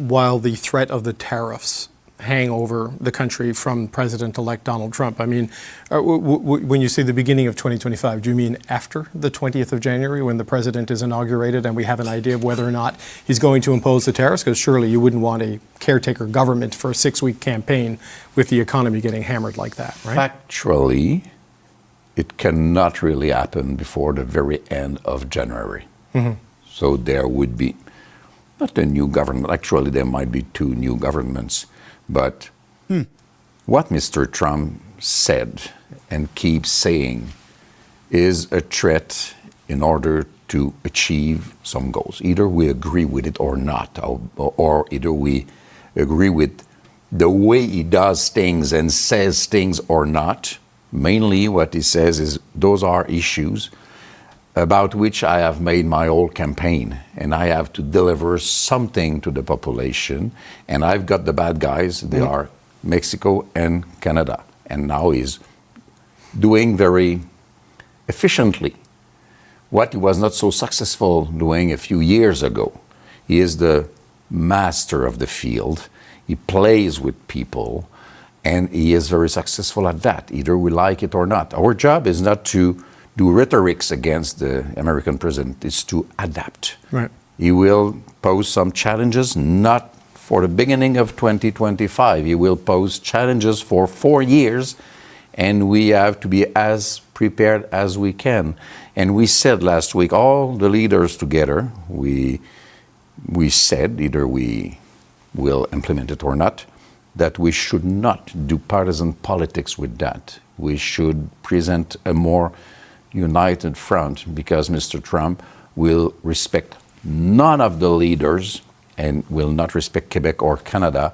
while the threat of the tariffs hang over the country from President-elect Donald Trump? I mean, when you say the beginning of 2025, do you mean after the 20th of January when the president is inaugurated and we have an idea of whether or not he's going to impose the tariffs? Because surely you wouldn't want a caretaker government for a 6-week campaign with the economy getting hammered like that, right? Factually, it cannot really happen before the very end of January. So there would be not a new government. Actually, there might be 2 new governments. But what Mr. Trump said and keeps saying is a threat in order to achieve some goals. Either we agree with it or not, or either we agree with the way he does things and says things or not. Mainly what he says is those are issues about which I have made my whole campaign, and I have to deliver something to the population, and I've got the bad guys. They are Mexico and Canada, and now he's doing very efficiently what he was not so successful doing a few years ago. He is the master of the field. He plays with people, and he is very successful at that, either we like it or not. Our job is not to do rhetorics against the American president, it's to adapt. Right. He will pose some challenges, not for the beginning of 2025. He will pose challenges for 4 years, and we have to be as prepared as we can. And we said last week, all the leaders together, we said, either we will implement it or not, that we should not do partisan politics with that. We should present a more united front, because Mr. Trump will respect none of the leaders and will not respect Quebec or Canada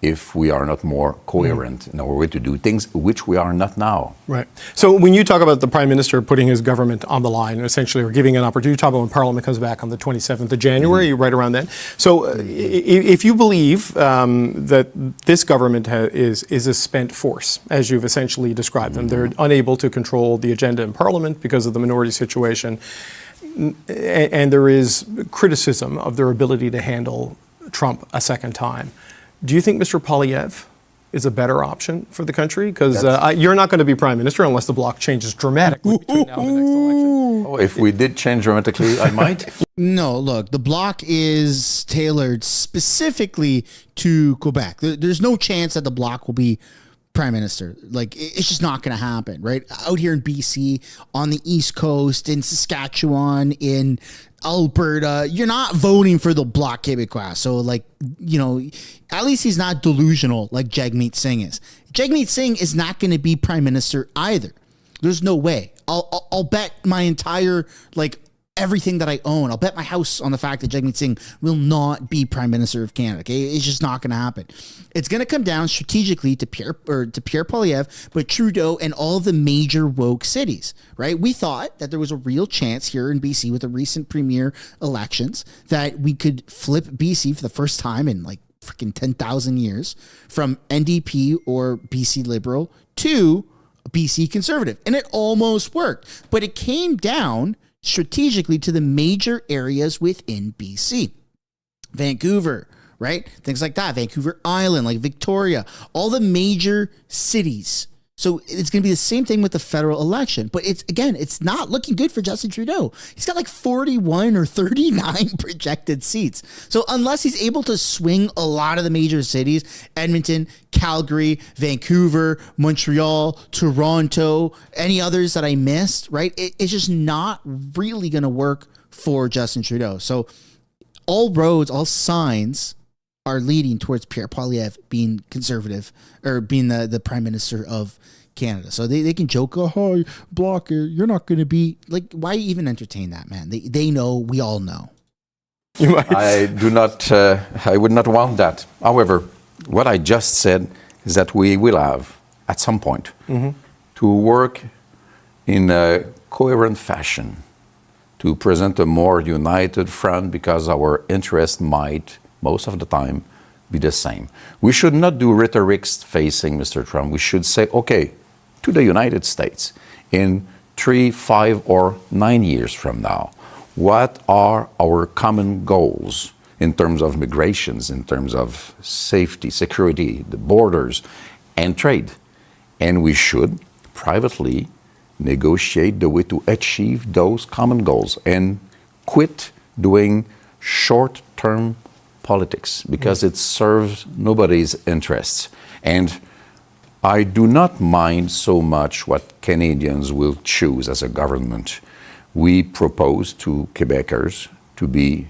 if we are not more coherent in our way to do things, which we are not now. Right. So when you talk about the Prime Minister putting his government on the line, essentially, or giving an opportunity, you talk about when Parliament comes back on the 27th of January, right around then. So if you believe that this government is a spent force, as you've essentially described them, they're unable to control the agenda in Parliament because of the minority situation, and there is criticism of their ability to handle Trump a second time. Do you think Mr. Poilievre is a better option for the country? Because you're not going to be prime minister unless the Bloc changes dramatically between now and the next election. Oh, if we did change dramatically, I might. No, look, the Bloc is tailored specifically to Quebec. There's no chance that the Bloc will be prime minister. Like, it's just not going to happen, right? Out here in BC, on the East Coast, in Saskatchewan, in Alberta, you're not voting for the Bloc Québécois. So, like, you know, at least he's not delusional like Jagmeet Singh is. Jagmeet Singh is not going to be prime minister either. There's no way. I'll bet my entire, like, everything that I own. I'll bet my house on the fact that Jagmeet Singh will not be prime minister of Canada. Okay, it's just not going to happen. It's going to come down strategically to Pierre Poilievre, but Trudeau and all the major woke cities. Right? We thought that there was a real chance here in BC with the recent premier elections that we could flip BC for the first time in like freaking 10,000 years from NDP or BC Liberal to BC Conservative, and it almost worked. But it came down strategically to the major areas within BC. Vancouver, right? Things like that. Vancouver Island, like Victoria, all the major cities. So it's going to be the same thing with the federal election. But it's not looking good for Justin Trudeau. He's got like 41 or 39 projected seats. So unless he's able to swing a lot of the major cities, Edmonton, Calgary, Vancouver, Montreal, Toronto, any others that I missed, right? It's just not really going to work for Justin Trudeau. So all roads, all signs are leading towards Pierre Poilievre being conservative or being the prime minister of Canada. So they can joke, oh, Bloc, you're not going to be like, why even entertain that, man? They know, we all know. I would not want that. However, what I just said is that we will have at some point to work in a coherent fashion to present a more united front because our interests might most of the time be the same. We should not do rhetorics facing Mr. Trump. We should say, okay, to the United States, in 3, 5, or 9 years from now, what are our common goals in terms of migrations, in terms of safety, security, the borders, and trade? And we should privately negotiate the way to achieve those common goals and quit doing short-term politics because it serves nobody's interests. And I do not mind so much what Canadians will choose as a government. We propose to Quebecers to be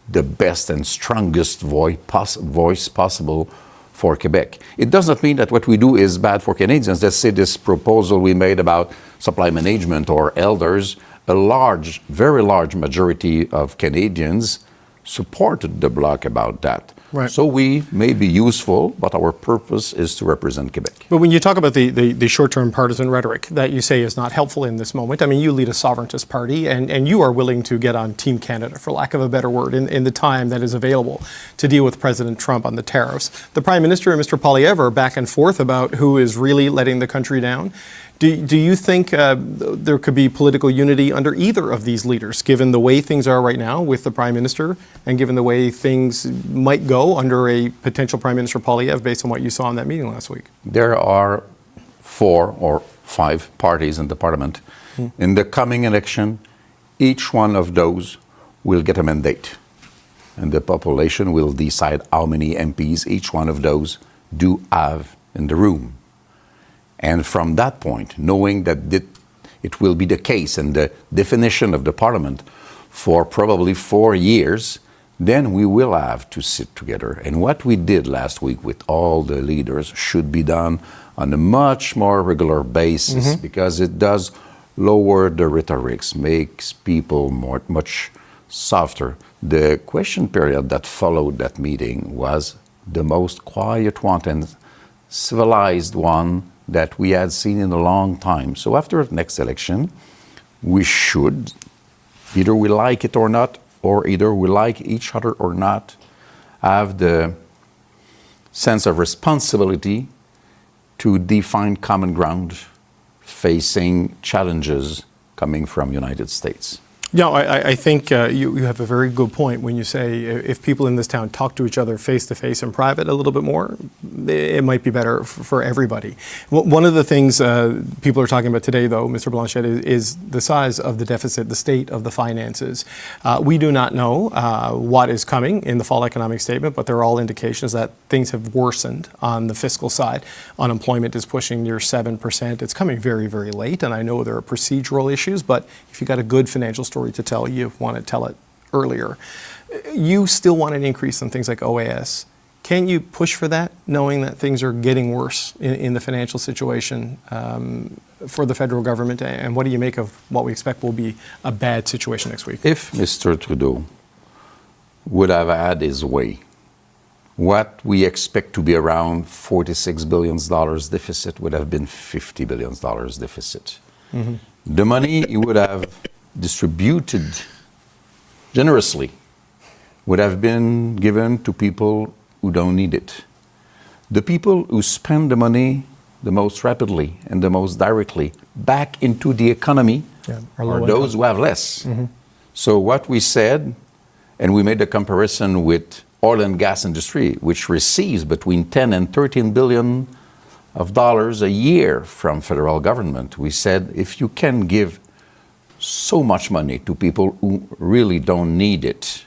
the best and strongest voice possible for Quebec. It does not mean that what we do is bad for Canadians. Let's say this proposal we made about supply management or elders, very large majority of Canadians supported the Bloc about that. Right. So we may be useful, but our purpose is to represent Quebec. But when you talk about the short-term partisan rhetoric that you say is not helpful in this moment, I mean, you lead a sovereigntist party and you are willing to get on Team Canada, for lack of a better word, in the time that is available to deal with President Trump on the tariffs. The Prime Minister and Mr. Poilievre are back and forth about who is really letting the country down. Do you think there could be political unity under either of these leaders, given the way things are right now with the Prime Minister and given the way things might go under a potential Prime Minister Poilievre based on what you saw in that meeting last week? There are 4 or 5 parties in the Parliament. In the coming election, each one of those will get a mandate. And the population will decide how many MPs each one of those do have in the room. And from that point, knowing that it will be the case and the definition of the Parliament for probably 4 years, then we will have to sit together. And what we did last week with all the leaders should be done on a much more regular basis because it does lower the rhetorics, makes people much softer. The question period that followed that meeting was the most quiet one and civilized one that we had seen in a long time. So after the next election, we should, either we like it or not, or either we like each other or not, have the sense of responsibility to define common ground facing challenges coming from United States. Yeah, I think you have a very good point when you say if people in this town talk to each other face-to-face in private a little bit more, it might be better for everybody. One of the things people are talking about today, though, Mr. Blanchet, is the size of the deficit, the state of the finances. We do not know what is coming in the fall economic statement, but there are all indications that things have worsened on the fiscal side. Unemployment is pushing near 7%. It's coming very, very late, and I know there are procedural issues, but if you got a good financial story to tell, you want to tell it earlier. You still want an increase in things like OAS. Can you push for that, knowing that things are getting worse in the financial situation for the federal government? And what do you make of what we expect will be a bad situation next week? If Mr. Trudeau would have had his way, what we expect to be around $46 billion deficit would have been $50 billion deficit. Mm-hmm. The money he would have distributed generously would have been given to people who don't need it. The people who spend the money the most rapidly and the most directly back into the economy are those who have less. Mm-hmm. So what we said, and we made a comparison with oil and gas industry, which receives between 10 and 13 billion of dollars a year from federal government. We said, if you can give so much money to people who really don't need it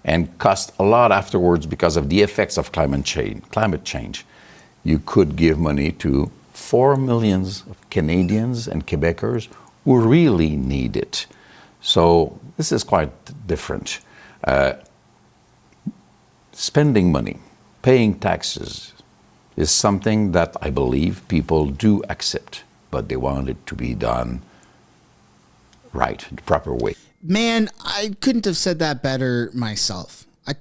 and cost a lot afterwards because of the effects of climate change, you could give money to 4 million of Canadians and Quebecers who really need it. So this is quite different. Spending money, paying taxes is something that I believe people do accept, but they want it to be done right, the proper way. Man, I couldn't have said that better myself. I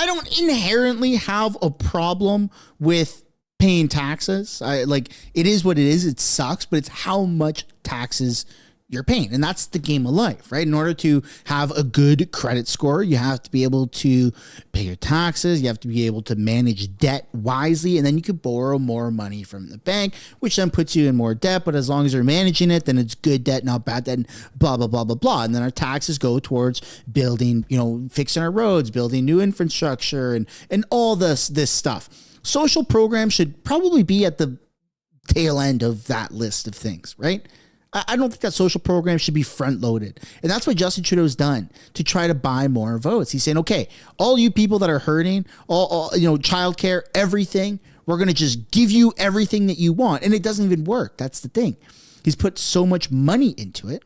don't inherently have a problem with paying taxes. It is what it is. It sucks, but it's how much taxes you're paying. And that's the game of life, right? In order to have a good credit score, you have to be able to pay your taxes. You have to be able to manage debt wisely. And then you could borrow more money from the bank, which then puts you in more debt. But as long as you're managing it, then it's good debt, not bad debt, and blah, blah, blah, blah, blah. And then our taxes go towards building, fixing our roads, building new infrastructure, and all this stuff. Social programs should probably be at the tail end of that list of things, right? I don't think that social program should be front loaded. And that's what Justin Trudeau's done to try to buy more votes. He's saying, okay, all you people that are hurting, all childcare, everything, we're going to just give you everything that you want. And it doesn't even work. That's the thing. He's put so much money into it,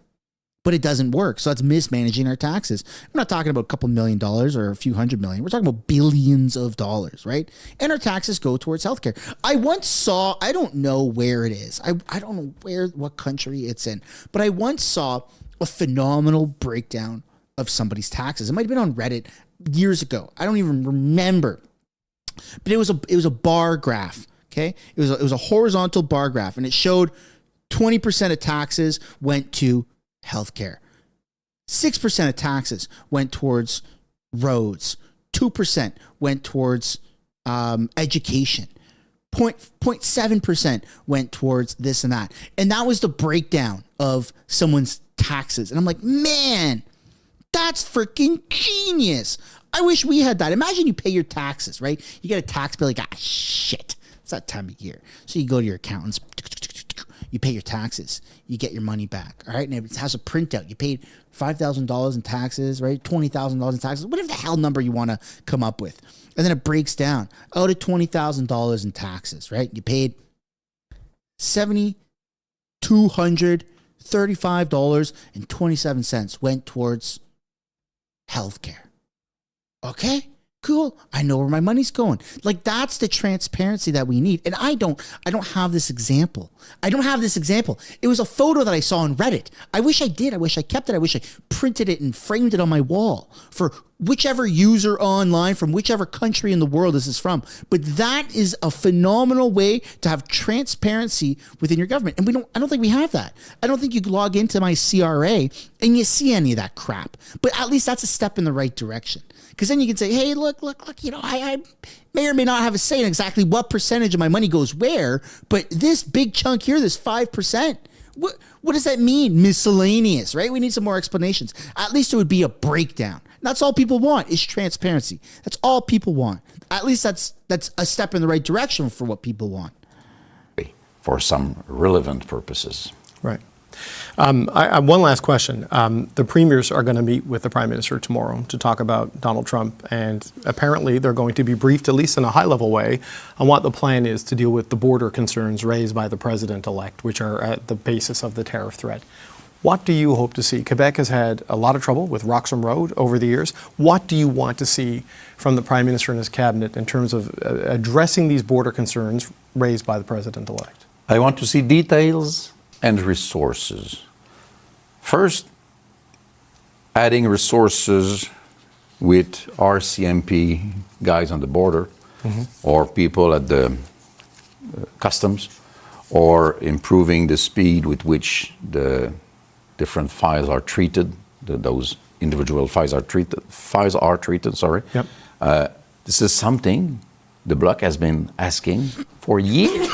but it doesn't work. So that's mismanaging our taxes. I'm not talking about a couple $1 million or a few $100 million. We're talking about billions of dollars, right? And our taxes go towards healthcare. I once saw, I don't know where it is. I don't know what country it's in, but I once saw a phenomenal breakdown of somebody's taxes. It might have been on Reddit years ago. I don't even remember, but it was a bar graph. Okay. It was a horizontal bar graph, and it showed 20% of taxes went to healthcare. 6% of taxes went towards roads. 2% went towards education. 0.7% went towards this and that. And that was the breakdown of someone's taxes. And I'm like, man, that's freaking genius. I wish we had that. Imagine you pay your taxes, right? You get a tax bill, like, shit. It's that time of year. So you go to your accountants. You pay your taxes, you get your money back, all right? And it has a printout. You paid $5,000 in taxes, right? $20,000 in taxes, whatever the hell number you want to come up with. And then it breaks down out of $20,000 in taxes, right? You paid $7,235.27 went towards healthcare. Okay? Cool. I know where my money's going. Like, that's the transparency that we need. And I don't have this example. It was a photo that I saw on Reddit. I wish I did. I wish I kept it. I wish I printed it and framed it on my wall for whichever user online from whichever country in the world this is from. But that is a phenomenal way to have transparency within your government. And I don't think we have that. I don't think you can log into my CRA and you see any of that crap. But at least that's a step in the right direction. Because then you can say, hey, look, I may or may not have a say in exactly what percentage of my money goes where, but this big chunk here, this 5%, What does that mean? Miscellaneous, right? We need some more explanations. At least it would be a breakdown. That's all people want is transparency. That's all people want. At least that's a step in the right direction for what people want. For some relevant purposes. Right. One last question. The premiers are going to meet with the Prime Minister tomorrow to talk about Donald Trump, and apparently they're going to be briefed, at least in a high-level way, on what the plan is to deal with the border concerns raised by the President-elect, which are at the basis of the tariff threat. What do you hope to see? Quebec has had a lot of trouble with Roxham Road over the years. What do you want to see from the Prime Minister and his cabinet in terms of addressing these border concerns raised by the President-elect? I want to see details and resources. First, adding resources with RCMP guys on the border, or people at the customs, or improving the speed with which the different files are treated, those individual files are treated, sorry. Yep. This is something the Bloc has been asking for years.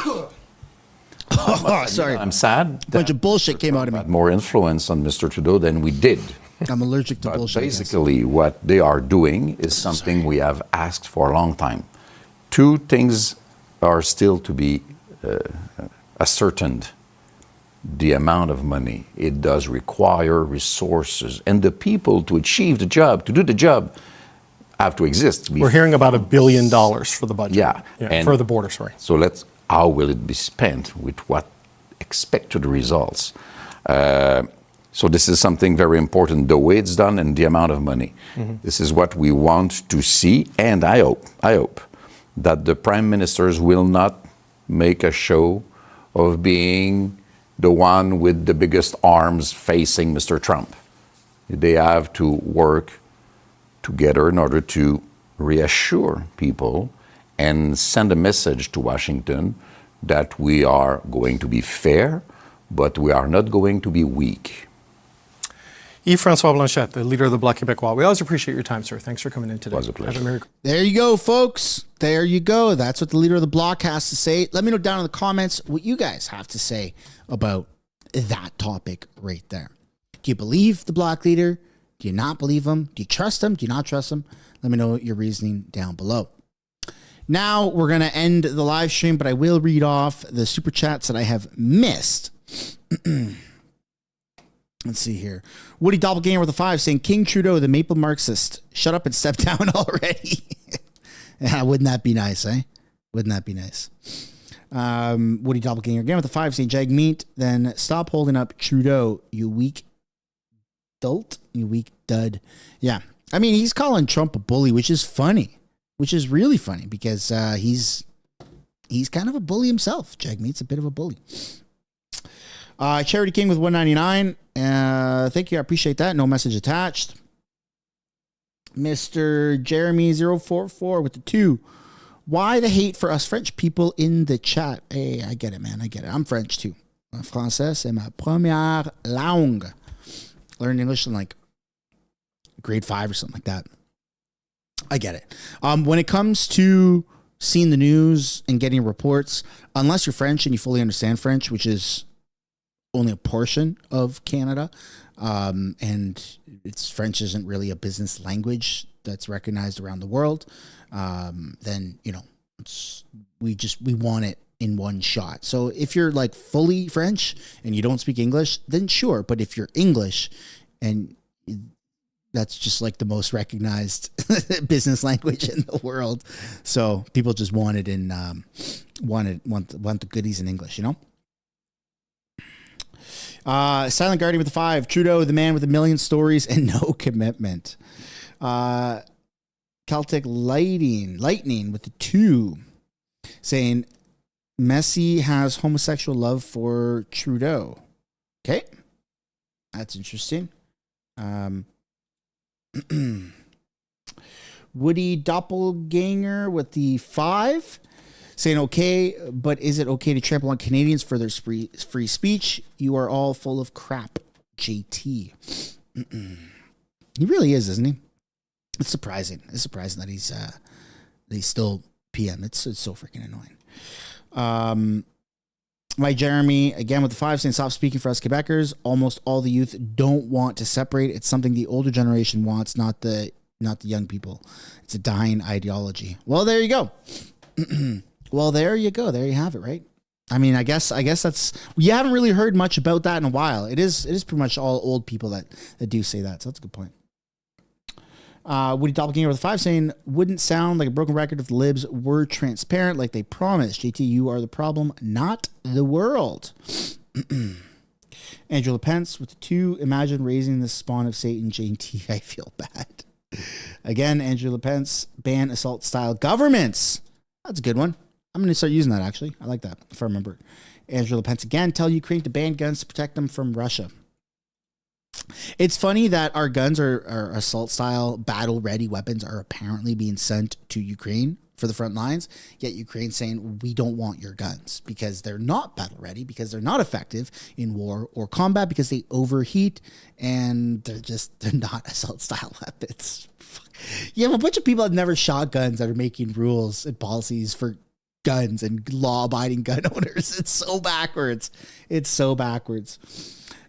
Sorry. I'm sad. A bunch of bullshit came out of me. Had more influence on Mr. Trudeau than we did. I'm allergic to bullshit. Basically, what they are doing is something we have asked for a long time. Two things are still to be ascertained. The amount of money. It does require resources. And the people to achieve the job, to do the job, have to exist. We're hearing about $1 billion for the budget. Yeah. For the border, sorry. So how will it be spent, with what expected results? So this is something very important, the way it's done and the amount of money. This is what we want to see, and I hope that the Prime Ministers will not make a show of being the one with the biggest arms facing Mr. Trump. They have to work together in order to reassure people and send a message to Washington that we are going to be fair, but we are not going to be weak. Yves-François Blanchet, the leader of the Bloc Québécois. We always appreciate your time, sir. Thanks for coming in today. It was a pleasure. There you go, folks. There you go. That's what the leader of the Bloc has to say. Let me know down in the comments what you guys have to say about that topic right there. Do you believe the Bloc leader? Do you not believe him? Do you trust him? Do you not trust him? Let me know your reasoning down below. Now we're going to end the live stream, but I will read off the super chats that I have missed. Let's see here. Woody Doppelganger with a 5 saying, King Trudeau, the maple Marxist, shut up and step down already. Yeah, wouldn't that be nice, eh? Wouldn't that be nice? Woody Doppelganger again with a 5 saying, Jagmeet, then stop holding up Trudeau, you weak dolt, you weak dud. Yeah. I mean, he's calling Trump a bully, which is funny, which is really funny because he's kind of a bully himself. Jagmeet's a bit of a bully. Charity King with 199. Thank you. I appreciate that. No message attached. Mr. Jeremy 044 with the 2. Why the hate for us French people in the chat? Hey, I get it, man. I get it. I'm French too. Français, c'est ma première langue. Learned English in like grade 5 or something like that. I get it. When it comes to seeing the news and getting reports, unless you're French and you fully understand French, which is only a portion of Canada, and French isn't really a business language that's recognized around the world, then we want it in one shot. So if you're like fully French and you don't speak English, then sure. But if you're English and that's just like the most recognized business language in the world, so people just want it in want the goodies in English, you know. Silent Guardian with the 5. Trudeau, the man with a million stories and no commitment. Celtic Lightning with the 2. Saying, Messi has homosexual love for Trudeau. Okay. That's interesting. Woody Doppelganger with the 5. Saying, okay, but is it okay to trample on Canadians for their free speech? You are all full of crap, JT. He really is, isn't he? It's surprising. It's surprising that he's still PM. It's so freaking annoying. Mike Jeremy, again with the 5, saying stop speaking for us Quebecers. Almost all the youth don't want to separate. It's something the older generation wants, not the young people. It's a dying ideology. Well, there you go. Well, there you go. There you have it, right? I mean, I guess that's, you haven't really heard much about that in a while. It is pretty much all old people that do say that. So that's a good point. Woody Doppelganger with 5 saying, wouldn't sound like a broken record if the libs were transparent like they promised. JT, you are the problem, not the world. Andrew LePence with 2, imagine raising the spawn of Satan. JT, I feel bad. Again, Andrew LePence, ban assault style governments. That's a good one. I'm going to start using that, actually. I like that, if I remember. Andrew LePence again, tell Ukraine to ban guns to protect them from Russia. It's funny that our guns are assault-style, battle-ready weapons are apparently being sent to Ukraine for the front lines, yet Ukraine's saying, we don't want your guns because they're not battle-ready, because they're not effective in war or combat, because they overheat, and they're not assault-style weapons. You have a bunch of people that never shot guns that are making rules and policies for guns and law-abiding gun owners. It's so backwards. It's so backwards.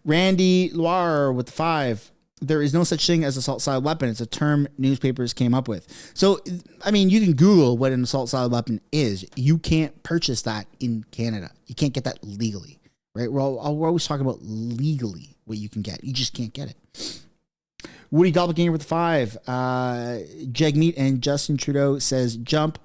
Randy Loire with 5. There is no such thing as assault-style weapon. It's a term newspapers came up with. So, I mean, you can Google what an assault-style weapon is. You can't purchase that in Canada. You can't get that legally, right? We're always talking about legally what you can get. You just can't get it. Woody Doppelganger with 5. Jagmeet and Justin Trudeau says jump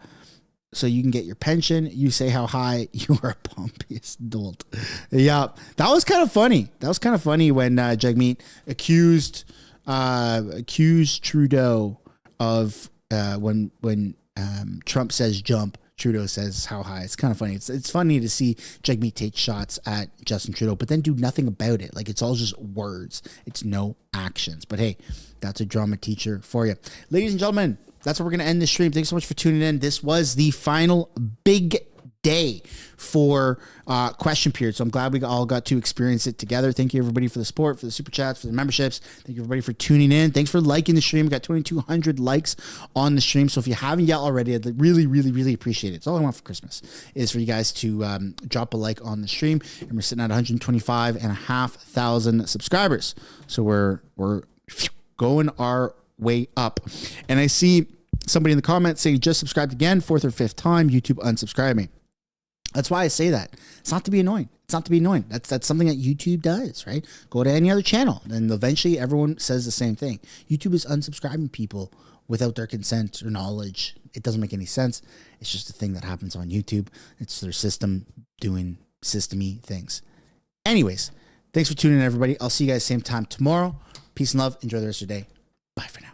so you can get your pension. You say how high you are a pompous dolt. Yeah, that was kind of funny. That was kind of funny when Jagmeet accused Trudeau of when Trump says jump, Trudeau says how high. It's kind of funny. It's funny to see Jagmeet take shots at Justin Trudeau, but then do nothing about it. Like, it's all just words. It's no actions. But hey, that's a drama teacher for you. Ladies and gentlemen, that's where we're going to end this stream. Thanks so much for tuning in. This was the final big day for question period. So I'm glad we all got to experience it together. Thank you, everybody, for the support, for the super chats, for the memberships. Thank you, everybody, for tuning in. Thanks for liking the stream. We got 2,200 likes on the stream. So if you haven't yet already, I'd really, really, really appreciate it. It's all I want for Christmas is for you guys to drop a like on the stream. And we're sitting at 125,500 subscribers. So we're going our way up. And I see somebody in the comments saying just subscribed again, 4th or 5th time. YouTube unsubscribed me. That's why I say that. It's not to be annoying. It's not to be annoying. That's something that YouTube does, right? Go to any other channel and eventually everyone says the same thing. YouTube is unsubscribing people without their consent or knowledge. It doesn't make any sense. It's just a thing that happens on YouTube. It's their system doing system-y things. Anyways, thanks for tuning in, everybody. I'll see you guys same time tomorrow. Peace and love. Enjoy the rest of your day. Bye for now.